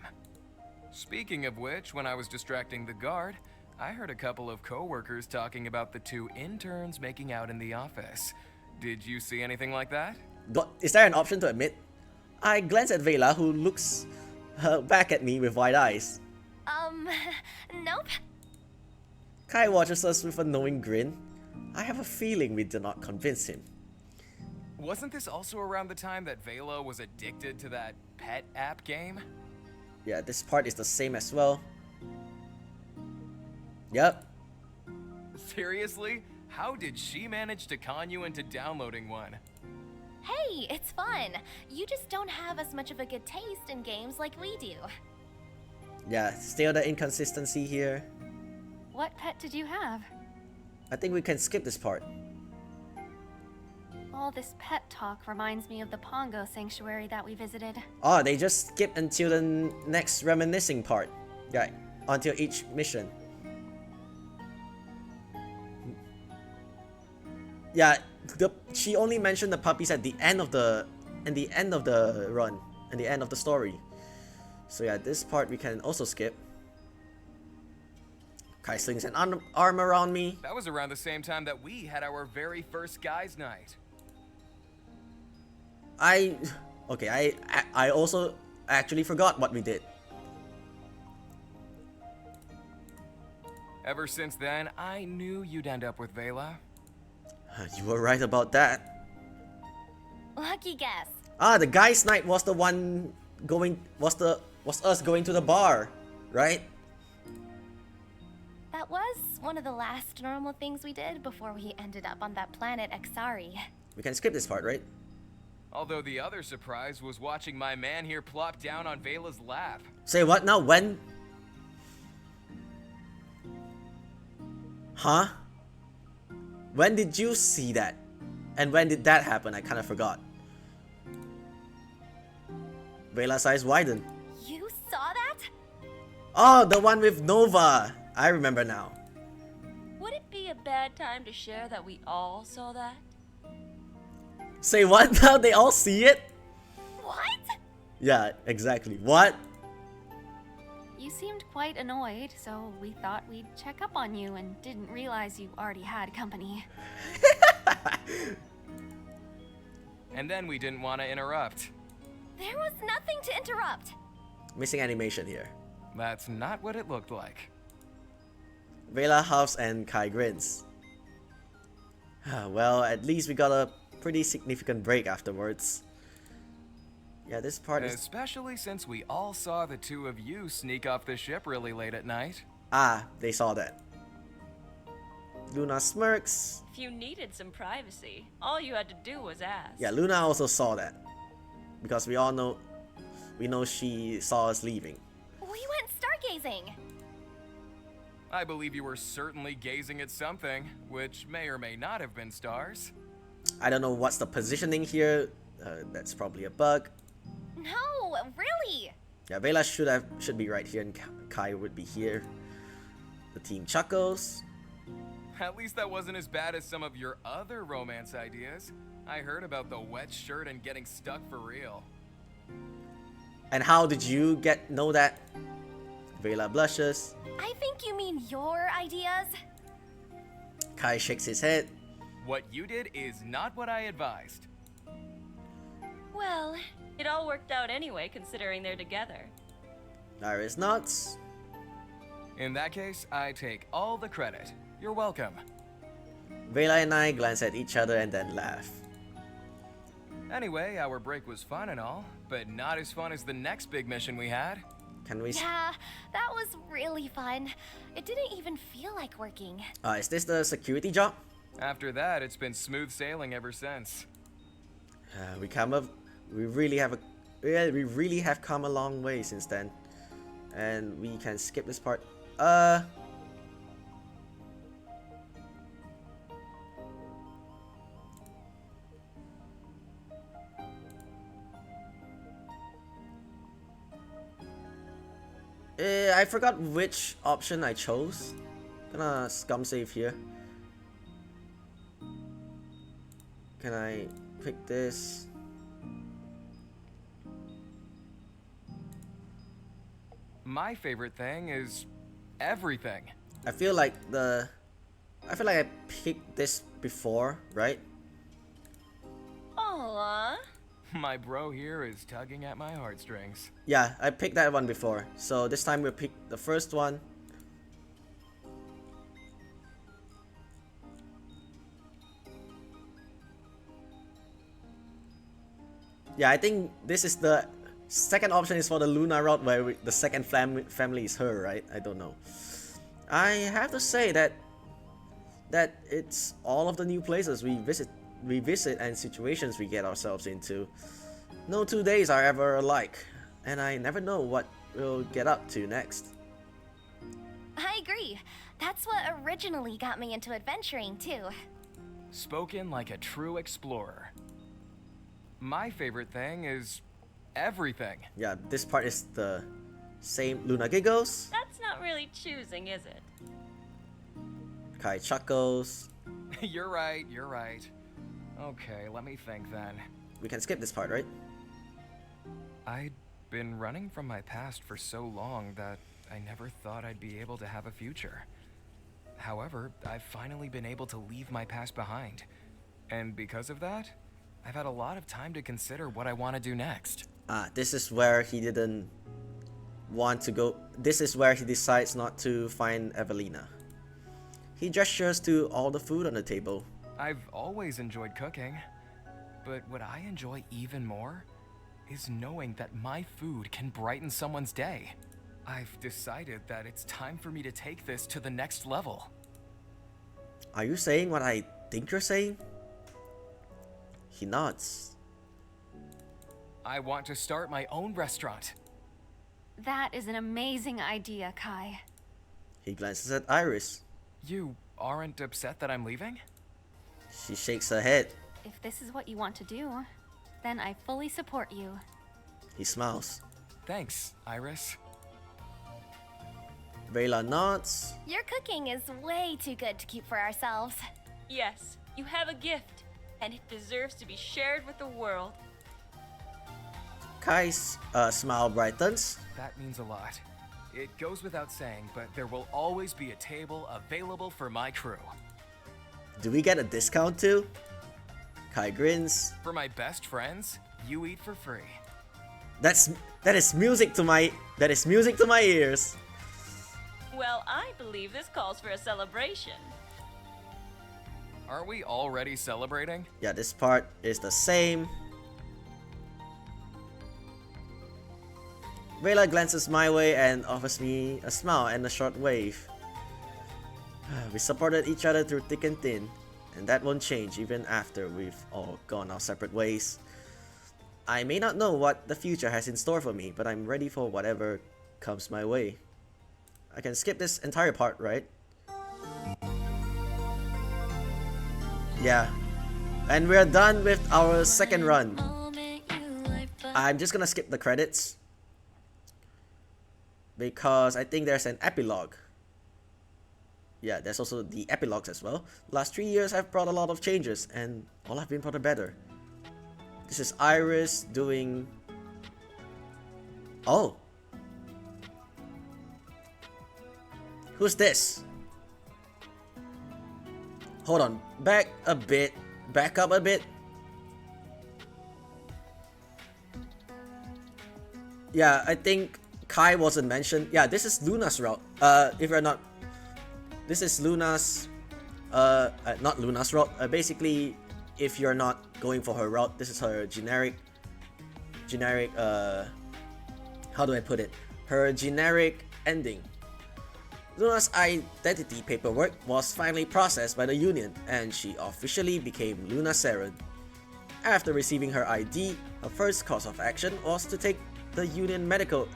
Speaking of which, when I was distracting the guard, I heard a couple of co-workers talking about the two interns making out in the office. Did you see anything like that? Is there an option to admit? I glance at Vela, who looks back at me with wide eyes. Nope. Kai watches us with a knowing grin. I have a feeling we did not convince him. Wasn't this also around the time that Vela was addicted to that pet app game? Yeah, this part is the same as well. Yep. Seriously? How did she manage to con you into downloading one? Hey, it's fun. You just don't have as much of a good taste in games like we do. Yeah, still the inconsistency here. What pet did you have? I think we can skip this part. All this pet talk reminds me of the Pongo sanctuary that we visited. Oh, they just skipped until the next reminiscing part. Yeah, until each mission. Yeah, she only mentioned the puppies at the end of the run, and the end of the story. So yeah, this part we can also skip. Kai slings an arm around me. That was around the same time that we had our very first guys' night. I also actually forgot what we did. Ever since then, I knew you'd end up with Vela. You were right about that. Lucky guess. Ah, the guys' night was the one was us going to the bar, right? That was one of the last normal things we did before we ended up on that planet Exari. We can skip this part, right? Although the other surprise was watching my man here plop down on Vela's lap. Say what now? When? Huh? When did you see that? And when did that happen? I kind of forgot. Vela's eyes widen. You saw that? Oh, the one with Nova. I remember now. Would it be a bad time to share that we all saw that? Say what now? They all see it? What? Yeah, exactly. What? You seemed quite annoyed, so we thought we'd check up on you and didn't realize you already had company. And then we didn't want to interrupt. There was nothing to interrupt. Missing animation here. That's not what it looked like. Vela huffs and Kai grins. Well, at least we got a pretty significant break afterwards. Yeah, this part is... Especially since we all saw the two of you sneak off the ship really late at night. Ah, they saw that. Luna smirks. If you needed some privacy, all you had to do was ask. Yeah, Luna also saw that. Because we know she saw us leaving. We went stargazing. I believe you were certainly gazing at something, which may or may not have been stars. I don't know what's the positioning here. That's probably a bug. No, really. Yeah, Vela should be right here and Kai would be here. The team chuckles. At least that wasn't as bad as some of your other romance ideas. I heard about the wet shirt and getting stuck for real. And how did you know that? Vela blushes. I think you mean your ideas. Kai shakes his head. What you did is not what I advised. Well, it all worked out anyway, considering they're together. Iris nods. In that case, I take all the credit. You're welcome. Vela and I glance at each other and then laugh. Anyway, our break was fun and all, but not as fun as the next big mission we had. Can we? Yeah, that was really fun. It didn't even feel like working. Is this the security job? After that, it's been smooth sailing ever since. We really have come a long way since then, and we can skip this part. I forgot which option I chose. Gonna scum save here. Can I pick this? My favorite thing is everything. I feel like I picked this before, right? Aww. My bro here is tugging at my heartstrings. Yeah, I picked that one before. So this time we'll pick the first one. Yeah, I think this is the second option is for the Luna route where the second family is her, right? I don't know. I have to say that it's all of the new places we visit and situations we get ourselves into. No 2 days are ever alike, and I never know what we'll get up to next. I agree. That's what originally got me into adventuring, too. Spoken like a true explorer. My favorite thing is everything. Yeah, this part is the same. Luna giggles, That's not really choosing, is it? Kai chuckles. You're right, you're right. Okay, let me think then. We can skip this part, right? I'd been running from my past for so long that I never thought I'd be able to have a future. However, I've finally been able to leave my past behind. And because of that, I've had a lot of time to consider what I want to do next. This is where he didn't want to go. This is where he decides not to find Evelina. He gestures to all the food on the table. I've always enjoyed cooking, but what I enjoy even more is knowing that my food can brighten someone's day. I've decided that it's time for me to take this to the next level. Are you saying what I think you're saying? He nods. I want to start my own restaurant. That is an amazing idea, Kai. He glances at Iris. You aren't upset that I'm leaving? She shakes her head. If this is what you want to do, then I fully support you. He smiles. Thanks, Iris. Vela nods. Your cooking is way too good to keep for ourselves. Yes, you have a gift, and it deserves to be shared with the world. Kai's smile brightens. That means a lot. It goes without saying, but there will always be a table available for my crew. Do we get a discount too? Kai grins. For my best friends, you eat for free. That is music to my ears. Well, I believe this calls for a celebration. Are we already celebrating? Yeah, this part is the same. Vela glances my way and offers me a smile and a short wave. We supported each other through thick and thin, and that won't change even after we've all gone our separate ways. I may not know what the future has in store for me, but I'm ready for whatever comes my way. I can skip this entire part, right? Yeah. And we're done with our second run. I'm just gonna skip the credits, because I think there's an epilogue. Yeah, there's also the epilogues as well. Last 3 years have brought a lot of changes, and all have been for the better. This is Iris doing... Oh! Who's this? Hold on, back up a bit. Yeah, I think Kai wasn't mentioned. Yeah, this is Luna's route. If you're not... This is Luna's... not Luna's route. Basically, if you're not going for her route, this is her generic, how do I put it? Her generic ending. Luna's identity paperwork was finally processed by the Union, and she officially became Luna Saren. After receiving her ID, her first course of action was to take the Union medical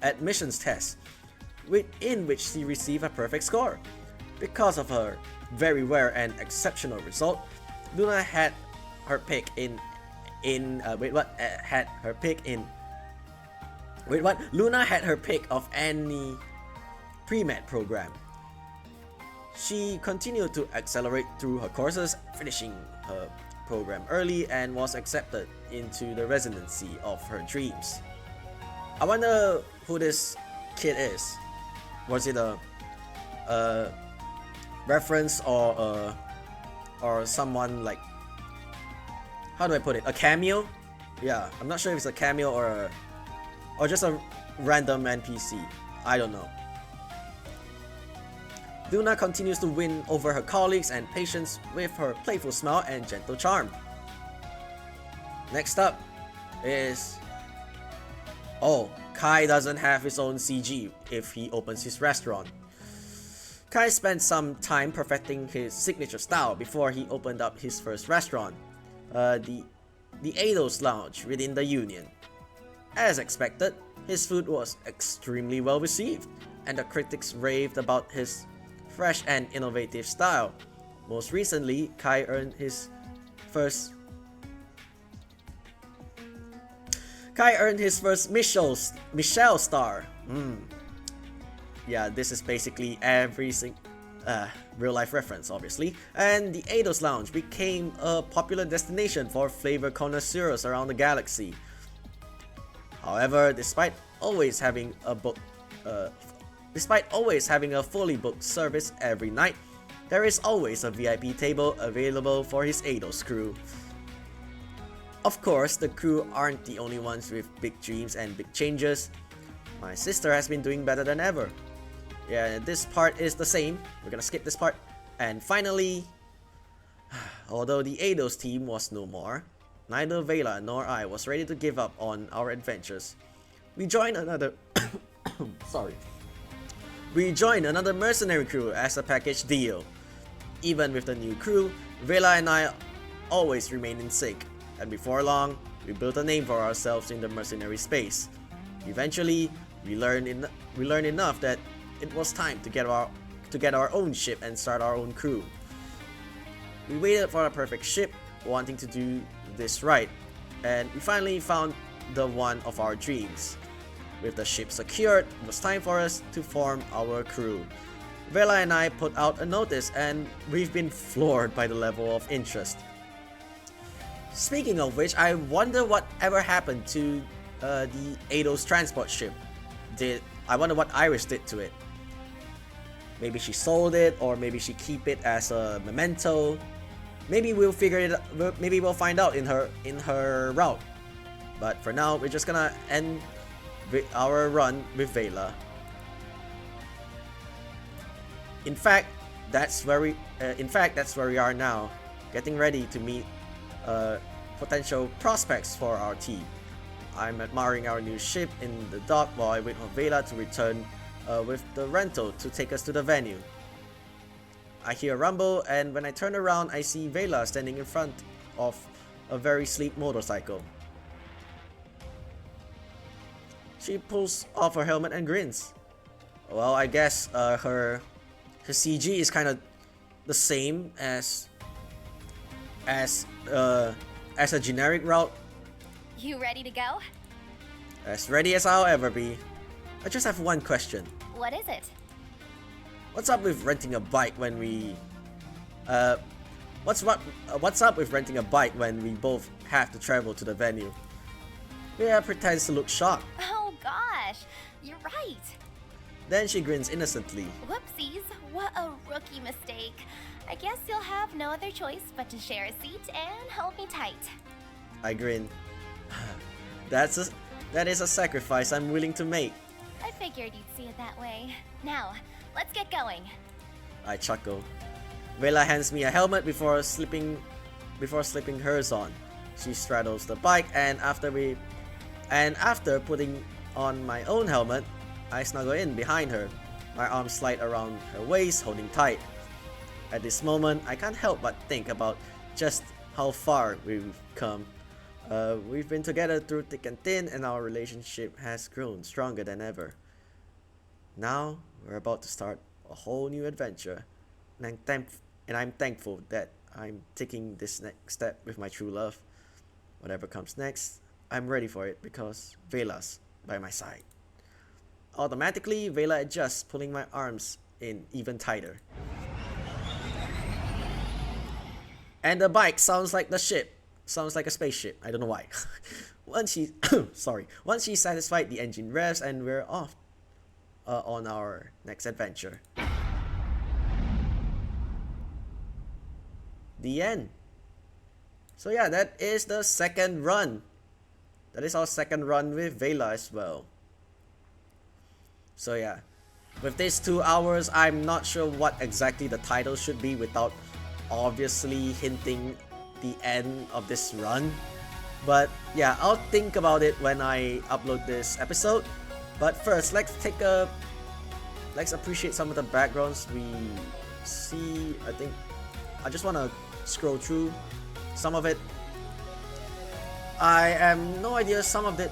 admissions test, in which she received a perfect score. Because of her very rare and exceptional result, Luna had her pick Luna had her pick of any pre-med program. She continued to accelerate through her courses, finishing her program early, and was accepted into the residency of her dreams. I wonder who this kid is. Was it a reference or someone like, how do I put it? A cameo? Yeah, I'm not sure if it's a cameo or just a random NPC. I don't know. Luna continues to win over her colleagues and patients with her playful smile and gentle charm. Next up is... Oh, Kai doesn't have his own CG if he opens his restaurant. Kai spent some time perfecting his signature style before he opened up his first restaurant, the Eidos Lounge within the Union. As expected, his food was extremely well received, and the critics raved about his fresh and innovative style. Most recently, Kai earned his first Michelin star. Yeah, this is basically every real life reference, obviously. And the Eidos Lounge became a popular destination for flavor connoisseurs around the galaxy. However, despite always having a fully booked service every night, there is always a VIP table available for his Eidos crew. Of course, the crew aren't the only ones with big dreams and big changes. My sister has been doing better than ever. Yeah, this part is the same. We're gonna skip this part. And finally, although the Eidos team was no more, neither Vela nor I was ready to give up on our adventures. We joined another mercenary crew as a package deal. Even with the new crew, Vela and I always remained in sync, and before long, we built a name for ourselves in the mercenary space. Eventually, we learned enough that it was time to get our own ship and start our own crew. We waited for a perfect ship, wanting to do this right, and we finally found the one of our dreams. With the ship secured, it was time for us to form our crew. Vela and I put out a notice, and we've been floored by the level of interest. Speaking of which, I wonder whatever happened to the Eidos transport ship. I wonder what Iris did to it. Maybe she sold it, or maybe she keep it as a memento. Maybe we'll figure it. Maybe we'll find out in her route. But for now, we're just gonna end our run with Vela. In fact, that's where we are now, getting ready to meet potential prospects for our team. I'm admiring our new ship in the dock while I wait for Vela to return with the rental to take us to the venue. I hear a rumble, and when I turn around, I see Vela standing in front of a very sleek motorcycle. She pulls off her helmet and grins. Well, I guess her CG is kind of the same as a generic route. You ready to go? As ready as I'll ever be. I just have one question. What is it? What's up with renting a bike when we... What's up with renting a bike when we both have to travel to the venue? Vela pretends to look shocked. Oh gosh, you're right. Then she grins innocently. Whoopsies, what a rookie mistake. I guess you'll have no other choice but to share a seat and hold me tight. I grin. That is a sacrifice I'm willing to make. I figured you'd see it that way. Now, let's get going. I chuckle. Vela hands me a helmet before slipping hers on. She straddles the bike, and after putting on my own helmet, I snuggle in behind her. My arms slide around her waist, holding tight. At this moment, I can't help but think about just how far we've come. We've been together through thick and thin, and our relationship has grown stronger than ever. Now, we're about to start a whole new adventure, and I'm thankful that I'm taking this next step with my true love. Whatever comes next, I'm ready for it because Vela's by my side. Automatically, Vela adjusts, pulling my arms in even tighter. And the bike sounds like the ship. Sounds like a spaceship. I don't know why. Once she's satisfied, the engine revs and we're off on our next adventure. The end. So yeah, that is the second run. That is our second run with Vela as well. So yeah, with these 2 hours, I'm not sure what exactly the title should be without obviously hinting the end of this run. But yeah, I'll think about it when I upload this episode. But first, let's appreciate some of the backgrounds we see. I just want to scroll through some of it. I have no idea. Some of the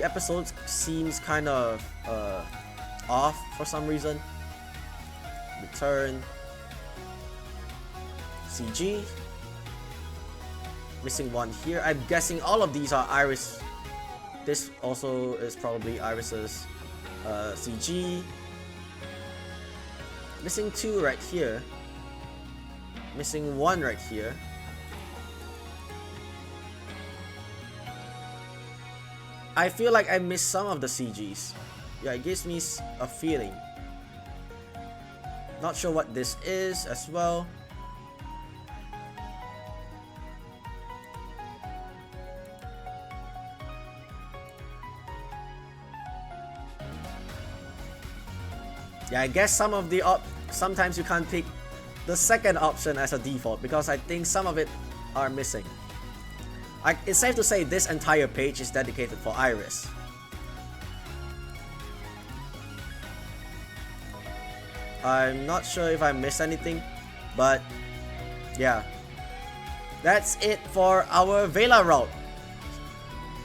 episodes seems kind of off for some reason. Return. CG. Missing one here. I'm guessing all of these are Iris. This also is probably Iris's CG. Missing 2 right here. Missing 1 right here. I feel like I missed some of the CGs. Yeah, it gives me a feeling. Not sure what this is as well. Yeah, I guess some of the sometimes you can't pick the second option as a default because I think some of it are missing. It's safe to say this entire page is dedicated for Iris. I'm not sure if I missed anything, but yeah. That's it for our Vela route.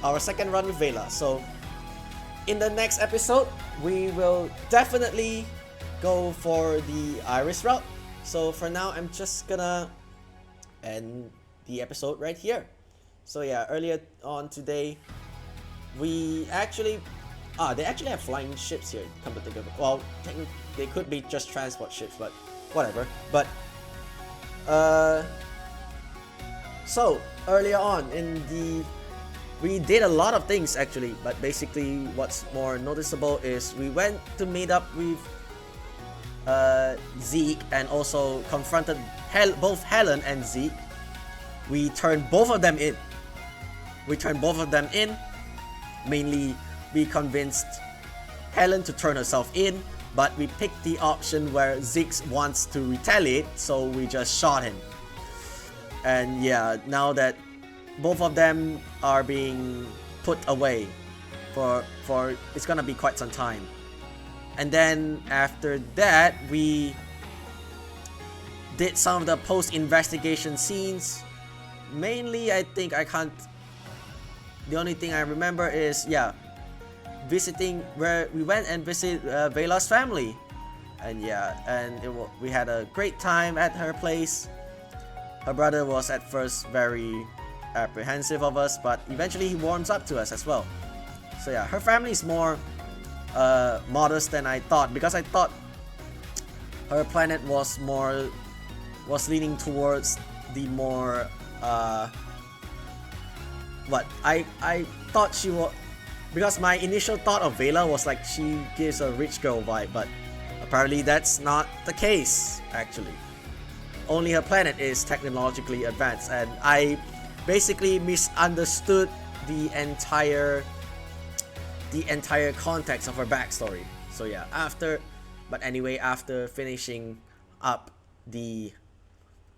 Our second run with Vela. So in the next episode, we will definitely go for the Iris route. So for now, I'm just gonna end the episode right here. So yeah, earlier on today, we actually they actually have flying ships here. Come to think of it, well, technically they could be just transport ships, but whatever. But so earlier on we did a lot of things actually, but basically what's more noticeable is we went to meet up with Zeke and also confronted both Helen and Zeke. We turned both of them in. Mainly, we convinced Helen to turn herself in, but we picked the option where Zeke wants to retaliate, so we just shot him. And yeah, now that both of them are being put away for it's gonna be quite some time. And then after that, we did some of the post-investigation scenes. Mainly, I think the only thing I remember is, yeah, visiting where we went and visit Vela's family. And yeah, and we had a great time at her place. Her brother was at first very apprehensive of us, but eventually he warms up to us as well. So yeah, her family is more modest than I thought, because I thought her planet was leaning towards the more I thought she was, because my initial thought of Vela was like she gives a rich girl vibe, but apparently that's not the case actually. Only her planet is technologically advanced, and I basically misunderstood the entire context of her backstory. So yeah, after finishing up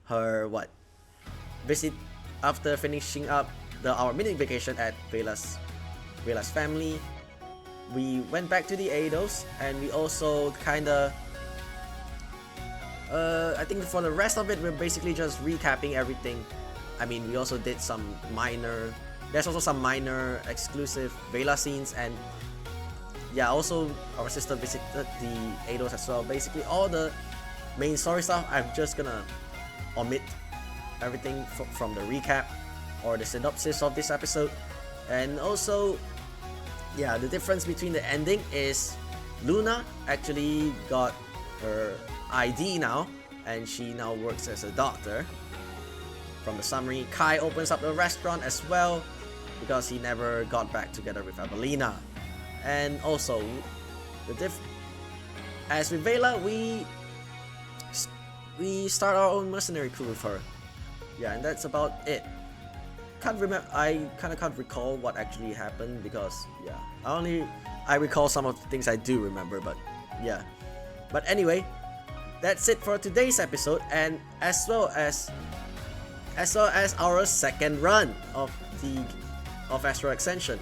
her visit after finishing up our mini vacation at Vela's family. We went back to the Eidos, and we also kinda I think for the rest of it, we're basically just recapping everything. I mean, we also did there's also some minor exclusive Vela scenes, and yeah, also our sister visited the Eidos as well. Basically all the main story stuff, I'm just gonna omit everything from the recap or the synopsis of this episode. And also, yeah, the difference between the ending is Luna actually got her ID now, and she now works as a doctor. From the summary, Kai opens up a restaurant as well because he never got back together with Abelina. And also, as with Vela, we start our own mercenary crew with her. Yeah, and that's about it. I kind of can't recall what actually happened because yeah, I recall some of the things I do remember, but yeah. But anyway, that's it for today's episode, and as well as our second run of Astral Ascension.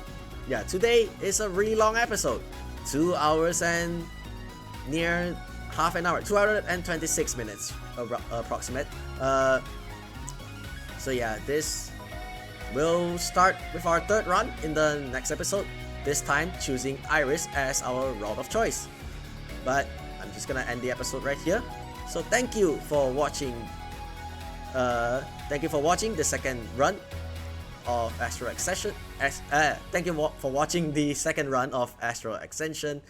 Yeah, today is a really long episode, 2 hours and near half an hour, 2 hours and 26 minutes approximate. So yeah, this will start with our third run in the next episode, this time choosing Iris as our route of choice. But I'm just gonna end the episode right here. So thank you for watching the second run of Astral Ascension. Thank you for watching the second run of Astral Ascension.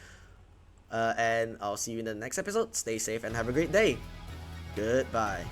And I'll see you in the next episode. Stay safe and have a great day. Goodbye.